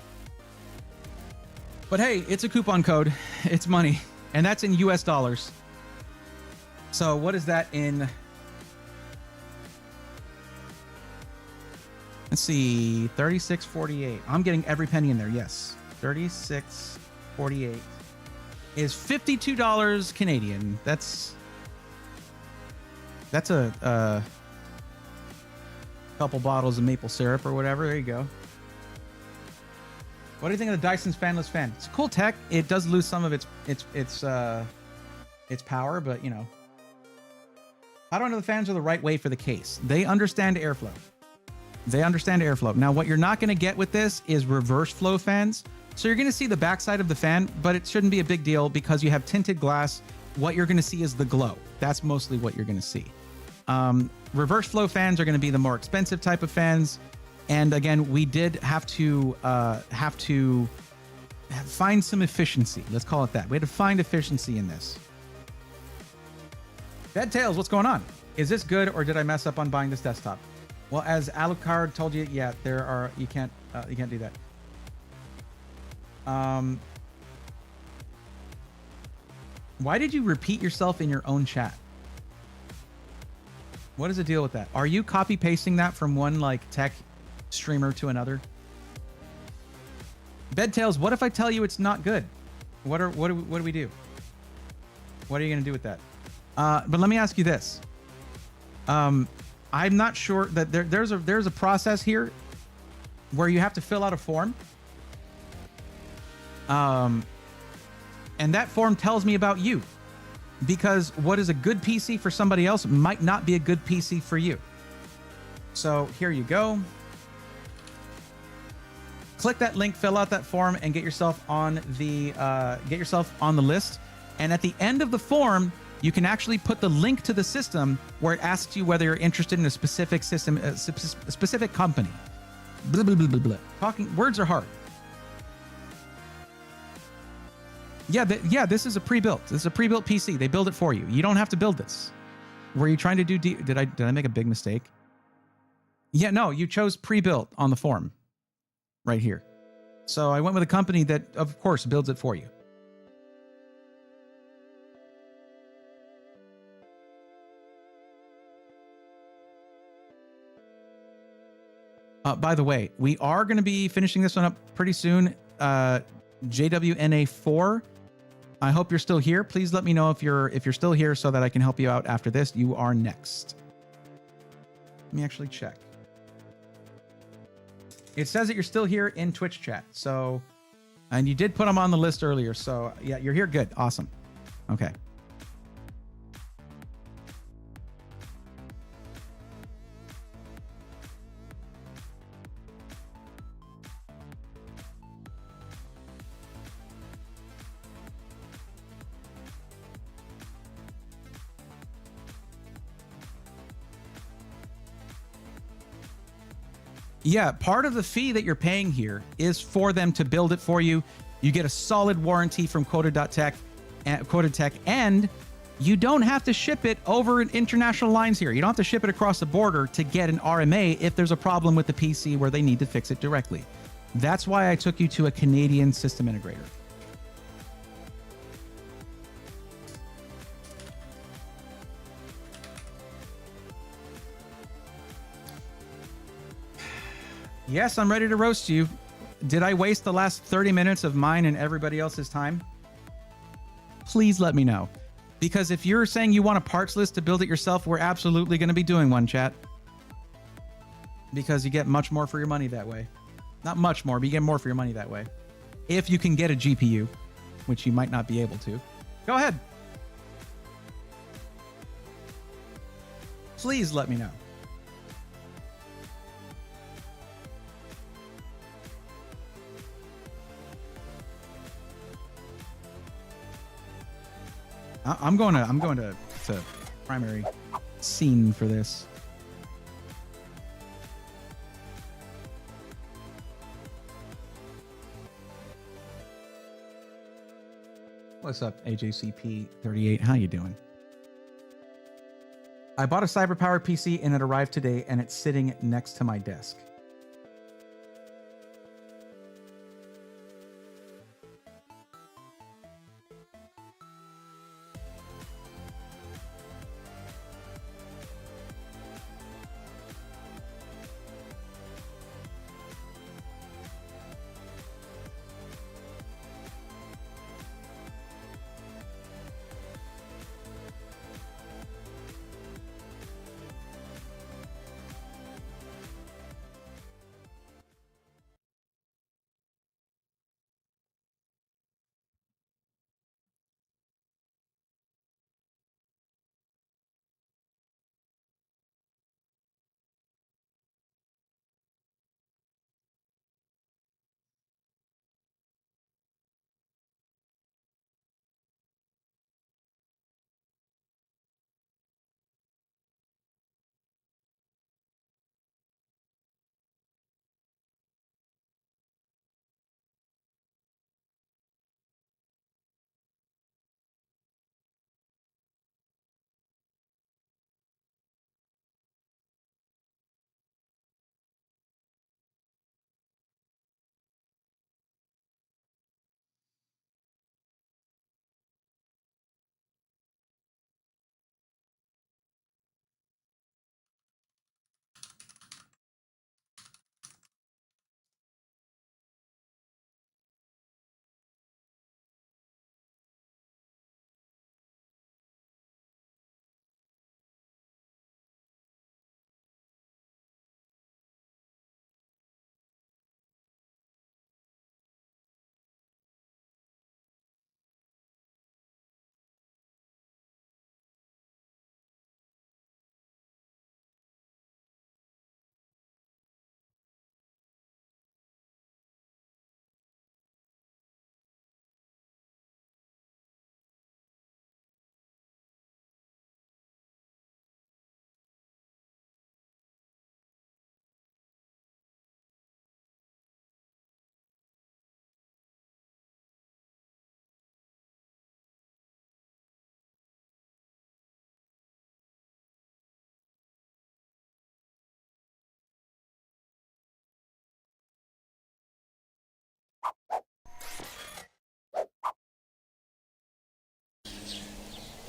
But hey, it's a coupon code. It's money. And that's in US dollars. So what is that in? Let's see. 36.48. I'm getting every penny in there. Yes. 36.48 is $52 Canadian. That's a couple bottles of maple syrup or whatever. There you go. What do you think of the Dyson's fanless fan? It's cool tech. It does lose some of its power, but you know. How do I know the fans are the right way for the case? They understand airflow. They understand airflow. Now, what you're not going to get with this is reverse flow fans. So you're going to see the backside of the fan, but it shouldn't be a big deal because you have tinted glass. What you're going to see is the glow. That's mostly what you're going to see. Reverse flow fans are going to be the more expensive type of fans. And again, we did have to find some efficiency. Let's call it that. We had to find efficiency in this. Dead Tails, what's going on? Is this good or did I mess up on buying this desktop? Well, as Alucard told you, yeah, you can't do that. Why did you repeat yourself in your own chat? What is the deal with that? Are you copy pasting that from one like tech streamer to another? Bedtails, what if I tell you it's not good? What do we do? What are you gonna do with that? But let me ask you this. I'm not sure that there's a process here where you have to fill out a form. And that form tells me about you, because what is a good PC for somebody else might not be a good PC for you. So here you go. Click that link, fill out that form, and get yourself on the list. And at the end of the form, you can actually put the link to the system where it asks you whether you're interested in a specific system, a specific company. Blah, blah, blah, blah, blah. Words are hard. Yeah, this is a pre-built. This is a pre-built PC. They build it for you. You don't have to build this. Were you trying to do... Did I make a big mistake? Yeah, no, you chose pre-built on the form. Right here. So I went with a company that, of course, builds it for you. By the way, we are going to be finishing this one up pretty soon. JWNA4. I hope you're still here. Please let me know if you're still here so that I can help you out after this. You are next. Let me actually check. It says that you're still here in Twitch chat. So, and you did put them on the list earlier. So yeah, you're here. Good. Awesome. Okay. Yeah, part of the fee that you're paying here is for them to build it for you. You get a solid warranty from Quoted Tech, and you don't have to ship it over international lines here. You don't have to ship it across the border to get an RMA if there's a problem with the PC where they need to fix it directly. That's why I took you to a Canadian system integrator. Yes, I'm ready to roast you. Did I waste the last 30 minutes of mine and everybody else's time? Please let me know. Because if you're saying you want a parts list to build it yourself, we're absolutely going to be doing one, chat. Because you get much more for your money that way. Not much more, but you get more for your money that way. If you can get a GPU, which you might not be able to. Go ahead. Please let me know. I'm going to primary scene for this. What's up, AJCP38? How you doing? I bought a cyber-powered PC and it arrived today and it's sitting next to my desk.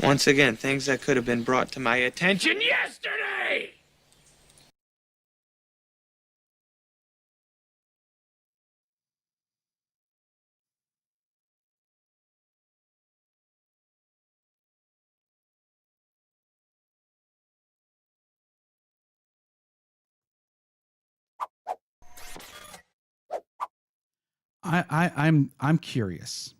Once again, things that could have been brought to my attention yesterday! I'm curious.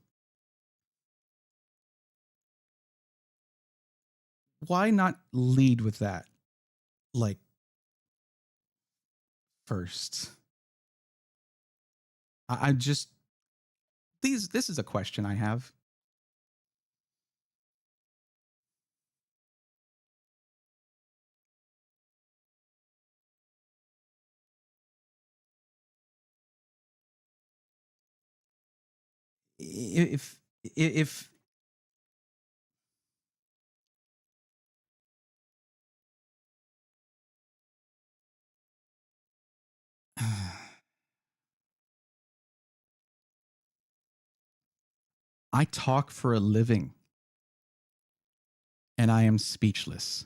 Why not lead with that, like, first? I just this is a question I have. If I talk for a living and I am speechless.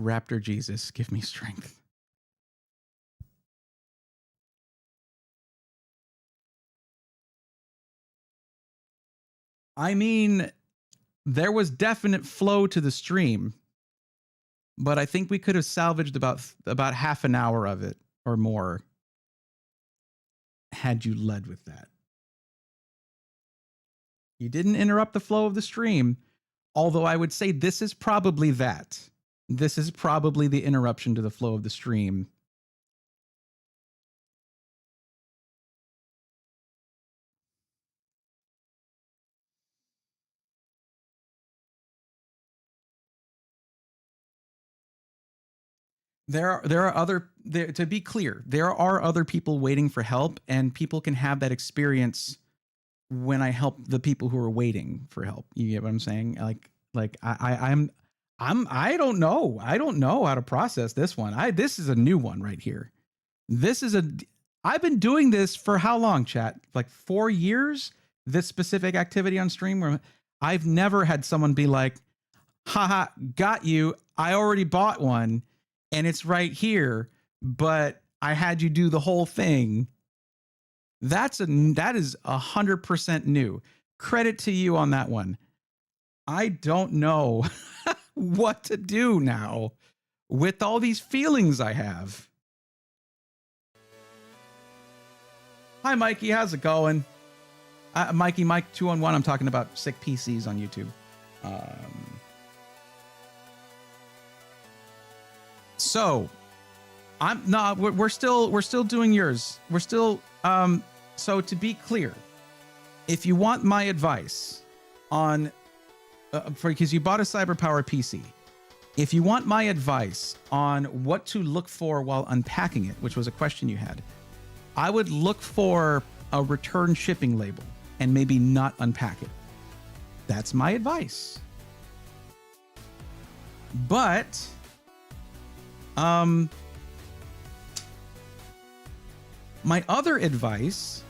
Raptor Jesus, give me strength. I mean, there was definite flow to the stream, but I think we could have salvaged about half an hour of it or more had you led with that. You didn't interrupt the flow of the stream, although I would say this is probably that. This is probably the interruption to the flow of the stream. To be clear, there are other people waiting for help, and people can have that experience when I help the people who are waiting for help. You get what I'm saying? I don't know. I don't know how to process this one. This is a new one right here. I've been doing this for how long, chat? Like 4 years? This specific activity on stream where I've never had someone be like, haha, got you. I already bought one and it's right here, but I had you do the whole thing. That is 100% new. Credit to you on that one. I don't know what to do now with all these feelings I have. Hi, Mikey. How's it going? Mikey, Mike 211. I'm talking about sick PCs on YouTube. So, we're still doing yours. We're still. So to be clear, if you want my advice on, because you bought a CyberPower PC, if you want my advice on what to look for while unpacking it, which was a question you had, I would look for a return shipping label and maybe not unpack it. That's my advice. But, my other advice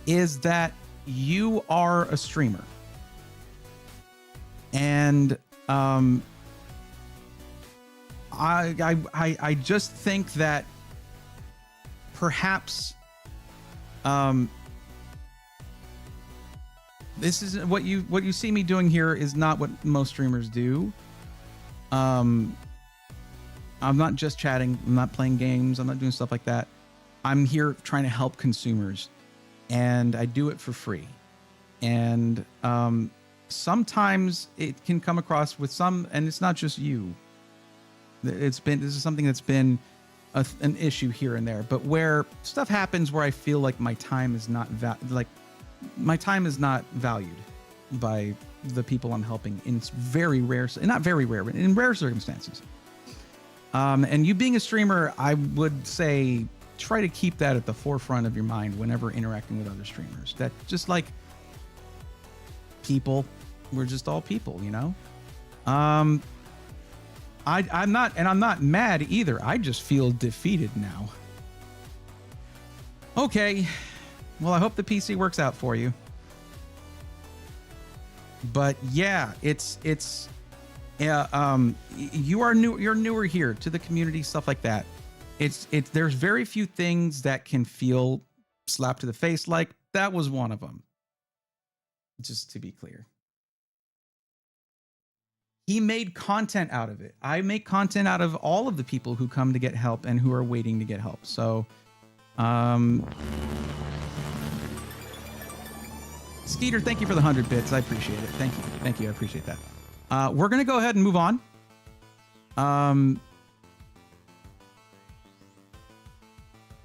is that you are a streamer. And I just think that perhaps this is what you see me doing here is not what most streamers do. I'm not just chatting, I'm not playing games, I'm not doing stuff like that. I'm here trying to help consumers, and I do it for free. And sometimes it can come across with some, and it's not just you. This is something that's been an issue here and there, but where stuff happens where I feel like my time is not valued by the people I'm helping in very rare, not very rare, but in rare circumstances. And you being a streamer, I would say try to keep that at the forefront of your mind whenever interacting with other streamers. That just like people, we're just all people, you know? I'm not mad either. I just feel defeated now. Okay. Well, I hope the PC works out for you. But yeah, you're newer here to the community, stuff like that. There's very few things that can feel slapped to the face. Like that was one of them. Just to be clear. He made content out of it. I make content out of all of the people who come to get help and who are waiting to get help. So, Skeeter, thank you for the 100 bits. I appreciate it. Thank you. Thank you. I appreciate that. We're going to go ahead and move on.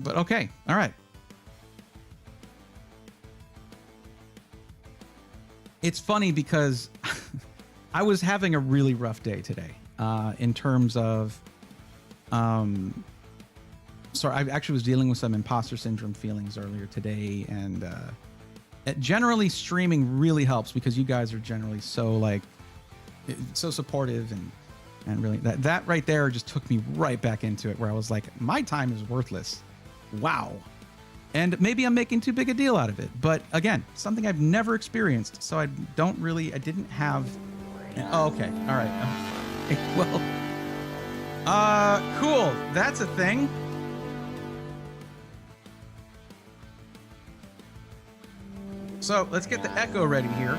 But okay. All right. It's funny because I was having a really rough day today in terms of, sorry, I actually was dealing with some imposter syndrome feelings earlier today. And generally streaming really helps because you guys are generally so supportive and really that right there just took me right back into it where I was like, my time is worthless. Wow. And maybe I'm making too big a deal out of it. But again, something I've never experienced. So I didn't have. Oh, okay. All right. Well, cool. That's a thing. So let's get the echo ready here.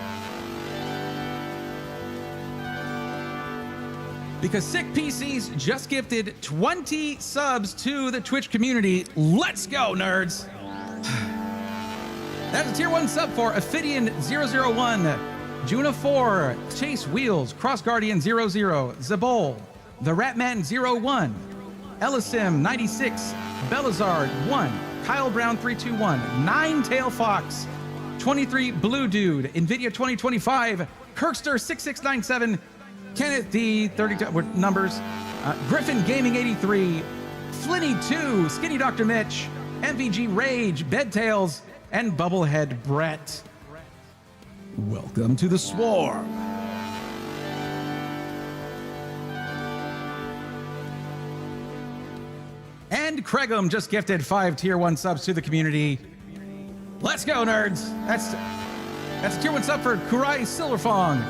Because Sick PCs just gifted 20 subs to the Twitch community. Let's go, nerds. That's a tier 1 sub for Ophidian001, Juna4, Chase Wheels, Cross Guardian 00, Zabol, The Ratman01, Ellisim96, Belazard1, Kyle Brown 321, Nine Tail Fox, 23 Blue Dude, Nvidia 2025, Kirkster 6697, Kenneth D 32 numbers, Griffin Gaming 83, Flinny 2, Skinny Dr. Mitch, MVG Rage, Bedtails, and Bubblehead Brett. Welcome to the Swarm. And Craigum just gifted 5 tier 1 subs to the community. Let's go, nerds. That's a tier 1 sub for Kurai Silverfong,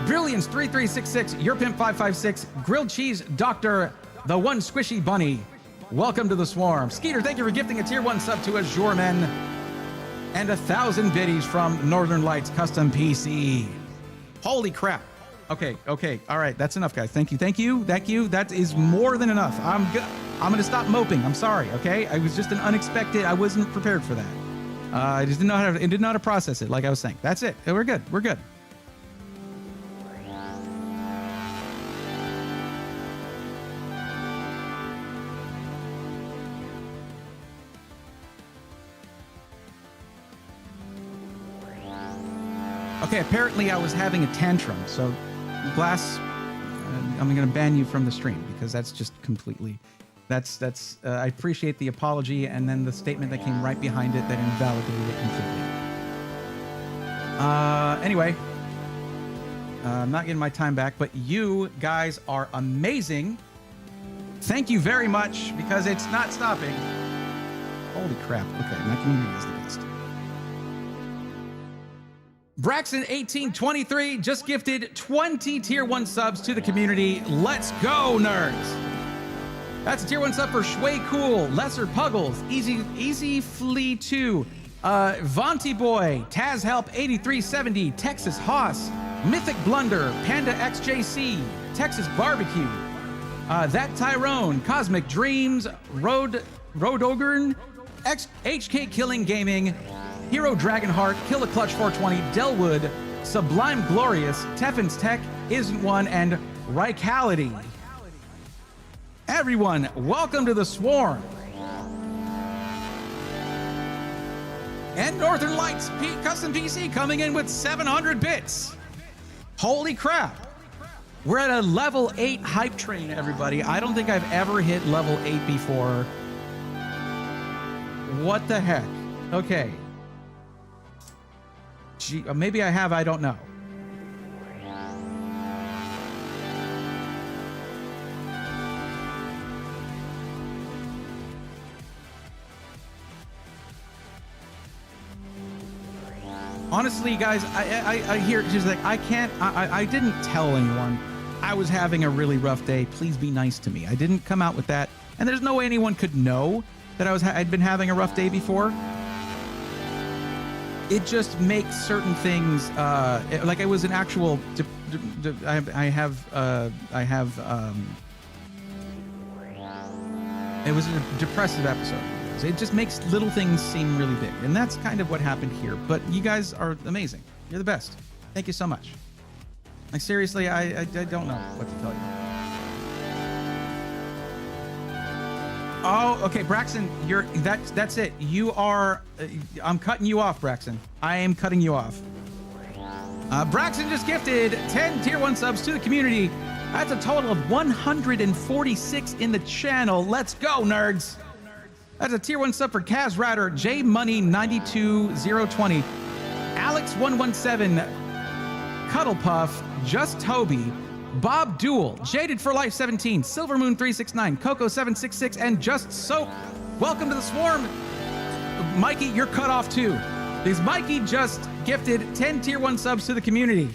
Brilliance 3366, Your Pimp 556, Grilled Cheese Doctor, the One Squishy Bunny. Welcome to the Swarm. Skeeter, thank you for gifting a tier 1 sub to Azure Men. And 1,000 biddies from Northern Lights Custom PC. Holy crap. Okay. All right. That's enough, guys. Thank you. That is more than enough. I'm going to stop moping. I'm sorry. Okay. I was just an unexpected. I wasn't prepared for that. I just didn't know how to process it. Like I was saying. That's it. We're good. Okay, apparently I was having a tantrum, so Glass, I'm going to ban you from the stream because that's just completely, I appreciate the apology and then the statement that came right behind it that invalidated it completely. Anyway, I'm not getting my time back, but you guys are amazing. Thank you very much because it's not stopping. Holy crap. Okay, my community is the best. Braxton1823 just gifted 20 tier 1 subs to the community. Let's go, nerds. That's a tier 1 sub for Shui Cool, Lesser Puggles, Easy Flea 2, Vonti Boy, Taz Help 8370, Texas Hoss, Mythic Blunder, Panda XJC, Texas Barbecue, That Tyrone, Cosmic Dreams, Road Ogren, HK Killing Gaming, Hero Dragonheart, Kill a Clutch 420, Delwood, Sublime Glorious, Teffen's Tech, Isn't One, and Rycality. Everyone, welcome to the Swarm. And Northern Lights Custom PC coming in with 700 bits. Holy crap. We're at a level 8 hype train, everybody. I don't think I've ever hit level 8 before. What the heck? Okay. Gee, maybe I have, I don't know. Honestly, guys, I hear just like I didn't tell anyone I was having a really rough day. Please be nice to me. I didn't come out with that, and there's no way anyone could know that I'd been having a rough day before. It just makes certain things like it was an actual. It was a depressive episode. It just makes little things seem really big, and that's kind of what happened here. But you guys are amazing. You're the best. Thank you so much. Like seriously, I don't know what to tell you. Oh, okay, Braxton, that's it. You are. I'm cutting you off, Braxton. I am cutting you off. Braxton just gifted 10 tier 1 subs to the community. That's a total of 146 in the channel. Let's go, nerds. That's a tier 1 sub for Kaz Ratter, J Money 92020, Alex 117, Cuddle Puff, Just Toby, Bob Duel, Jaded for Life 17, Silver Moon 369, Coco 766, and Just Soap. Welcome to the swarm. Mikey, you're cut off too. Because Mikey just gifted 10 tier 1 subs to the community.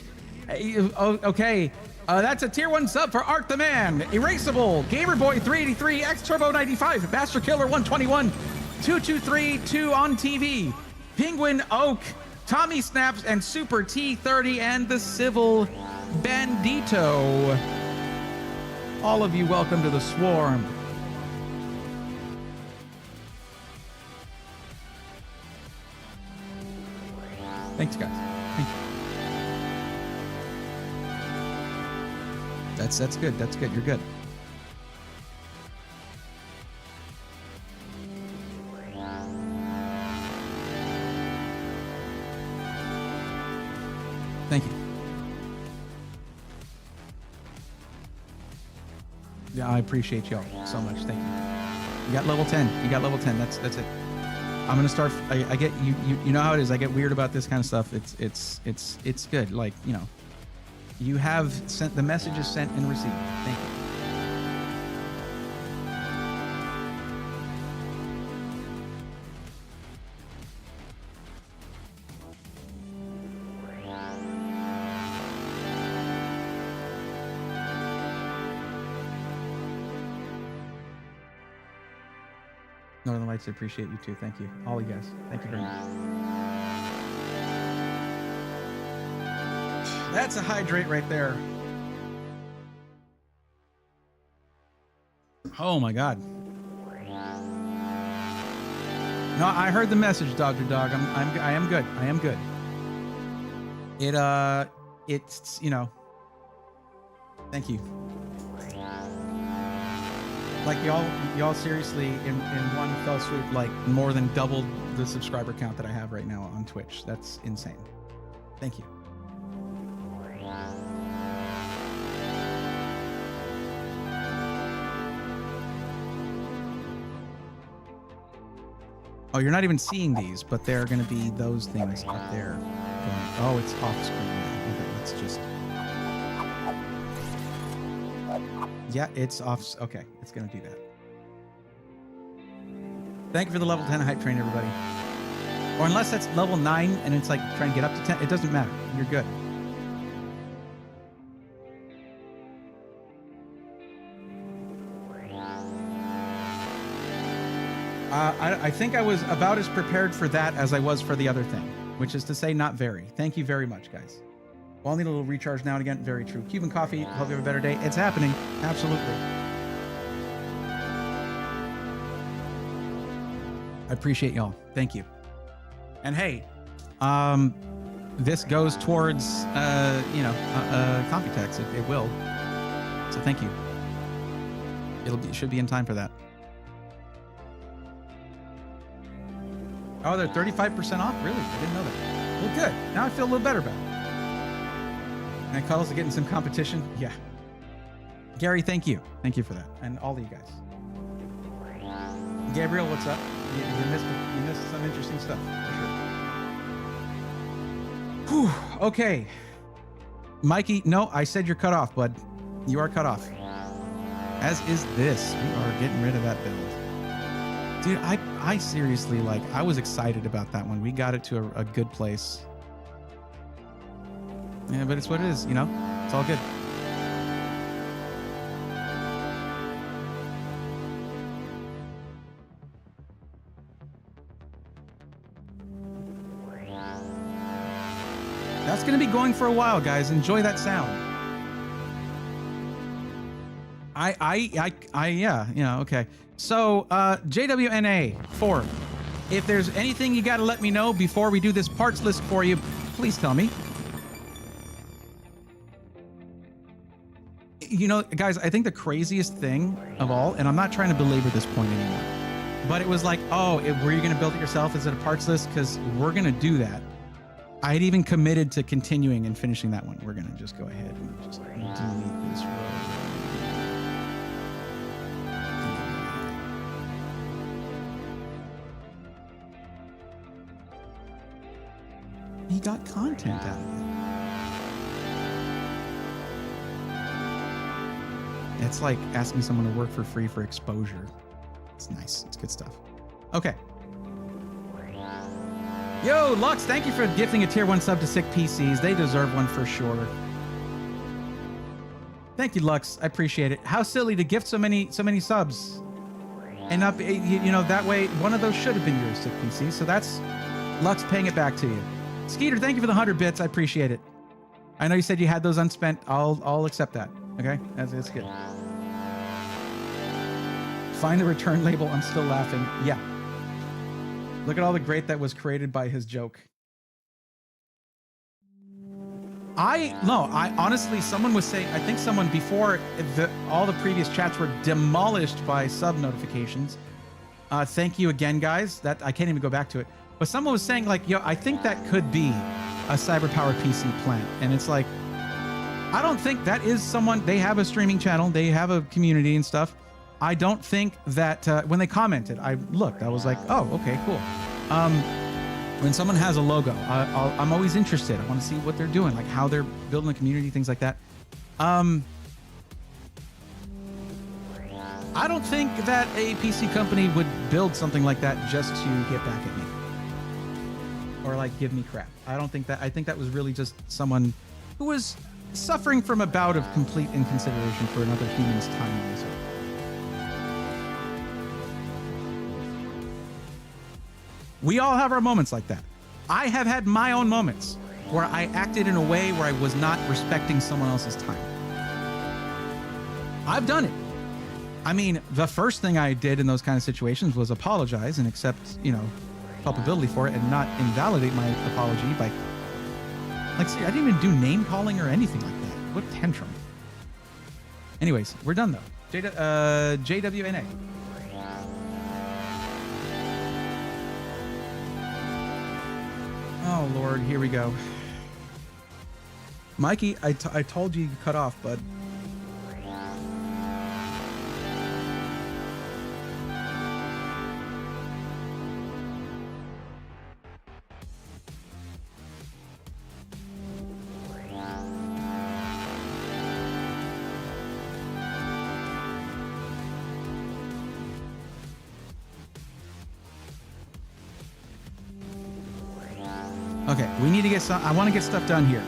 Okay. That's a tier 1 sub for Art the Man, Erasable, Gamerboy 383, X Turbo 95, Master Killer 121, 2232 on TV, Penguin Oak, Tommy Snaps, and Super T30, and the Civil Bandito. All of you, welcome to the swarm. Thanks, guys. Thank you. That's good. That's good. You're good. Thank you. Yeah, I appreciate y'all so much. Thank you. You got level 10. You got level 10. That's it. I'm gonna start. I get you. You know how it is. I get weird about this kind of stuff. It's good. Like, you know. You have sent the messages sent and received. Thank you. Northern Lights, I appreciate you too. Thank you. All you guys. Thank you very much. That's a hydrate right there. Oh my God. No, I heard the message, Dr. Dog. I am good. I am good. It's, you know, thank you. Like y'all seriously in one fell swoop, like more than doubled the subscriber count that I have right now on Twitch. That's insane. Thank you. Oh, you're not even seeing these, but they're going to be those things up there. Going, oh, it's off screen now. Okay, let's just. Yeah, it's off. Okay, it's going to do that. Thank you for the level 10 hype train, everybody. Or unless that's level 9 and it's like trying to get up to 10, it doesn't matter. You're good. I think I was about as prepared for that as I was for the other thing, which is to say not very. Thank you very much, guys. Well, I'll need a little recharge now and again. Very true. Cuban coffee. Hope you have a better day. It's happening. Absolutely. I appreciate y'all. Thank you. And hey, this goes towards, Computex. It will. So thank you. It should be in time for that. Oh, they're 35% off? Really? I didn't know that. Well, good. Now I feel a little better about it. And Cuddles are getting some competition. Yeah. Gary, thank you. Thank you for that. And all of you guys. Gabriel, what's up? You missed some interesting stuff, for sure. Whew. Okay. Mikey, no, I said you're cut off, bud. You are cut off. As is this. We are getting rid of that build. Dude, I seriously, like, I was excited about that one. We got it to a good place. Yeah, but it's what it is, you know? It's all good. That's going to be going for a while, guys. Enjoy that sound. Yeah, okay. So, JWNA 4. If there's anything you got to let me know before we do this parts list for you, please tell me. You know, guys, I think the craziest thing of all, and I'm not trying to belabor this point anymore, but it was like, oh, were you going to build it yourself? Is it a parts list? Because we're going to do that. I had even committed to continuing and finishing that one. We're going to just go ahead and just delete this row. He got content out of it. It's like asking someone to work for free for exposure. It's nice. It's good stuff. Okay. Yo, Lux, thank you for gifting a tier 1 sub to Sick PCs. They deserve one for sure. Thank you, Lux. I appreciate it. How silly to gift so many subs. And not be, that way one of those should have been yours, Sick PC. So that's Lux paying it back to you. Skeeter, thank you for the 100 bits. I appreciate it. I know you said you had those unspent. I'll accept that. Okay? That's good. Find the return label. I'm still laughing. Yeah. Look at all the great that was created by his joke. I honestly, someone was saying, I think someone before all the previous chats were demolished by sub notifications. Thank you again, guys. That I can't even go back to it. But someone was saying like, yo, I think that could be a cyber-powered PC plant. And it's like, I don't think that is someone, they have a streaming channel, they have a community and stuff. I don't think that when they commented, I looked, I was like, oh, okay, cool. When someone has a logo, I'm always interested. I want to see what they're doing, like how they're building a community, things like that. I don't think that a PC company would build something like that just to get back at me or like give me crap. I don't think that. I think that was really just someone who was suffering from a bout of complete inconsideration for another human's time on this earth. We all have our moments like that. I have had my own moments where I acted in a way where I was not respecting someone else's time. I've done it. I mean, the first thing I did in those kind of situations was apologize and accept, culpability for it and not invalidate my apology by, see, I didn't even do name calling or anything like that. What tantrum. Anyways, we're done though. JWNA. Oh, Lord, here we go. Mikey, I told you cut off, bud. Okay, we need to get some. I want to get stuff done here.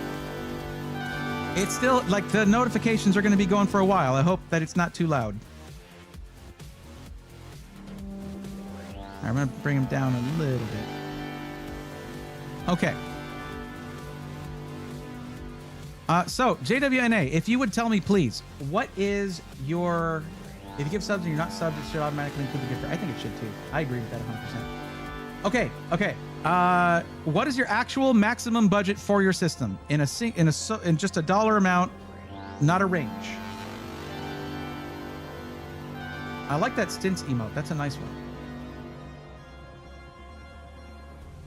It's still like the notifications are going to be going for a while. I hope that it's not too loud. I'm going to bring them down a little bit. Okay. So, JWNA, if you would tell me, please, what is your... If you give subs and you're not subbed, it should automatically include the gift. I think it should, too. I agree with that 100%. Okay. What is your actual maximum budget for your system in just a dollar amount, not a range? I like that stints emote. That's a nice one.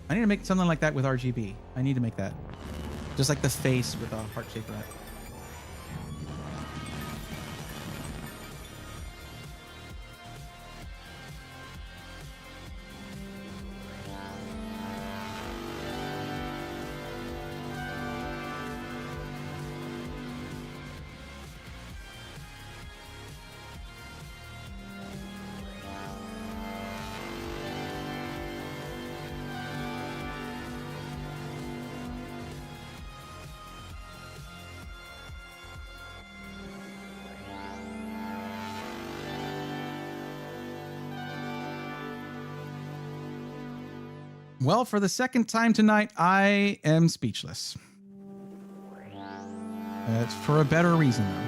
I need to make something like that with RGB. I need to make that. Just like the face with a heart-shaped rat. Well, for the second time tonight, I am speechless. It's for a better reason, though.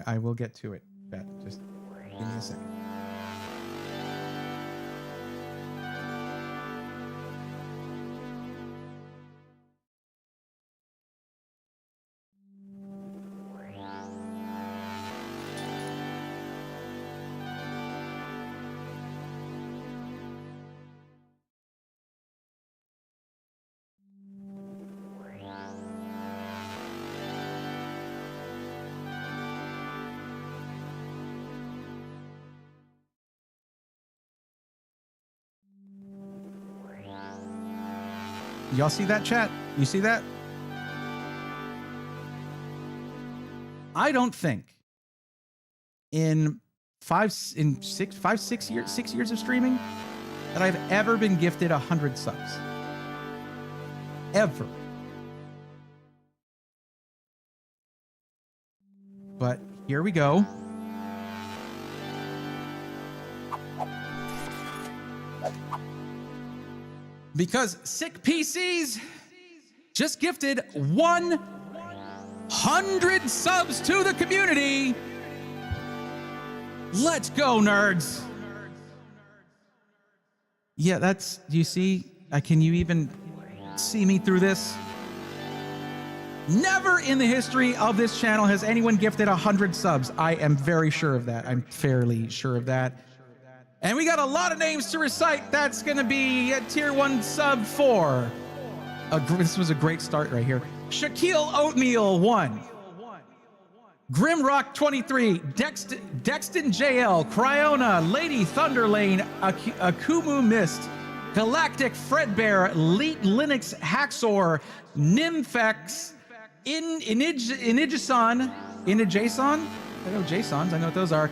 I will get to it, Beth. Just give me a second. Y'all see that, chat? You see that? I don't think in 6 years of streaming that I've ever been gifted 100 subs. Ever. But here we go. Because Sick PCs just gifted 100 subs to the community. Let's go, nerds. Yeah, that's, do you see? Can you even see me through this? Never in the history of this channel has anyone gifted 100 subs. I am very sure of that. I'm fairly sure of that. And we got a lot of names to recite. That's going to be a tier 1 sub 4. This was a great start right here. Shaquille Oatmeal 1. Grimrock 23. Dexton JL. Cryona. Lady Thunderlane. Akumu Mist. Galactic Fredbear. Elite Linux Haxor. Nymphex. Inijason. Inijason? I know Jasons. I know what those are.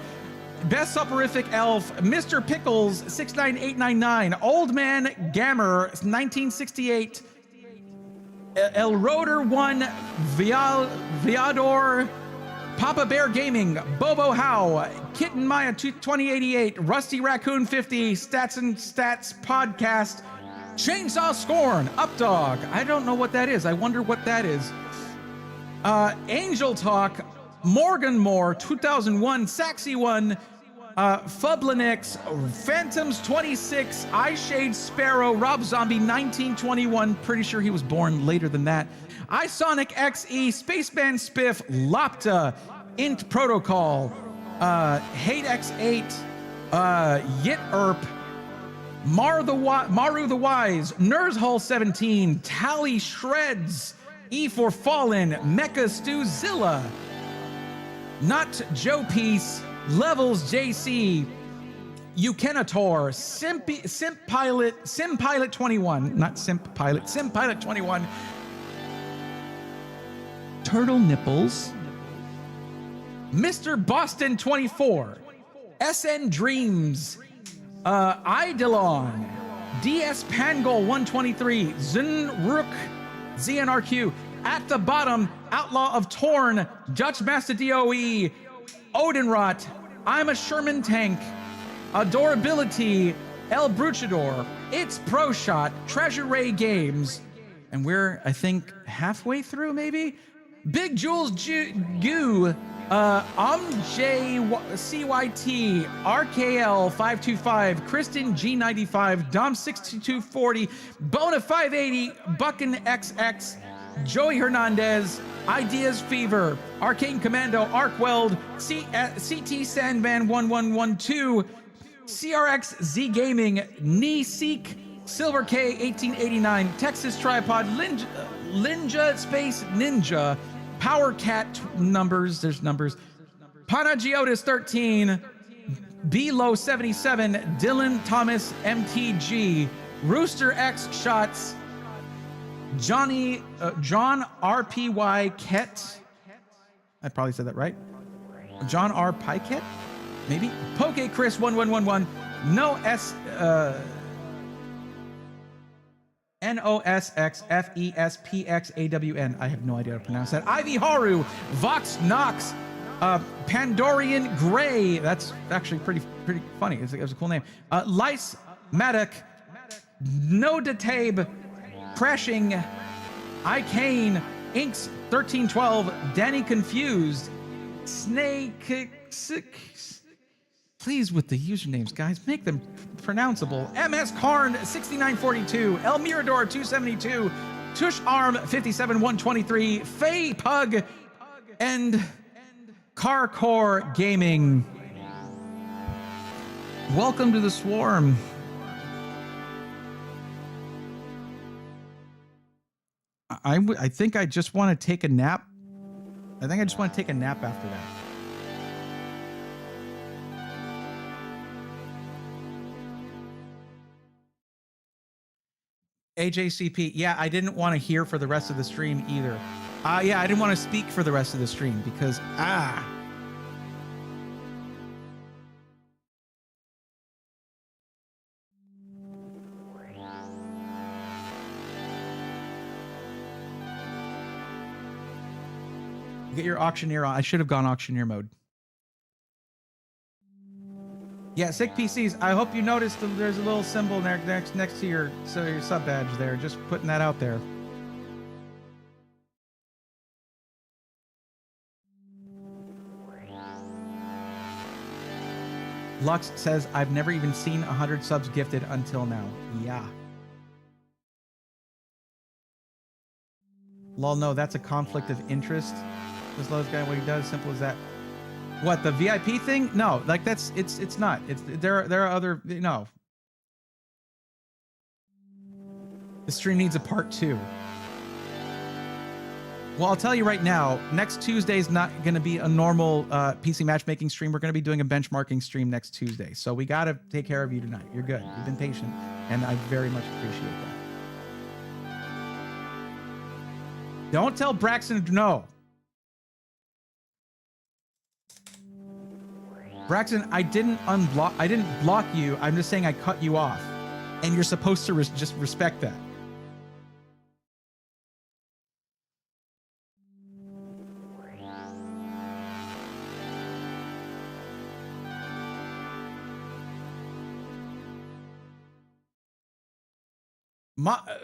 Best Soporific Elf, Mr. Pickles, 69899, Old Man Gammer, 1968, El Roder 1, Viador, Papa Bear Gaming, Bobo How, Kitten Maya 2088, Rusty Raccoon 50, Stats and Stats Podcast, Chainsaw Scorn, Updog. I don't know what that is. I wonder what that is. Angel Talk, Morgan Moore, 2001, Saxy 1, Fublinix, Phantoms 26, Eyeshade Sparrow, Rob Zombie 1921. Pretty sure he was born later than that. iSonic XE, Spaceman Spiff, Lopta, Int Protocol, Hate X8, Yit Erp, Maru the Wise, Nurshull 17, Tally Shreds, E for Fallen, Mecha Stuzilla, Not Joe Peace, Levels JC, Eukenator, Simp Pilot 21, not Simp Pilot, Simp Pilot 21, Turtle Nipples, Mr. Boston 24, SN Dreams, Eidolon, DS Pangol 123, Zunruk, ZNRQ, At the Bottom, Outlaw of Torn, Dutch Master DOE, Odinrot, I'm a Sherman Tank, Adorability, El Bruchador, It's Pro Shot, Treasure Ray Games, and we're, I think, halfway through, maybe? Big Jules Goo, CYT, RKL 525, Kristen G95, Dom 6240, Bona 580, Buckin XX, Joey Hernandez, Ideas Fever, Arcane Commando, Arkweld, CT Sandman 1112, CRX Z Gaming, Knee Seek, Silver K 1889, Texas Tripod, Linja Space Ninja, Power Cat numbers, there's numbers, Panagiotis 13, B-Low 77, Dylan Thomas MTG, Rooster X Shots, John RPY Ket. I probably said that right. John R. Piket, maybe. Poke Chris 1111, No S NOSXFESPXAWN. I have no idea how to pronounce that. Ivy Haru, Vox Nox, Pandorian Gray. That's actually pretty funny. It was a cool name. Lice Maddock, No Detabe, Crashing, Icane, Inks 1312, Danny Confused, Snake. Please, with the usernames, guys, make them pronounceable. MS Karn 6942, El Mirador 272, Tush Arm 57123, Faye Pug, and Carcore Gaming. Welcome to the swarm. I think I just want to take a nap. I think I just want to take a nap after that. AJCP, yeah, I didn't want to hear for the rest of the stream either. Yeah, I didn't want to speak for the rest of the stream because, Get your auctioneer on. I should have gone auctioneer mode. Yeah, sick PCs. I hope you noticed there's a little symbol next to your sub badge there. Just putting that out there. Lux says, I've never even seen 100 subs gifted until now. Yeah. Lol, no, that's a conflict of interest. This loves guy, what he does, simple as that. What, the VIP thing? No, like it's not. There are other, no. The stream needs a part 2. Well, I'll tell you right now, next Tuesday is not going to be a normal PC matchmaking stream. We're going to be doing a benchmarking stream next Tuesday. So we got to take care of you tonight. You're good. You've been patient, and I very much appreciate that. Don't tell Braxton no. Braxton, I didn't block you. I'm just saying I cut you off. And you're supposed to just respect that.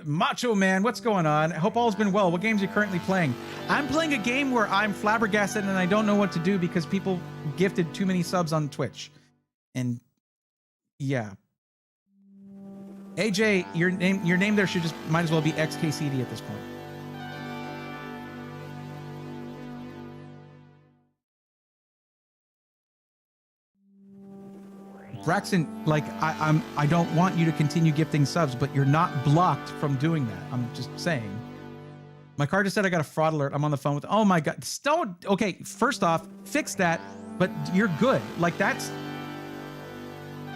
Macho Man, what's going on? I hope all's been well. What games are you currently playing? I'm playing a game where I'm flabbergasted and I don't know what to do because people gifted too many subs on Twitch. And yeah. AJ, your name there should just might as well be XKCD at this point. Braxton, like I don't want you to continue gifting subs, but you're not blocked from doing that. I'm just saying. My car just said I got a fraud alert. I'm on the phone with. Oh my god! Don't. Okay, first off, fix that. But you're good. Like that's.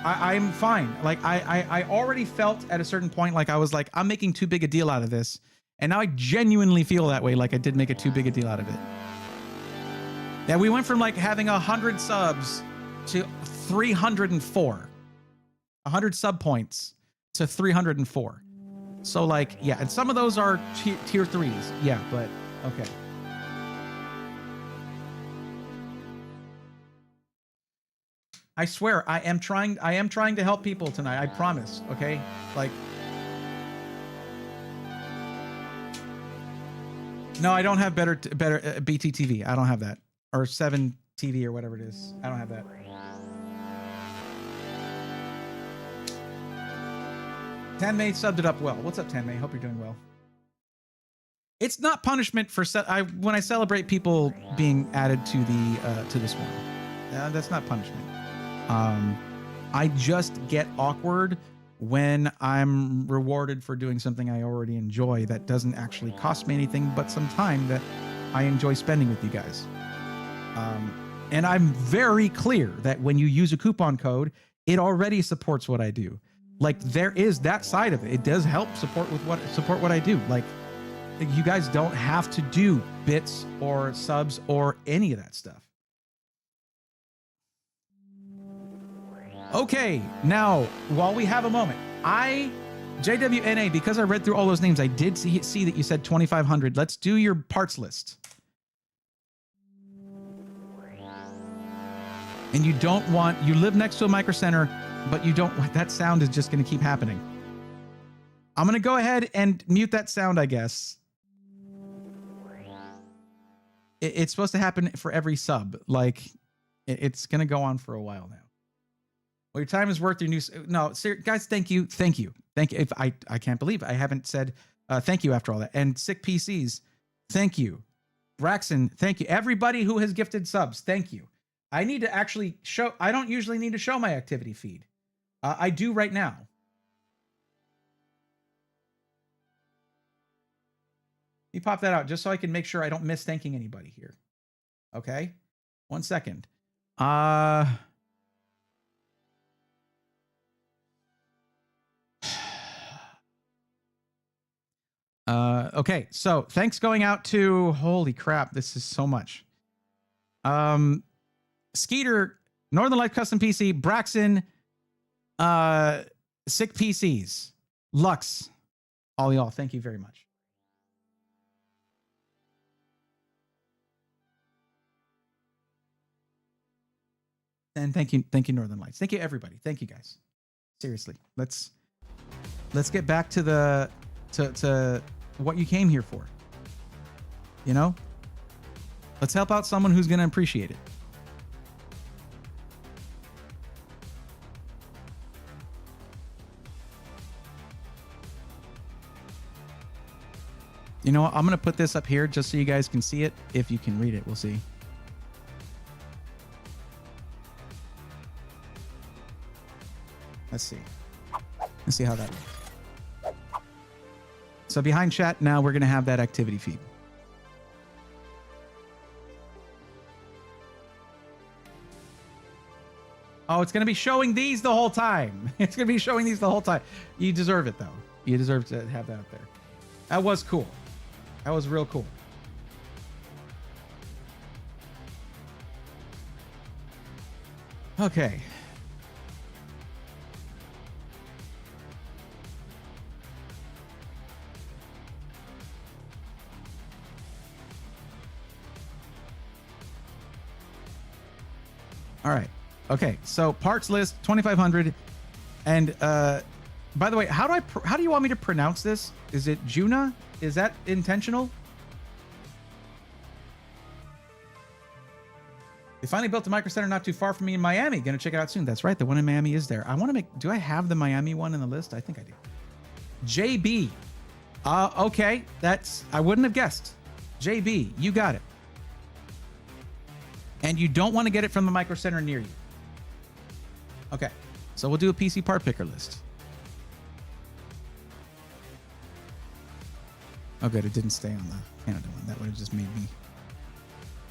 I'm fine. Like I already felt at a certain point like I was like I'm making too big a deal out of this, and now I genuinely feel that way. Like I did make a too big a deal out of it. Yeah, we went from like having 100 subs to 304, 100 sub points to 304. So like, yeah, and some of those are tier 3s. Yeah, but okay. I swear, I am trying to help people tonight. I promise. Okay, like, no, I don't have better BTTV. I don't have that, or 7 TV or whatever it is. I don't have that. Tanmay subbed it up well. What's up, Tanmay? Hope you're doing well. It's not punishment for when I celebrate people being added to this one. That's not punishment. I just get awkward when I'm rewarded for doing something I already enjoy that doesn't actually cost me anything but some time that I enjoy spending with you guys. And I'm very clear that when you use a coupon code, it already supports what I do. Like there is that side of it. It does help support what I do. Like you guys don't have to do bits or subs or any of that stuff. Okay, now, while we have a moment, JWNA, because I read through all those names, I did see that you said 2,500. Let's do your parts list. And you live next to a micro center, but you don't, that sound is just going to keep happening. I'm going to go ahead and mute that sound, I guess. It's supposed to happen for every sub. Like, it's going to go on for a while now. Well, your time is worth your new... No, guys, thank you. Thank you. Thank you. If I can't believe I haven't said thank you after all that. And Sick PCs, thank you. Braxton, thank you. Everybody who has gifted subs, thank you. I need to actually show... I don't usually need to show my activity feed. I do right now. You pop that out just so I can make sure I don't miss thanking anybody here. Okay? 1 second. Okay, so thanks going out to, holy crap, this is so much. Skeeter, Northern Light Custom PC, Braxton, Sick PCs, Lux, all y'all, thank you very much. And thank you, Northern Lights. Thank you, everybody. Thank you, guys. Seriously, let's get back to the to what you came here for. You know, let's help out someone who's going to appreciate it. You know what? I'm going to put this up here just so you guys can see it. If you can read it, we'll see. Let's see. Let's see how that looks. So behind chat, now we're going to have that activity feed. Oh, it's going to be showing these the whole time. It's going to be showing these the whole time. You deserve it, though. You deserve to have that up there. That was cool. That was real cool. Okay. All right. Okay. So parts list 2,500, and by the way, how do you want me to pronounce this? Is it Juna? Is that intentional? They finally built a micro center not too far from me in Miami. Gonna check it out soon. That's right. The one in Miami is there. I want to make. Do I have the Miami one in the list? I think I do. JB. Okay. I wouldn't have guessed. JB, you got it. And you don't want to get it from the micro center near you. Okay, so we'll do a PC part picker list. Oh, good, it didn't stay on the Canada one. That would have just made me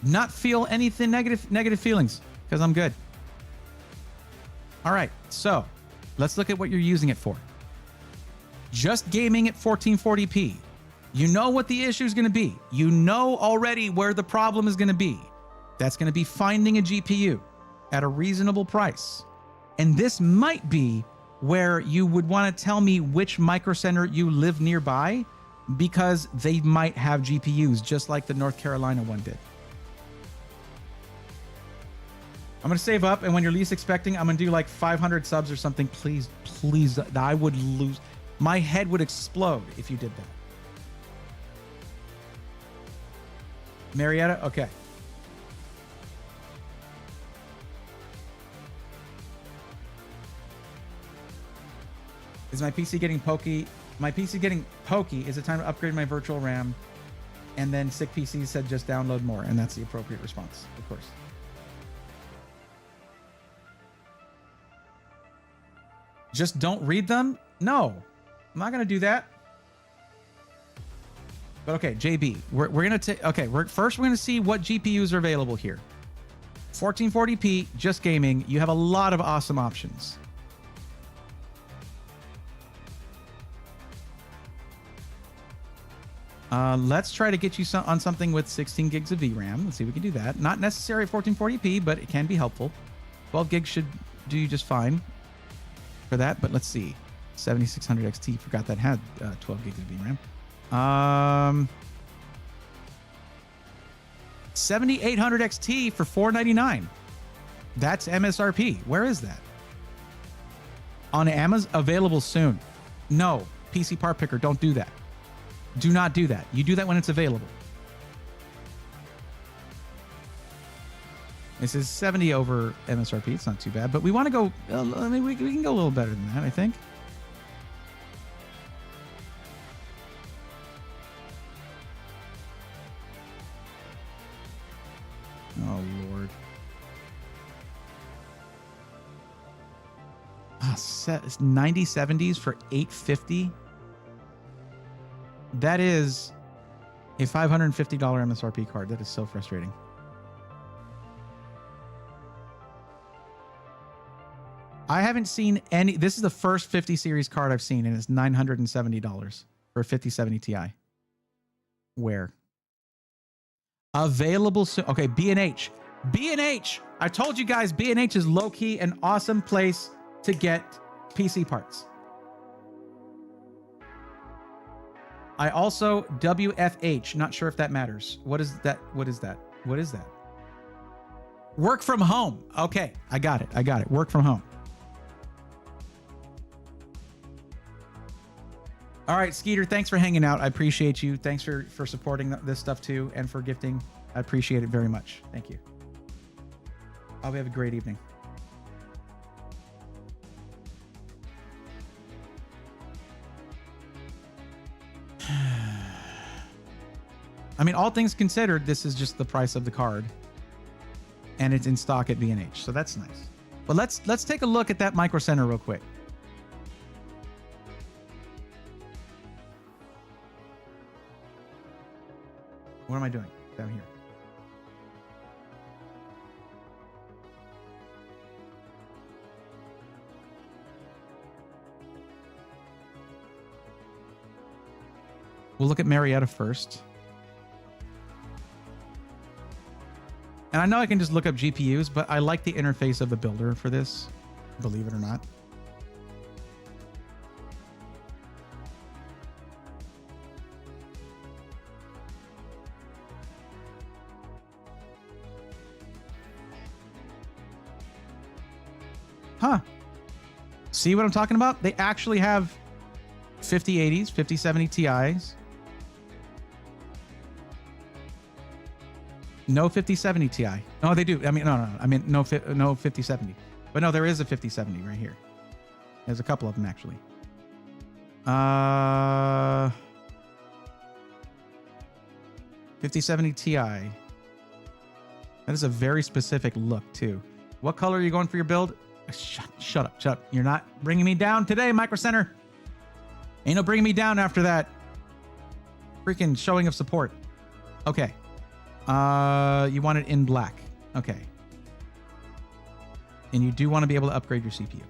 not feel anything negative feelings, because I'm good. All right, so let's look at what you're using it for. Just gaming at 1440p. You know what the issue is going to be. You know already where the problem is going to be. That's going to be finding a GPU at a reasonable price. And this might be where you would want to tell me which micro center you live nearby, because they might have GPUs just like the North Carolina one did. I'm going to save up, and when you're least expecting, I'm going to do like 500 subs or something. Please, please, I would lose. My head would explode if you did that. Marietta? Okay. Is my PC getting pokey? My PC getting pokey. Is it time to upgrade my virtual RAM? And then Sick PC said just download more, and that's the appropriate response, of course. Just don't read them? No, I'm not gonna do that. But okay, JB, we're gonna take. Okay, first we're gonna see what GPUs are available here. 1440p, just gaming. You have a lot of awesome options. Let's try to get you on something with 16 gigs of VRAM. Let's see if we can do that. Not necessary at 1440p, but it can be helpful. 12 gigs should do just fine for that. But let's see. 7600 XT, forgot that had 12 gigs of VRAM. 7800 XT for $499. That's MSRP. Where is that? On Amazon, available soon. No, PC Part Picker, don't do that. Do not do that. You do that when it's available. This is 70 over MSRP. It's not too bad, but we want to go. I mean, we can go a little better than that, I think. Oh Lord. 9070s for $850. That is a $550 MSRP card. That is so frustrating. I haven't seen any. This is the first 50 series card I've seen, and it's $970 for a 5070 Ti. Where? Available soon. Okay, B&H. B&H. I told you guys, B&H is low-key an awesome place to get PC parts. I also WFH. Not sure if that matters. What is that? What is that? What is that? Work from home. Okay, I got it. I got it. Work from home. All right, Skeeter, thanks for hanging out. I appreciate you. Thanks for supporting this stuff too, and for gifting. I appreciate it very much. Thank you. I hope you have a great evening. I mean, all things considered, this is just the price of the card, and it's in stock at B&H, so that's nice. But let's take a look at that Micro Center real quick. What am I doing down here? We'll look at Marietta first. And I know I can just look up GPUs, but I like the interface of the builder for this, believe it or not. Huh. See what I'm talking about? They actually have 5080s, 5070 Ti's. No 5070 Ti. No, they do. I mean, no. I mean, no 5070. But no, there is a 5070 right here. There's a couple of them actually. 5070 Ti. That is a very specific look too. What color are you going for your build? Shut up. You're not bringing me down today, Micro Center. Ain't no bringing me down after that freaking showing of support. Okay. You want it in black. Okay. And you do want to be able to upgrade your CPU.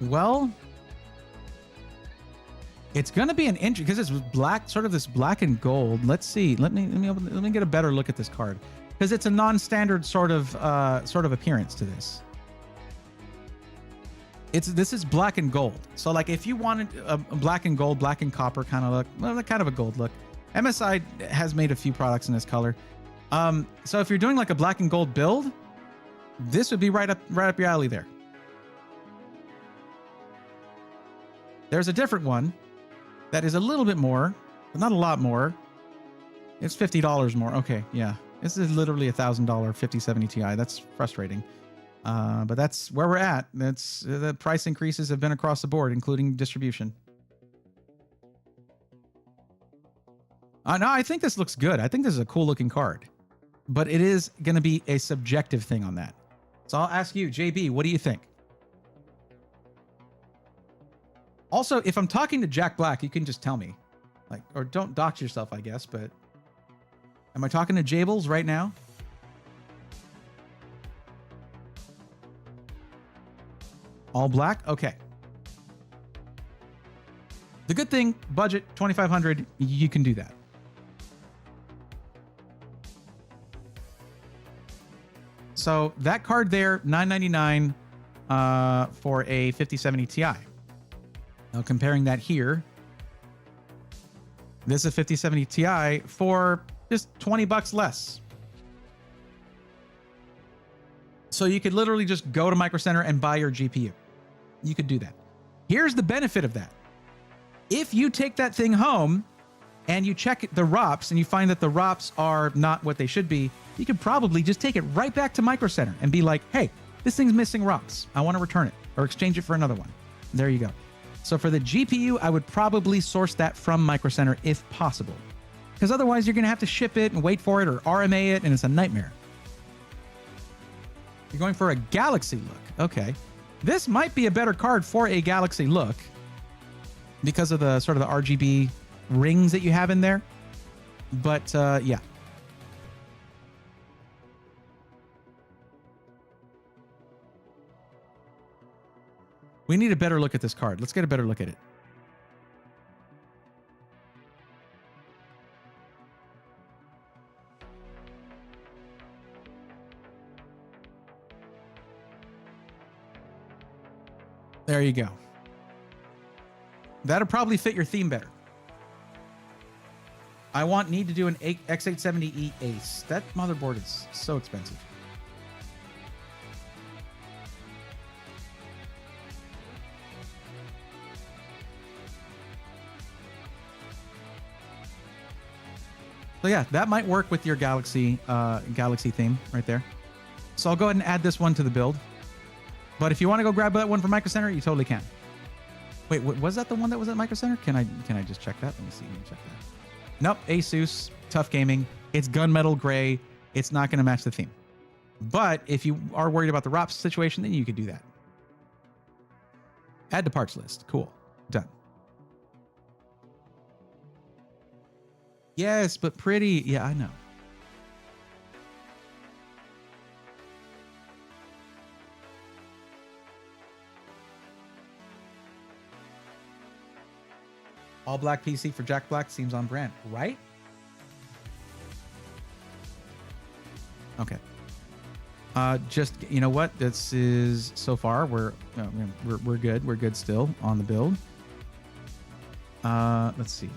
Well, it's going to be an interesting because it's black, sort of this black and gold. Let's see. Let me get a better look at this card because it's a non-standard sort of appearance to this. This is black and gold. So like if you wanted a black and gold, black and copper kind of look, well, kind of a gold look. MSI has made a few products in this color. So if you're doing like a black and gold build, this would be right up your alley there. There's a different one that is a little bit more, but not a lot more. It's $50 more. Okay, yeah. This is literally $1,000 5070 Ti. That's frustrating. But that's where we're at. That's the price increases have been across the board, including distribution. No, I think this looks good. I think this is a cool looking card, but it is going to be a subjective thing on that. So I'll ask you, JB, what do you think? Also, if I'm talking to Jack Black, you can just tell me, like, or don't dox yourself, I guess. But Am I talking to Jables right now? All black? Okay. The good thing, budget, $2,500, you can do that. So that card there, $999 for a 5070 Ti. Now comparing that here, this is a 5070 Ti for just $20 less. So you could literally just go to Micro Center and buy your GPU. You could do that. Here's the benefit of that. If you take that thing home and you check the ROPS and you find that the ROPS are not what they should be, you could probably just take it right back to Micro Center and be like, hey, this thing's missing ROPS. I want to return it or exchange it for another one. There you go. So for the GPU, I would probably source that from Micro Center if possible, because otherwise you're going to have to ship it and wait for it or RMA it, and it's a nightmare. You're going for a Galaxy look. Okay. This might be a better card for a Galaxy look because of the sort of the RGB rings that you have in there. But yeah. We need a better look at this card. Let's get a better look at it. There you go. That'll probably fit your theme better. I need to do an X870E Ace. That motherboard is so expensive. So yeah, that might work with your Galaxy theme right there. So I'll go ahead and add this one to the build. But if you want to go grab that one from Micro Center, you totally can. Wait, was that the one that was at Micro Center? Can I just check that? Let me see. Let me check that. Nope, Asus, Tough Gaming. It's gunmetal gray. It's not going to match the theme. But if you are worried about the ROPS situation, then you could do that. Add to parts list. Cool. Done. Yes, but pretty. Yeah, I know. All black PC for Jack Black seems on brand, right? Okay. Just, you know what? This is so far we're good. We're good still on the build. Let's see.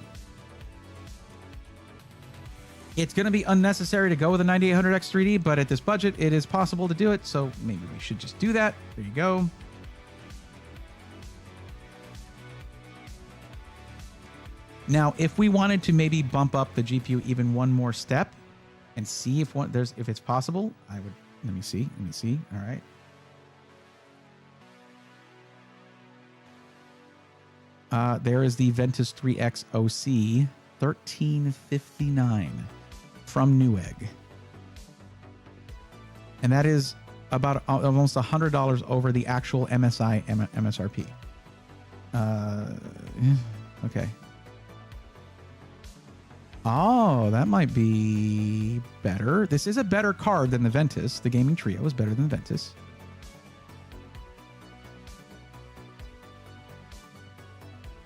It's going to be unnecessary to go with a 9800X 3D, but at this budget, it is possible to do it. So maybe we should just do that. There you go. Now, if we wanted to maybe bump up the GPU even one more step and see if it's possible, I would. Let me see. All right. There is the Ventus 3X OC 1359 from Newegg, and that is about almost $100 over the actual MSI MSRP. Okay. Oh, that might be better. This is a better card than the Ventus. The Gaming Trio is better than the Ventus.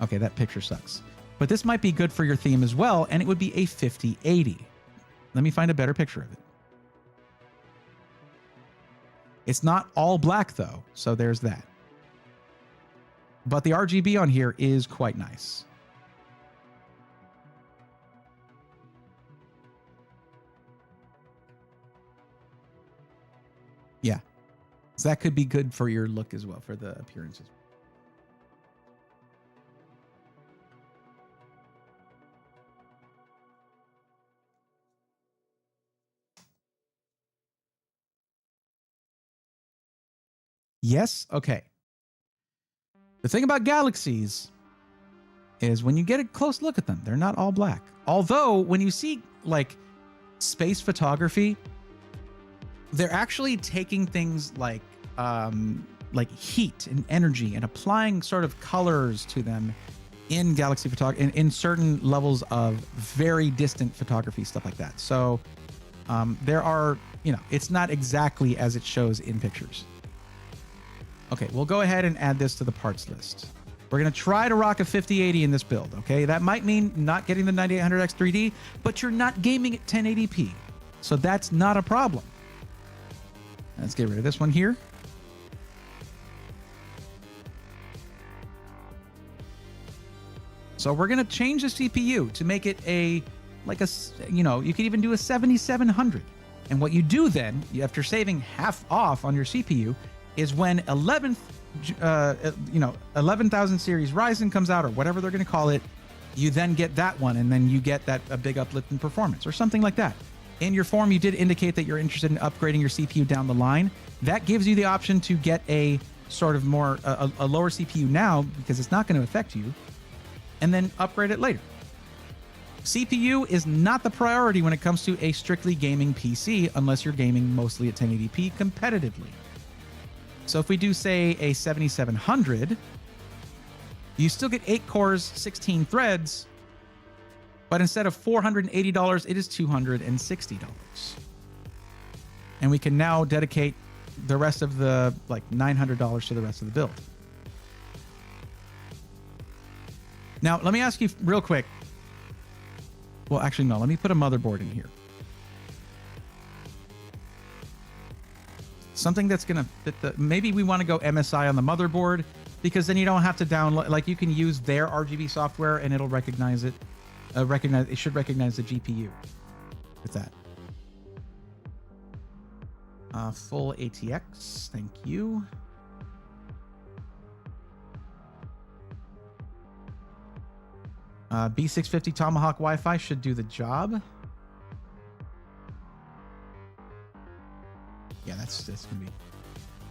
Okay, that picture sucks. But this might be good for your theme as well, and it would be a 5080. Let me find a better picture of it. It's not all black, though, so there's that. But the RGB on here is quite nice. Yeah. So that could be good for your look as well, for the appearances. Yes? Okay. The thing about Galaxies is when you get a close look at them, they're not all black. Although when you see like space photography, they're actually taking things like heat and energy and applying sort of colors to them in galaxy photography, in certain levels of very distant photography, stuff like that. So there are, it's not exactly as it shows in pictures. Okay, we'll go ahead and add this to the parts list. We're going to try to rock a 5080 in this build, okay? That might mean not getting the 9800X 3D, but you're not gaming at 1080p. So that's not a problem. Let's get rid of this one here. So we're going to change the CPU to make it you could even do a 7700. And what you do then, after saving half off on your CPU, is when 11,000 series Ryzen comes out, or whatever they're going to call it, you then get that one, and then you get a big uplift in performance or something like that. In your form, you did indicate that you're interested in upgrading your CPU down the line. That gives you the option to get a sort of more a lower CPU now, because it's not going to affect you, and then upgrade it later. CPU is not the priority when it comes to a strictly gaming PC, unless you're gaming mostly at 1080p competitively. So if we do, say, a 7700, you still get 8 cores, 16 threads, but instead of $480, it is $260. And we can now dedicate the rest of the, $900 to the rest of the build. Now, let me ask you real quick. Well, actually, no. Let me put a motherboard in here. Something that's going to fit maybe we want to go MSI on the motherboard, because then you don't have to download, you can use their RGB software and it'll recognize it. It should recognize the GPU with that. Full ATX. Thank you. B650 Tomahawk Wi-Fi should do the job. Yeah, that's gonna be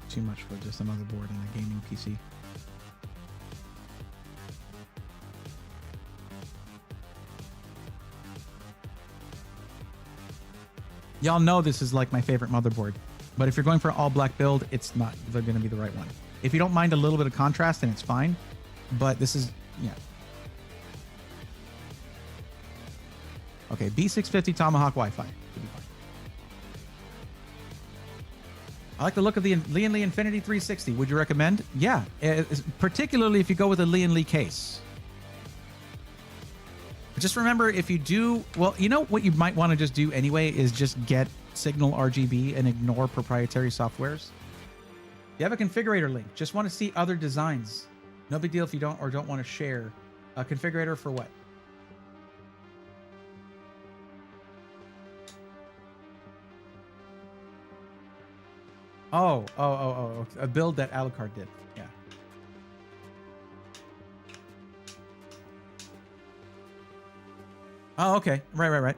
too much for just a motherboard and a gaming PC. Y'all know this is my favorite motherboard, but if you're going for an all black build, it's not going to be the right one. If you don't mind a little bit of contrast, then it's fine. But this is, yeah. Okay, B650 Tomahawk Wi-Fi. Should be fine. I like the look of the Lian Li Infinity 360. Would you recommend? Yeah, particularly if you go with a Lian Li case. Just remember, if you do, well, you know what you might want to just do anyway is just get Signal RGB and ignore proprietary softwares. You have a configurator link. Just want to see other designs. No big deal if you don't want to share. A configurator for what? Oh, a build that Alucard did. Yeah. Oh, okay. Right.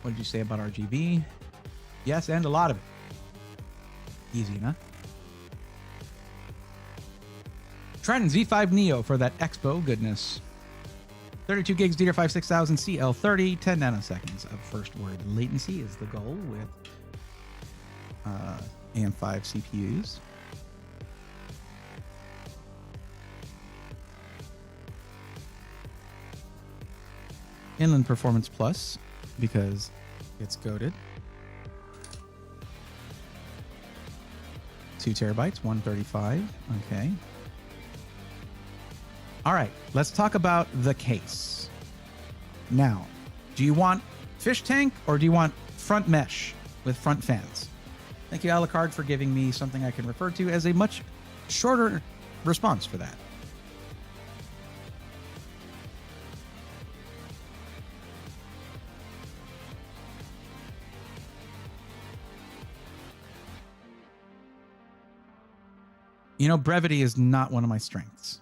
What did you say about RGB? Yes, and a lot of it. Easy enough. Trident Z5 Neo for that Expo goodness. 32 gigs DDR5 6000 CL30, 10 nanoseconds of first word latency is the goal with AM5 CPUs. Inland Performance Plus, because it's goated. 2 terabytes, 135. Okay. All right, let's talk about the case. Now, do you want fish tank or do you want front mesh with front fans? Thank you, Alucard, for giving me something I can refer to as a much shorter response for that. You know, brevity is not one of my strengths.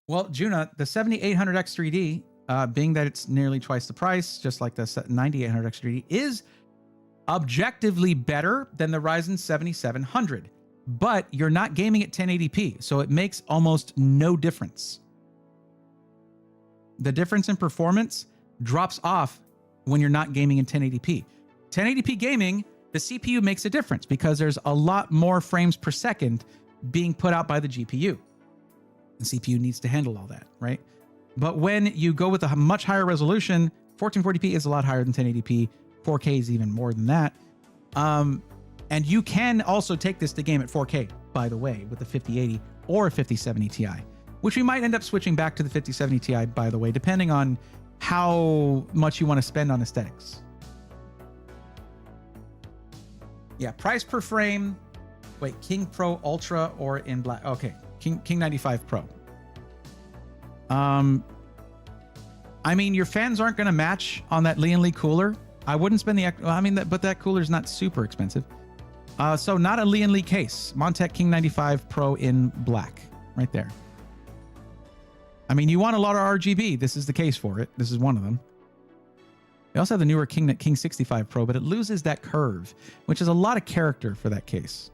Well, Juna, the 7800X 3D, being that it's nearly twice the price, just like the 9800X 3D, is objectively better than the Ryzen 7700, but you're not gaming at 1080p, so it makes almost no difference. The difference in performance drops off when you're not gaming in 1080p. 1080p gaming, the CPU makes a difference because there's a lot more frames per second being put out by the GPU. The CPU needs to handle all that, right? But when you go with a much higher resolution, 1440p is a lot higher than 1080p. 4K is even more than that. And you can also take this to game at 4K, by the way, with the 5080 or 5070 Ti, which we might end up switching back to the 5070 Ti, by the way, depending on how much you want to spend on aesthetics. Yeah, price per frame. Wait, King Pro Ultra or in black? Okay, King 95 Pro. I mean, your fans aren't going to match on that Lian Li cooler. I wouldn't spend the, I mean, but that cooler's not super expensive. So not a Lian Li case. Montech King 95 Pro in black, right there. I mean, you want a lot of RGB. This is the case for it. This is one of them. They also have the newer King 65 Pro, but it loses that curve, which is a lot of character for that case.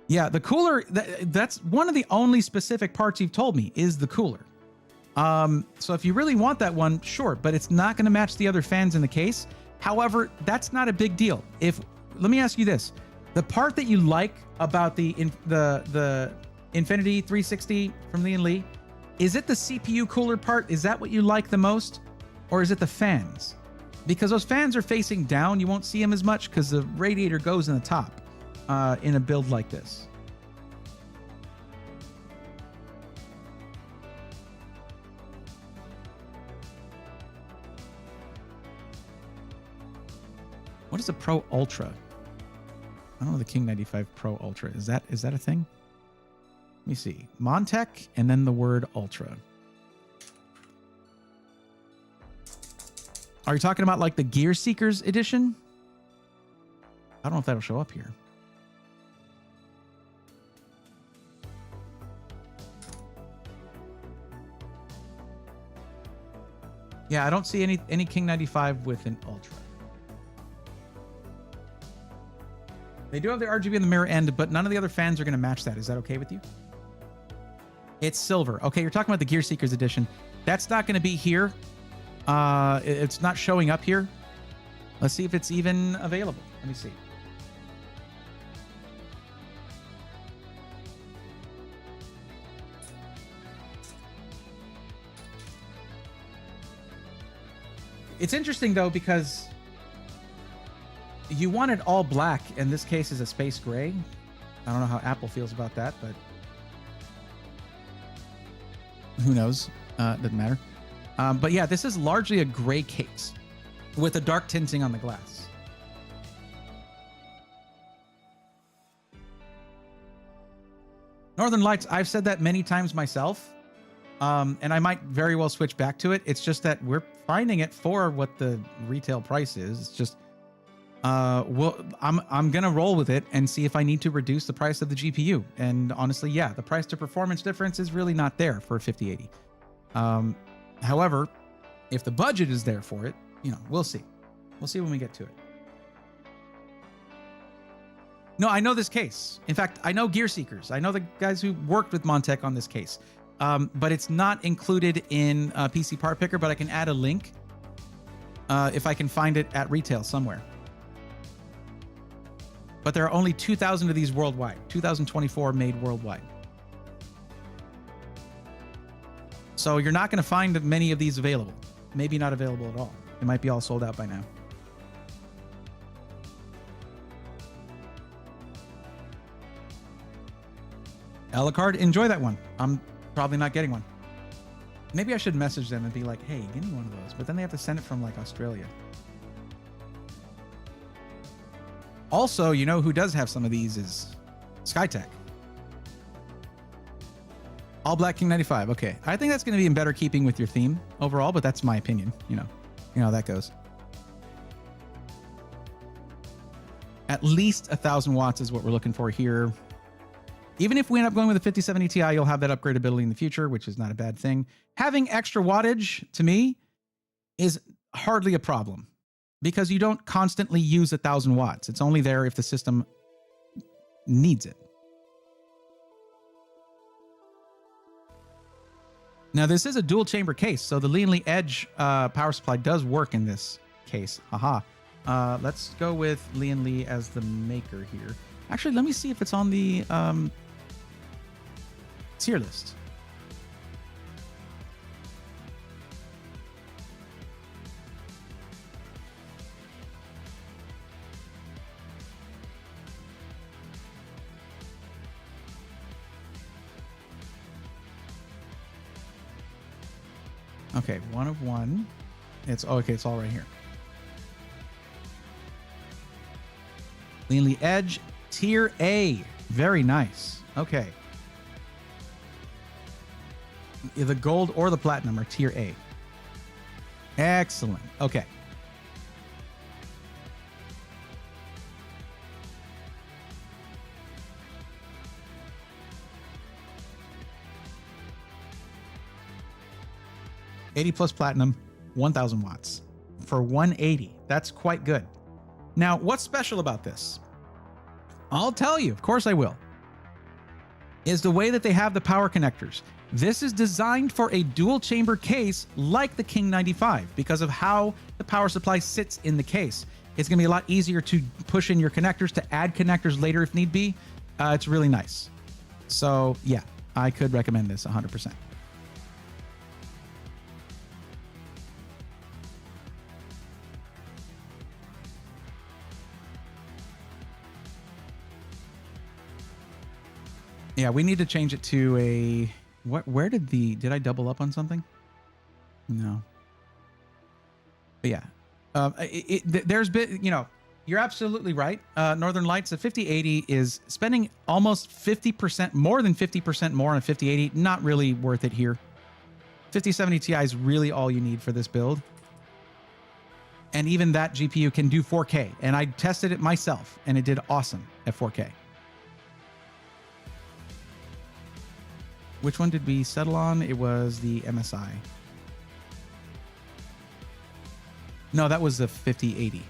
Yeah, the cooler, that's one of the only specific parts you've told me is the cooler. So if you really want that one, sure, but it's not going to match the other fans in the case. However, that's not a big deal. Let me ask you this. The part that you like about the Infinity 360 from Lian Li, is it the CPU cooler part? Is that what you like the most? Or is it the fans? Because those fans are facing down. You won't see them as much because the radiator goes in the top in a build like this. What is a Pro Ultra? I don't know the King 95 Pro Ultra. Is that a thing? Let me see. Montech and then the word Ultra. Are you talking about like the Gear Seekers edition? I don't know if that'll show up here. Yeah, I don't see any King 95 with an Ultra. They do have the RGB in the mirror end, but none of the other fans are going to match that. Is that okay with you? It's silver. Okay, you're talking about the Gear Seekers edition. That's not going to be here. It's not showing up here. Let's see if it's even available. Let me see. It's interesting though, because you want it all black, and this case is a space gray. I don't know how Apple feels about that, but who knows? Doesn't matter. But yeah, this is largely a gray case with a dark tinting on the glass. Northern Lights, I've said that many times myself, and I might very well switch back to it. It's just that we're finding it for what the retail price is. It's just, I'm gonna roll with it and see if I need to reduce the price of the GPU. And honestly, yeah, the price to performance difference is really not there for a 5080. However, if the budget is there for it, you know, we'll see. We'll see when we get to it. No, I know this case. In fact, I know Gear Seekers. I know the guys who worked with Montech on this case. But it's not included in PC Part Picker, but I can add a link if I can find it at retail somewhere. But there are only 2,000 of these worldwide. 2024 made worldwide. So you're not going to find many of these available. Maybe not available at all. It might be all sold out by now. Alucard, enjoy that one. I'm probably not getting one. Maybe I should message them and be like, hey, give me one of those. But then they have to send it from like Australia. Also, you know who does have some of these is Skytech. All black King 95. Okay. I think that's going to be in better keeping with your theme overall, but that's my opinion. You know how that goes. At least 1,000 watts is what we're looking for here. Even if we end up going with a 5070 Ti, you'll have that upgradability in the future, which is not a bad thing. Having extra wattage, to me, is hardly a problem. because you don't constantly use 1,000 watts. It's only there if the system needs it. Now, this is a dual chamber case, so the Lee Edge power supply does work in this case. Haha. Let's go with Lee as the maker here. Actually, let me see if it's on the tier list. Okay, 1 of 1. It's okay. It's all right here. Lee Edge, tier A. Very nice. Okay. The gold or the platinum are tier A. Excellent. Okay. $80 plus platinum, 1,000 watts for 180. That's quite good. Now, what's special about this? I'll tell you, of course I will, is the way that they have the power connectors. This is designed for a dual chamber case like the King 95 because of how the power supply sits in the case. It's going to be a lot easier to push in your connectors, to add connectors later if need be. It's really nice. So yeah, I could recommend this 100%. Yeah, we need to change it to a... Where did I double up on something? No. But yeah. There's been, you're absolutely right. Northern Lights, the 5080 is spending almost 50%, more than 50% more on a 5080. Not really worth it here. 5070 Ti is really all you need for this build. And even that GPU can do 4K. And I tested it myself, and it did awesome at 4K. Which one did we settle on? It was the MSI. No, that was the 5080.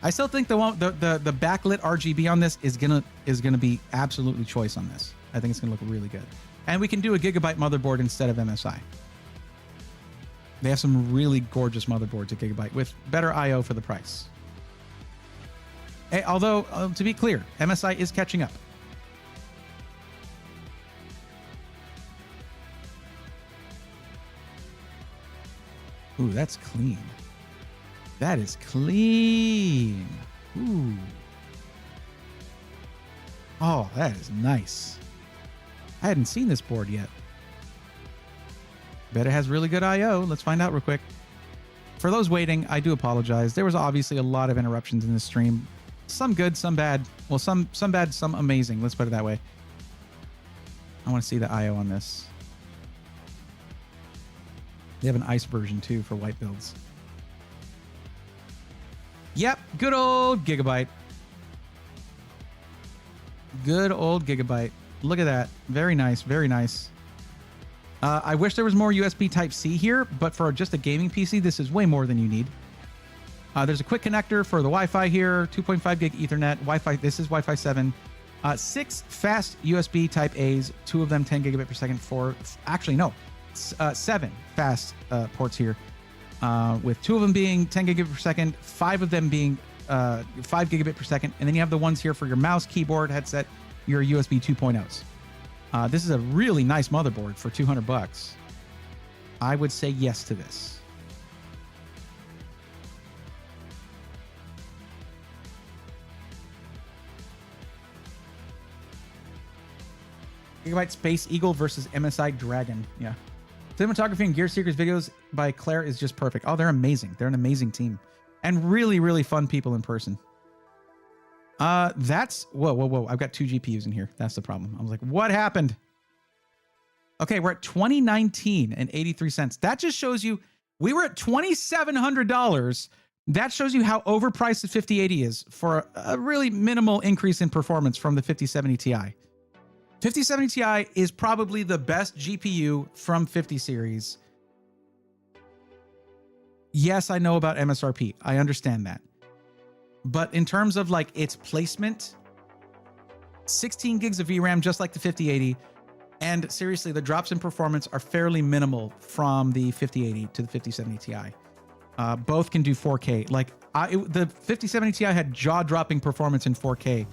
I still think the backlit RGB on this is gonna be absolutely choice on this. I think it's gonna look really good. And we can do a Gigabyte motherboard instead of MSI. They have some really gorgeous motherboards at Gigabyte with better I/O for the price. Although, to be clear, MSI is catching up. Ooh, that's clean. That is clean. Ooh. Oh, that is nice. I hadn't seen this board yet. Bet it has really good I/O. Let's find out real quick. For those waiting, I do apologize. There was obviously a lot of interruptions in this stream. Some good, some bad. Well, some bad, some amazing. Let's put it that way. I want to see the I/O on this. They have an ice version too for white builds. Yep, good old Gigabyte. Good old Gigabyte. Look at that. Very nice, very nice. I wish there was more USB Type-C here, but for just a gaming PC, this is way more than you need. There's a quick connector for the Wi-Fi here, 2.5 gig Ethernet, Wi-Fi. This is Wi-Fi 7. 6 fast USB Type-A's, 2 of them 10 gigabit per second. 7 fast ports here, with 2 of them being 10 gigabit per second, 5 of them being 5 gigabit per second, and then you have the ones here for your mouse, keyboard, headset, your USB 2.0s. This is a really nice motherboard for $200. I would say yes to this. Gigabyte Space Eagle versus MSI Dragon. Yeah. Cinematography and Gear Seekers videos by Claire is just perfect. Oh, they're amazing. They're an amazing team. And really, really fun people in person. That's... Whoa. I've got 2 GPUs in here. That's the problem. I was like, what happened? Okay, we're at $2019 and 83 cents. That just shows you... We were at $2,700. That shows you how overpriced the 5080 is for a really minimal increase in performance from the 5070 Ti. 5070 Ti is probably the best GPU from 50 series. Yes, I know about MSRP. I understand that. But in terms of like its placement, 16 gigs of VRAM, just like the 5080. And seriously, the drops in performance are fairly minimal from the 5080 to the 5070 Ti. Both can do 4K. Like the 5070 Ti had jaw-dropping performance in 4K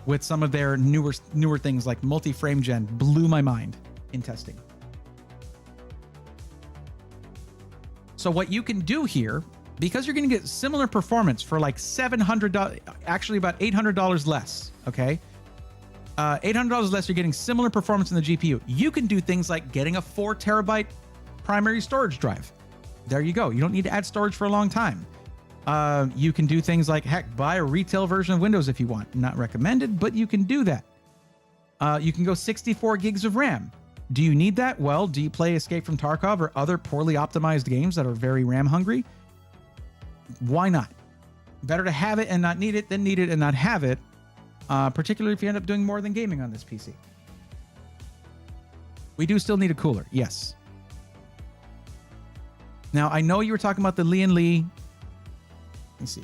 with some of their newer things like multi-frame gen. Blew my mind in testing. So what you can do here, because you're going to get similar performance for like $700, actually about $800 less, okay? $800 less, you're getting similar performance in the GPU. You can do things like getting a 4 terabyte primary storage drive. There you go. You don't need to add storage for a long time. You can do things like, heck, buy a retail version of Windows if you want. Not recommended, but you can do that. You can go 64 gigs of RAM. Do you need that? Well, do you play Escape from Tarkov or other poorly optimized games that are very RAM hungry? Why not? Better to have it and not need it than need it and not have it, particularly if you end up doing more than gaming on this PC. We do still need a cooler, yes. Now, I know you were talking about the Lian Li. Let me see.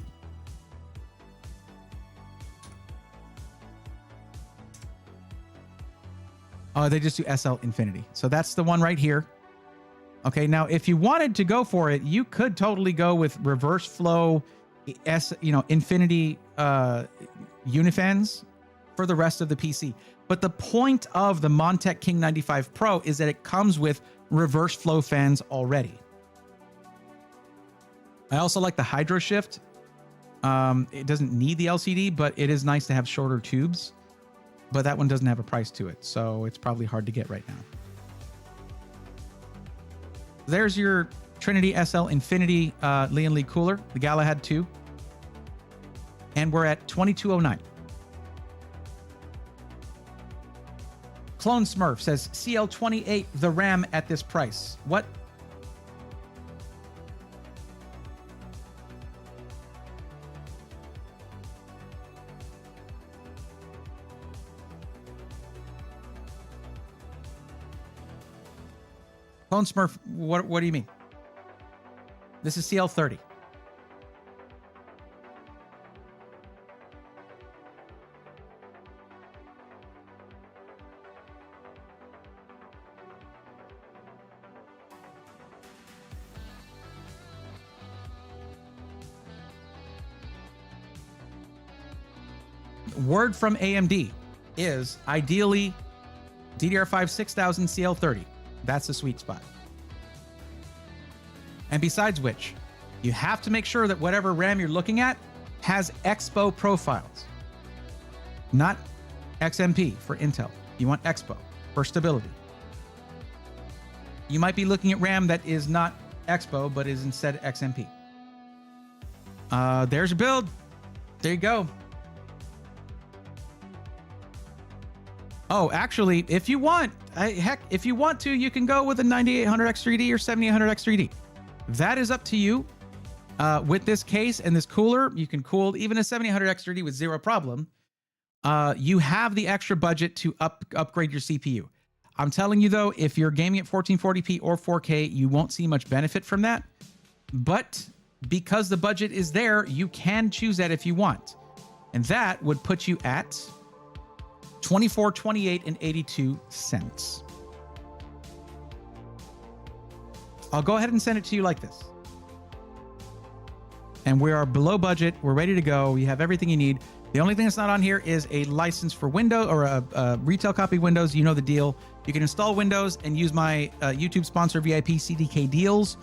Oh, they just do SL Infinity. So that's the one right here. Okay, now if you wanted to go for it, you could totally go with reverse flow Infinity Unifans for the rest of the PC. But the point of the Montech King 95 Pro is that it comes with reverse flow fans already. I also like the Hydro Shift. It doesn't need the LCD, but it is nice to have shorter tubes. But that one doesn't have a price to it, so it's probably hard to get right now. There's your Trinity SL Infinity Lian Li cooler, the Galahad 2. And we're at $2209. Clone Smurf says CL28, the RAM at this price. What? Clone Smurf, what do you mean? This is CL30. Word from AMD is ideally DDR5 6000 CL30. That's the sweet spot. And besides which, you have to make sure that whatever RAM you're looking at has Expo profiles, not XMP for Intel. You want Expo for stability. You might be looking at RAM that is not Expo, but is instead XMP. There's your build. There you go. Oh, actually, if you want, if you want to, you can go with a 9800X3D or 7800X3D. That is up to you. With this case and this cooler, you can cool even a 7800X3D with zero problem. You have the extra budget to upgrade your CPU. I'm telling you though, if you're gaming at 1440p or 4K, you won't see much benefit from that. But because the budget is there, you can choose that if you want. And that would put you at $24.28.82. I'll go ahead and send it to you like this. And we are below budget. We're ready to go. You have everything you need. The only thing that's not on here is a license for Windows or a retail copy of Windows. You know the deal. You can install Windows and use my YouTube sponsor VIP CDK deals.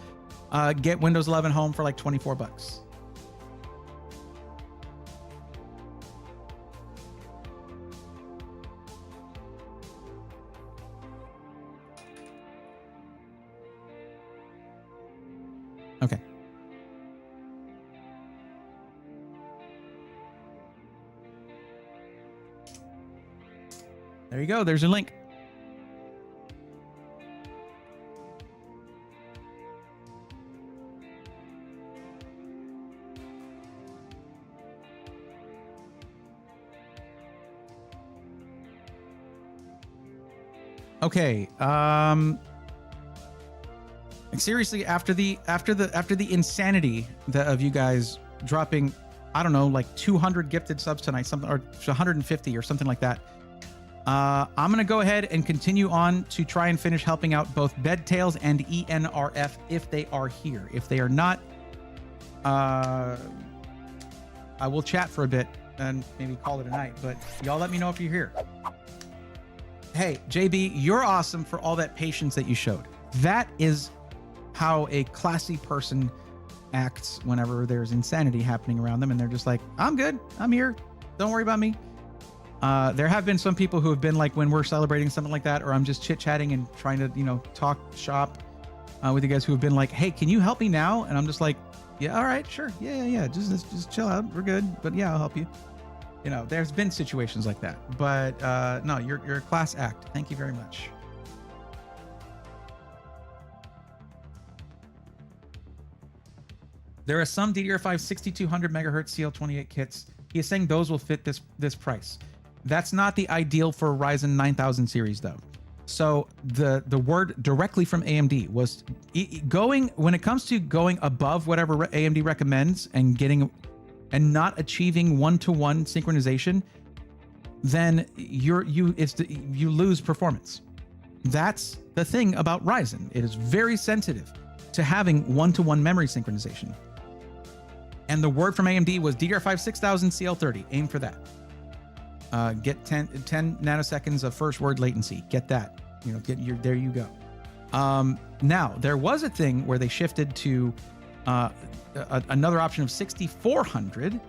Get Windows 11 home for like 24 bucks. Okay. There you go. There's your link. Okay. Like seriously, after the insanity of you guys dropping, I don't know, like 200 gifted subs tonight, something, or 150 or something like that. I'm gonna go ahead and continue on to try and finish helping out both Bedtails and ENRF if they are here. If they are not, I will chat for a bit and maybe call it a night. But y'all let me know if you're here. Hey, JB, you're awesome for all that patience that you showed. That is how a classy person acts whenever there's insanity happening around them and they're just like, I'm good, I'm here, don't worry about me. There have been some people who have been like, when we're celebrating something like that, or I'm just chit-chatting and trying to, you know, talk shop with you guys, who have been like, hey, can you help me now? And I'm just like, yeah, all right, sure, yeah, just chill out, we're good, but yeah, I'll help you. You know, there's been situations like that, but no, you're a class act. Thank you very much. There are some DDR5 6200 megahertz CL28 kits. He is saying those will fit this price. That's not the ideal for a Ryzen 9000 series though. So the word directly from AMD was going, when it comes to going above whatever AMD recommends and getting and not achieving one-to-one synchronization, then you lose performance. That's the thing about Ryzen. It is very sensitive to having one-to-one memory synchronization. And the word from AMD was DDR5 6000 CL30. Aim for that. Get 10 nanoseconds of first word latency. Get that. You know, there you go. Now, there was a thing where they shifted to another option of 6400,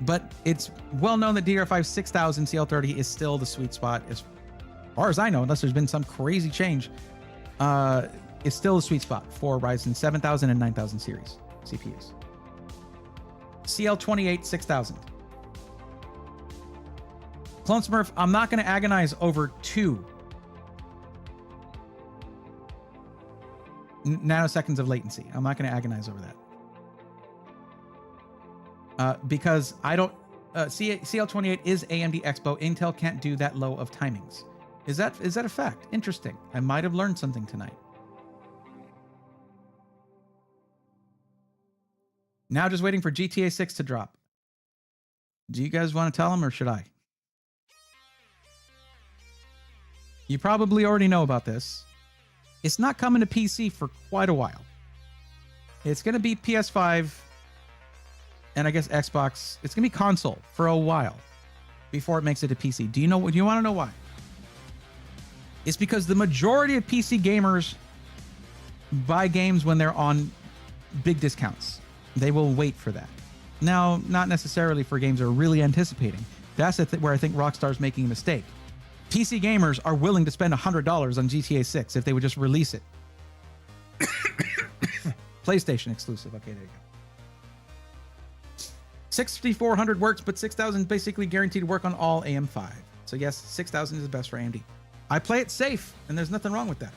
but it's well known that DDR5 6000 CL30 is still the sweet spot, as far as I know, unless there's been some crazy change. It's still the sweet spot for Ryzen 7000 and 9000 series CPUs. CL28 6000. Clone Smurf, I'm not going to agonize over 2 nanoseconds of latency. I'm not going to agonize over that. Because I don't... CL28 is AMD Expo. Intel can't do that low of timings. Is that a fact? Interesting. I might have learned something tonight. Now just waiting for GTA 6 to drop. Do you guys want to tell them or should I? You probably already know about this. It's not coming to PC for quite a while. It's going to be PS5 and I guess Xbox. It's going to be console for a while before it makes it to PC. Do you want to know why? It's because the majority of PC gamers buy games when they're on big discounts. They will wait for that. Now, not necessarily for games they're really anticipating. That's where I think Rockstar's making a mistake. PC gamers are willing to spend $100 on GTA 6 if they would just release it. PlayStation exclusive. Okay, there you go. 6400 works, but 6000 basically guaranteed to work on all AM5. So yes, 6000 is the best for AMD. I play it safe, and there's nothing wrong with that.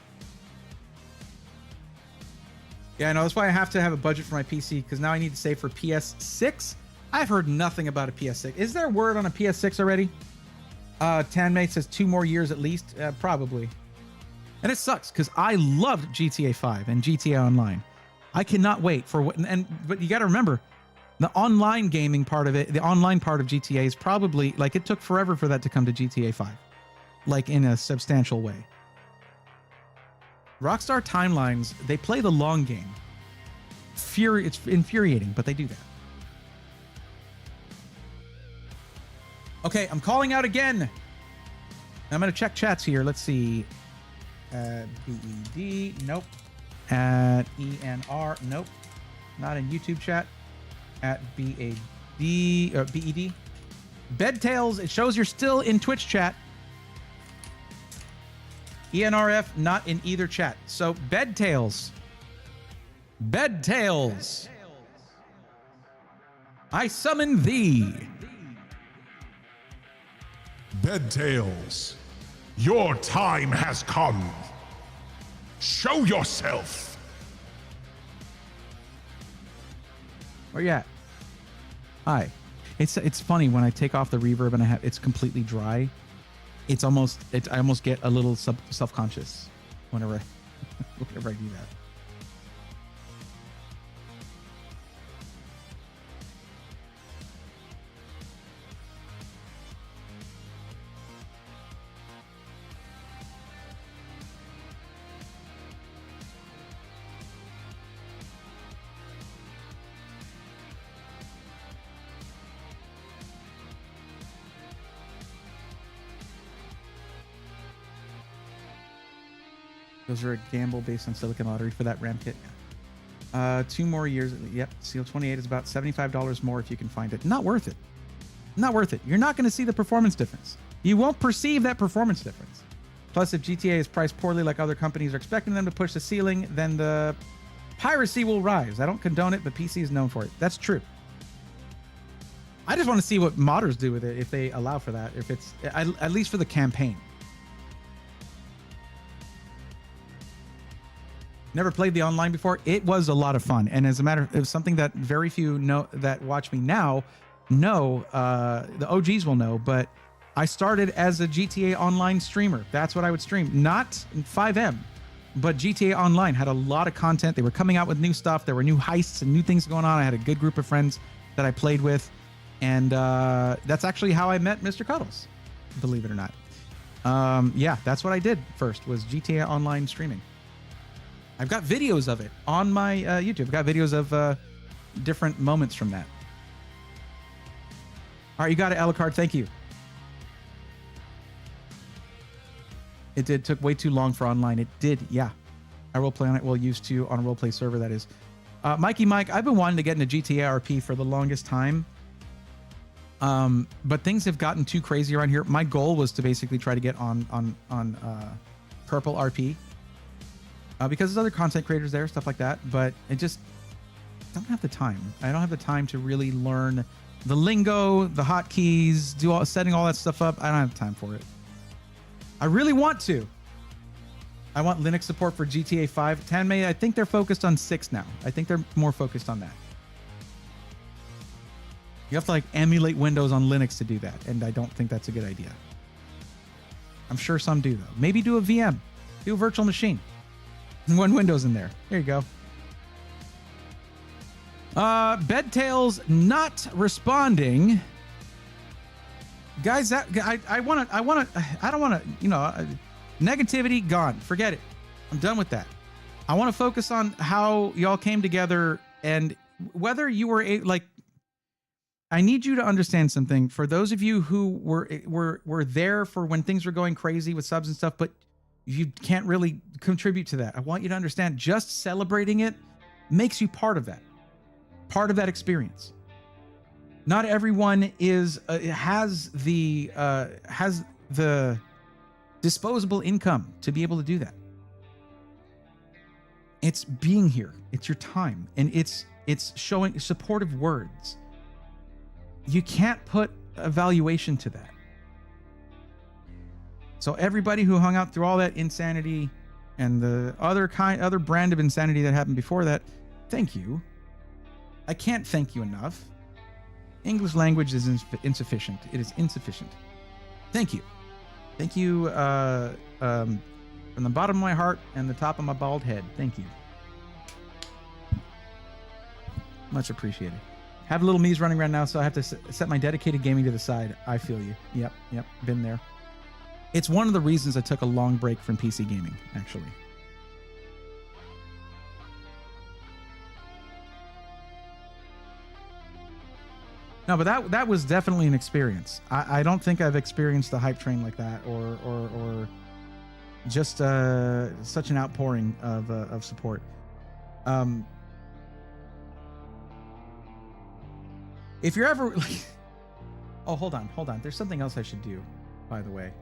Yeah, I know. That's why I have to have a budget for my PC, because now I need to save for PS6. I've heard nothing about a PS6. Is there word on a PS6 already? Tanmate says 2 more years at least. Probably. And it sucks, because I loved GTA 5 and GTA Online. I cannot wait for what... But you got to remember, the online gaming part of it, the online part of GTA is probably... Like, it took forever for that to come to GTA 5. Like, in a substantial way. Rockstar timelines, they play the long game. It's infuriating, but they do that. Okay, I'm calling out again. I'm going to check chats here. Let's see. BED, nope. At ENR, nope. Not in YouTube chat. At BAD, or BED. Bedtails, it shows you're still in Twitch chat. ENRF, not in either chat. So, Bedtails. Bedtails. I summon thee. Bedtails, your time has come. Show yourself. Where you at? Hi. It's funny when I take off the reverb and it's completely dry. I almost get a little self-conscious whenever I do that. Those are a gamble based on Silicon Lottery for that RAM kit. 2 more years. Yep. Seal 28 is about $75 more if you can find it. Not worth it. Not worth it. You're not going to see the performance difference. You won't perceive that performance difference. Plus, if GTA is priced poorly like other companies are expecting them to push the ceiling, then the piracy will rise. I don't condone it, but PC is known for it. That's true. I just want to see what modders do with it if they allow for that. If it's at least for the campaign. Never played the online before. It was a lot of fun, and as a matter, it was something that very few know that watch me now know. The OGs will know, but I started as a GTA Online streamer. That's what I would stream, not 5M, but GTA Online had a lot of content. They were coming out with new stuff. There were new heists and new things going on. I had a good group of friends that I played with, and that's actually how I met Mr. Cuddles, believe it or not. Yeah, that's what I did first, was GTA Online streaming. I've got videos of it on my YouTube. I've got videos of different moments from that. All right, you got it, Alucard. Thank you. It took way too long for online. It did, yeah. I roleplay on it. Well, used to on a roleplay server, that is. Mikey Mike, I've been wanting to get into GTA RP for the longest time. But things have gotten too crazy around here. My goal was to basically try to get on Purple RP. Because there's other content creators there, stuff like that, but it just don't have the time. I don't have the time to really learn the lingo, the hotkeys, setting all that stuff up. I don't have time for it. I really want to. I want Linux support for GTA 5. Tanmay, I think they're focused on 6 now. I think they're more focused on that. You have to like emulate Windows on Linux to do that, and I don't think that's a good idea. I'm sure some do though. Maybe do a VM, do a virtual machine. One Windows in there. There you go. Bedtails not responding. Guys, that I don't want to, negativity gone. Forget it. I'm done with that. I want to focus on how y'all came together, and whether you were I need you to understand something. For those of you who were there for when things were going crazy with subs and stuff, but you can't really contribute to that. I want you to understand, just celebrating it makes you part of that experience. Not everyone has the disposable income to be able to do that. It's being here. It's your time, and it's showing supportive words. You can't put a valuation to that. So everybody who hung out through all that insanity and the other brand of insanity that happened before that, thank you. I can't thank you enough. English language is insufficient. It is insufficient. Thank you. Thank you from the bottom of my heart and the top of my bald head. Thank you. Much appreciated. Have little me's running around now, so I have to set my dedicated gaming to the side. I feel you. Yep. Been there. It's one of the reasons I took a long break from PC gaming, actually. No, but that was definitely an experience. I don't think I've experienced the hype train like that, or just such an outpouring of support. If you're ever, oh, hold on. There's something else I should do, by the way.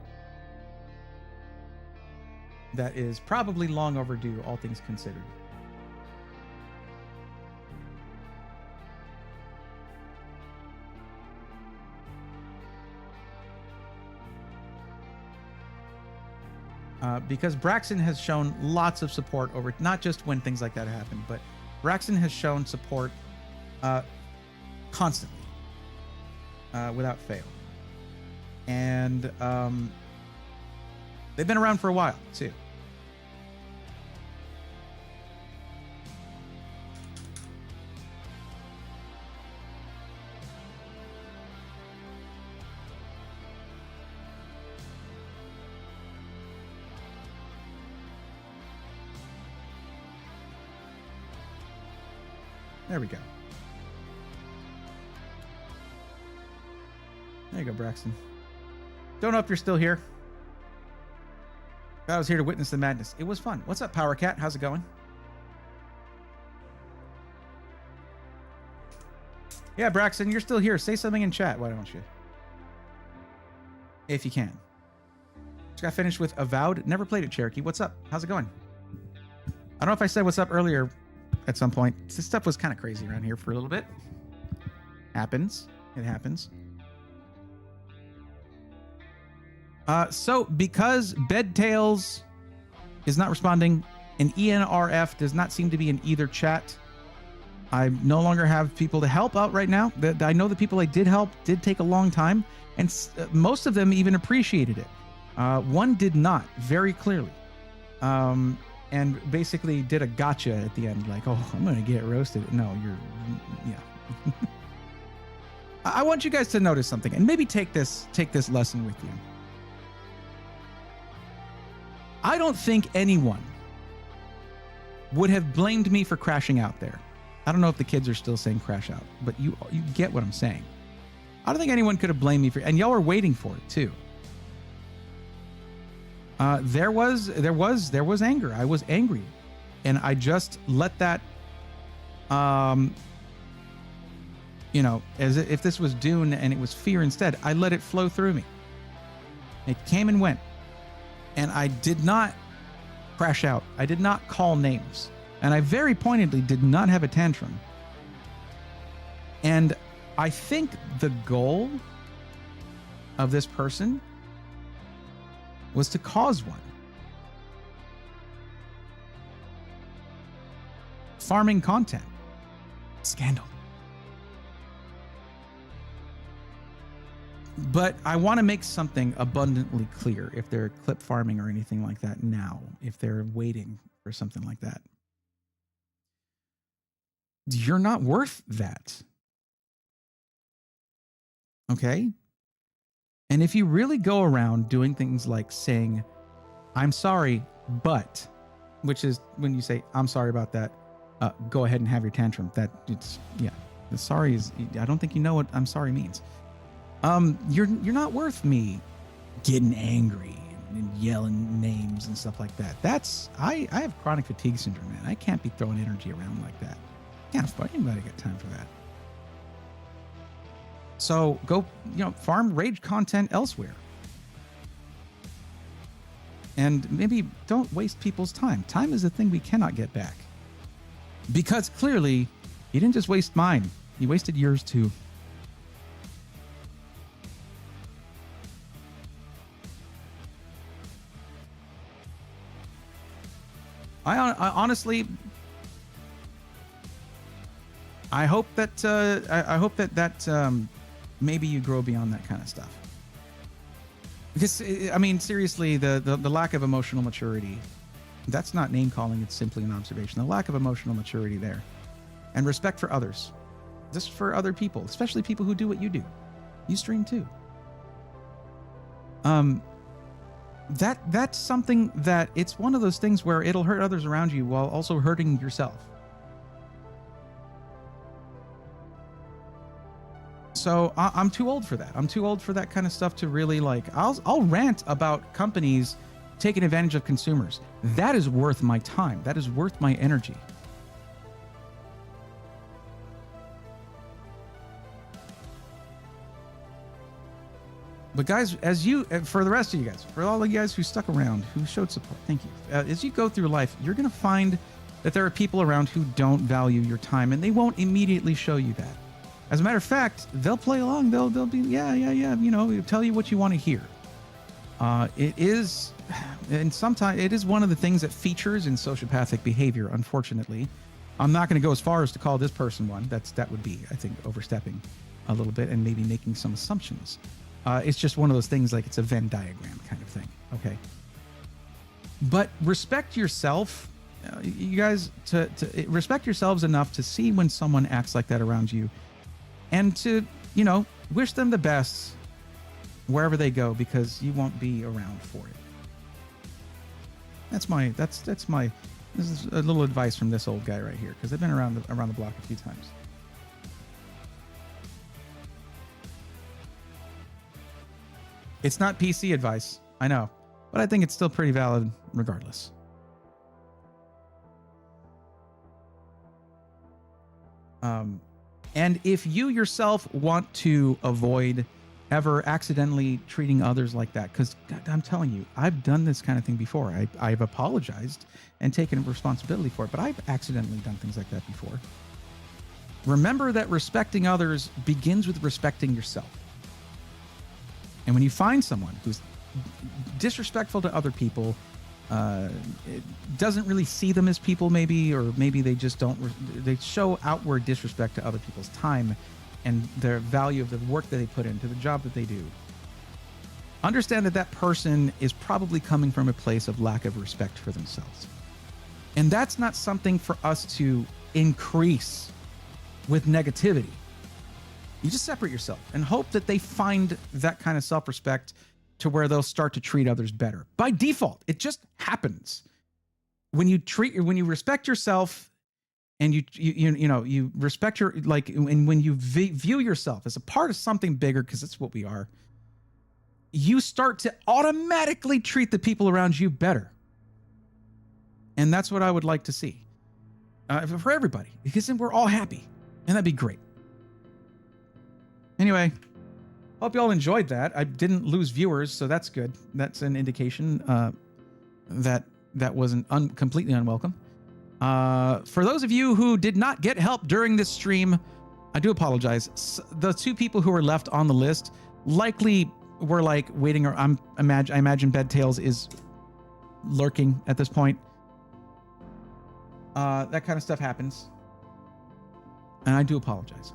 That is probably long overdue, all things considered. Because Braxton has shown lots of support over, not just when things like that happen, but Braxton has shown support constantly, without fail. And they've been around for a while, too. There we go. There you go, Braxton. Don't know if you're still here. I was here to witness the madness. It was fun. What's up, Power Cat? How's it going? Yeah, Braxton, you're still here. Say something in chat, why don't you? If you can. Just got finished with Avowed. Never played it, Cherokee. What's up? How's it going? I don't know if I said what's up earlier at some point. This stuff was kind of crazy around here for a little bit. Happens. It happens. So because Bedtails is not responding and ENRF does not seem to be in either chat, I no longer have people to help out right now. I know the people I did help did take a long time, and most of them even appreciated it. One did not, very clearly. And basically did a gotcha at the end, like, oh, I'm going to get roasted. No, yeah. I want you guys to notice something and maybe take this lesson with you. I don't think anyone would have blamed me for crashing out there. I don't know if the kids are still saying crash out, but you get what I'm saying. I don't think anyone could have blamed me for, and y'all were waiting for it too. There was anger. I was angry, and I just let that, as if this was Dune and it was fear instead, I let it flow through me. It came and went, and I did not crash out. I did not call names, and I very pointedly did not have a tantrum. And I think the goal of this person was to cause one. Farming content. Scandal. But I want to make something abundantly clear if they're clip farming or anything like that now, if they're waiting for something like that. You're not worth that. Okay? And if you really go around doing things like saying, I'm sorry, but, which is when you say, I'm sorry about that, go ahead and have your tantrum. The sorry is, I don't think you know what I'm sorry means. You're not worth me getting angry and yelling names and stuff like that. I have chronic fatigue syndrome, man. I can't be throwing energy around like that. Can't find anybody got time for that. So go, farm rage content elsewhere. And maybe don't waste people's time. Time is a thing we cannot get back. Because clearly, you didn't just waste mine. You wasted yours too. I honestly, I hope that maybe you grow beyond that kind of stuff. Because I mean, seriously, the lack of emotional maturity, that's not name calling. It's simply an observation. The lack of emotional maturity there, and respect for others, just for other people, especially people who do what you do. You stream too. That's something that it's one of those things where it'll hurt others around you while also hurting yourself. So I'm too old for that. I'm too old for that kind of stuff to really I'll rant about companies taking advantage of consumers. That is worth my time. That is worth my energy. But guys, for the rest of you guys, for all of you guys who stuck around, who showed support, thank you. As you go through life, you're going to find that there are people around who don't value your time, and they won't immediately show you that. As a matter of fact, they'll play along. They'll be, tell you what you want to hear. It is, and sometimes it is one of the things that features in sociopathic behavior, unfortunately. I'm not going to go as far as to call this person one. That would be, I think, overstepping a little bit and maybe making some assumptions. It's just one of those things, like it's a Venn diagram kind of thing. Okay. But respect yourself, you guys, to respect yourselves enough to see when someone acts like that around you, and to, wish them the best wherever they go, because you won't be around for it. This is a little advice from this old guy right here, because I've been around the block a few times. It's not PC advice. I know. but I think it's still pretty valid regardless. And if you yourself want to avoid ever accidentally treating others like that, because I'm telling you, I've done this kind of thing before. I've apologized and taken responsibility for it, but I've accidentally done things like that before. Remember that respecting others begins with respecting yourself. And when you find someone who's disrespectful to other people, doesn't really see them as people maybe, or maybe they just don't, they show outward disrespect to other people's time and their value of the work that they put into the job that they do. Understand that that person is probably coming from a place of lack of respect for themselves. And that's not something for us to increase with negativity. You just separate yourself and hope that they find that kind of self-respect to where they'll start to treat others better. By default, it just happens. When you respect yourself and you respect your, like, and when you view yourself as a part of something bigger, because that's what we are, you start to automatically treat the people around you better. And that's what I would like to see for everybody, because then we're all happy, and that'd be great. Anyway, hope you all enjoyed that. I didn't lose viewers, so that's good. That's an indication that wasn't completely unwelcome. For those of you who did not get help during this stream, I do apologize. The two people who were left on the list likely were like waiting, or I imagine Bedtails is lurking at this point. That kind of stuff happens, and I do apologize.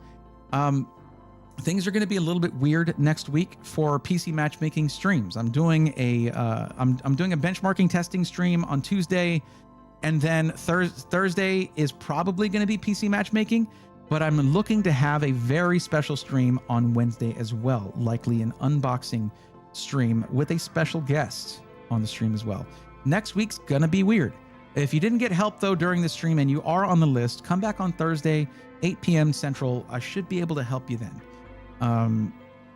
Things are going to be a little bit weird next week for PC Matchmaking streams. I'm doing a I'm doing a benchmarking testing stream on Tuesday, and then Thursday is probably going to be PC Matchmaking, but I'm looking to have a very special stream on Wednesday as well, likely an unboxing stream with a special guest on the stream as well. Next week's going to be weird. If you didn't get help though during the stream and you are on the list, come back on Thursday, 8 p.m. Central. I should be able to help you then.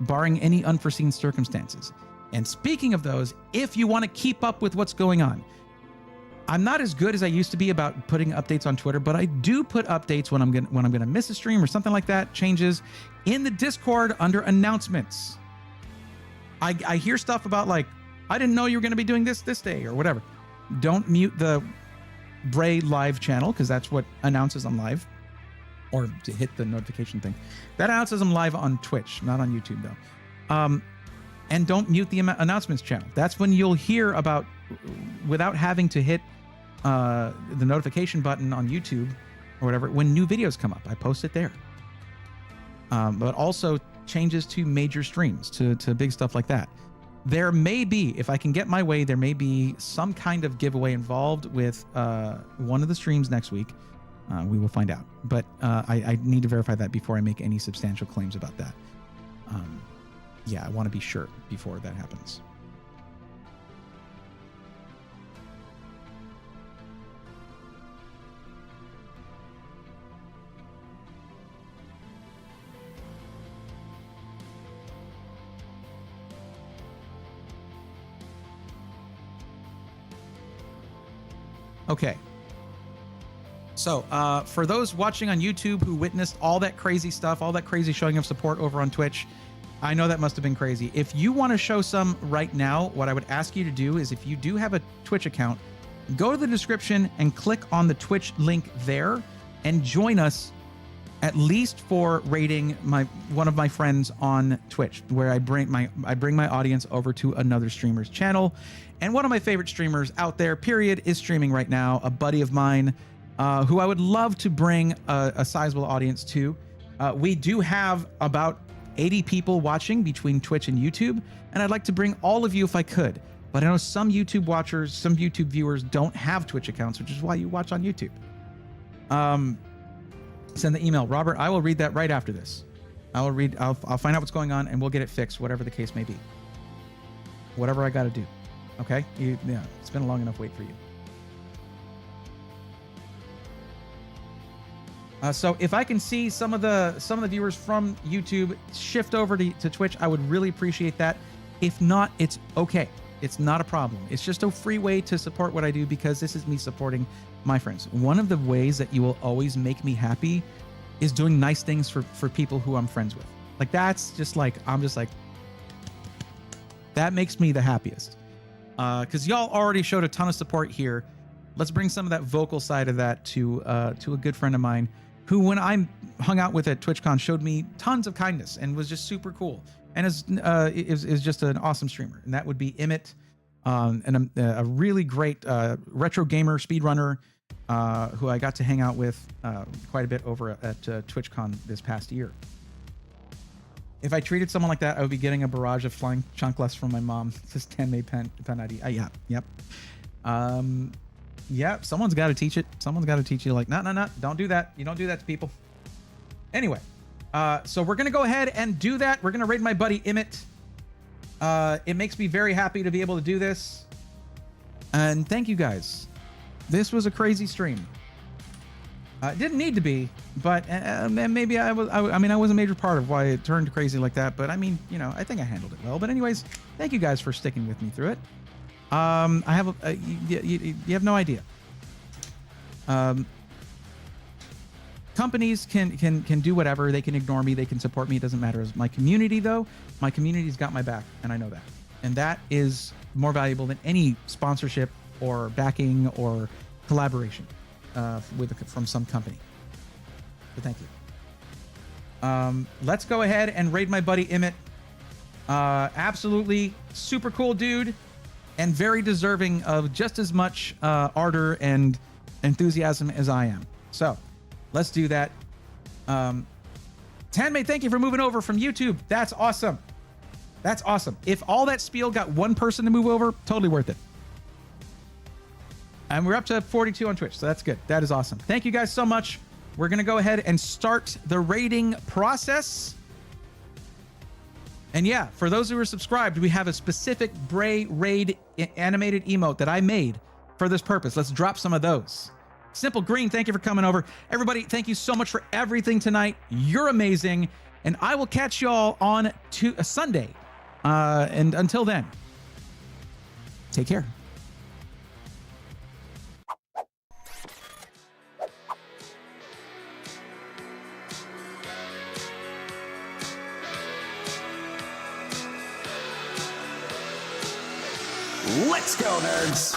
Barring any unforeseen circumstances. And speaking of those, if you want to keep up with what's going on, I'm not as good as I used to be about putting updates on Twitter, but I do put updates when I'm gonna miss a stream or something like that, changes, in the Discord under announcements. I hear stuff about like, I didn't know you were gonna be doing this day or whatever. Don't mute the Bray live channel, because that's what announces I'm live. Or to hit the notification thing. That announces I'm live on Twitch, not on YouTube though. And don't mute the announcements channel. That's when you'll hear about, without having to hit the notification button on YouTube or whatever, when new videos come up. I post it there. But also changes to major streams, to big stuff like that. There may be, if I can get my way, there may be some kind of giveaway involved with one of the streams next week. We will find out, but I need to verify that before I make any substantial claims about that. Yeah, I want to be sure before that happens. Okay. So, for those watching on YouTube who witnessed all that crazy stuff, all that crazy showing of support over on Twitch, I know that must have been crazy. If you want to show some right now, what I would ask you to do is, if you do have a Twitch account, go to the description and click on the Twitch link there and join us, at least for rating one of my friends on Twitch, where I bring my audience over to another streamer's channel. And one of my favorite streamers out there, period, is streaming right now, a buddy of mine, who I would love to bring a sizable audience to. We do have about 80 people watching between Twitch and YouTube, and I'd like to bring all of you if I could. But I know some YouTube watchers, some YouTube viewers don't have Twitch accounts, which is why you watch on YouTube. Send the email, Robert. I will read that right after this. I'll find out what's going on, and we'll get it fixed, whatever the case may be. Whatever I got to do. Okay? Yeah, it's been a long enough wait for you. So if I can see some of the viewers from YouTube shift over to Twitch, I would really appreciate that. If not, it's okay. It's not a problem. It's just a free way to support what I do because this is me supporting my friends. One of the ways that you will always make me happy is doing nice things for people who I'm friends with. Like that's just like, I'm just like, that makes me the happiest. Because y'all already showed a ton of support here. Let's bring some of that vocal side of that to a good friend of mine who, when I hung out with at TwitchCon, showed me tons of kindness and was just super cool. And is just an awesome streamer. And that would be Emmett, and a really great retro gamer speedrunner who I got to hang out with quite a bit over at TwitchCon this past year. If I treated someone like that, I would be getting a barrage of flying chunkless from my mom. This is Tenmei Pen ID. Yeah, yep. Yeah, someone's got to teach it. Someone's got to teach you like, no, don't do that. You don't do that to people. Anyway, so we're going to go ahead and do that. We're going to raid my buddy Emmett. It makes me very happy to be able to do this. And thank you guys. This was a crazy stream. It didn't need to be, but maybe I was a major part of why it turned crazy like that. But I mean, you know, I think I handled it well. But anyways, thank you guys for sticking with me through it. I have you have no idea. Companies can do whatever. They can ignore me. They can support me. It doesn't matter. My community, though, my community's got my back, and I know that. And that is more valuable than any sponsorship or backing or collaboration from some company. So thank you. Let's go ahead and raid my buddy Emmett. Absolutely super cool dude, and very deserving of just as much ardor and enthusiasm as I am. So let's do that. Tanmei, thank you for moving over from YouTube. That's awesome. That's awesome. If all that spiel got one person to move over, totally worth it. And we're up to 42 on Twitch, so that's good. That is awesome. Thank you guys so much. We're going to go ahead and start the raiding process. And yeah, for those who are subscribed, we have a specific Bray raid animated emote that I made for this purpose. Let's drop some of those. Simple Green, thank you for coming over. Everybody, thank you so much for everything tonight. You're amazing. And I will catch y'all on Sunday. And until then, take care. Let's go, nerds!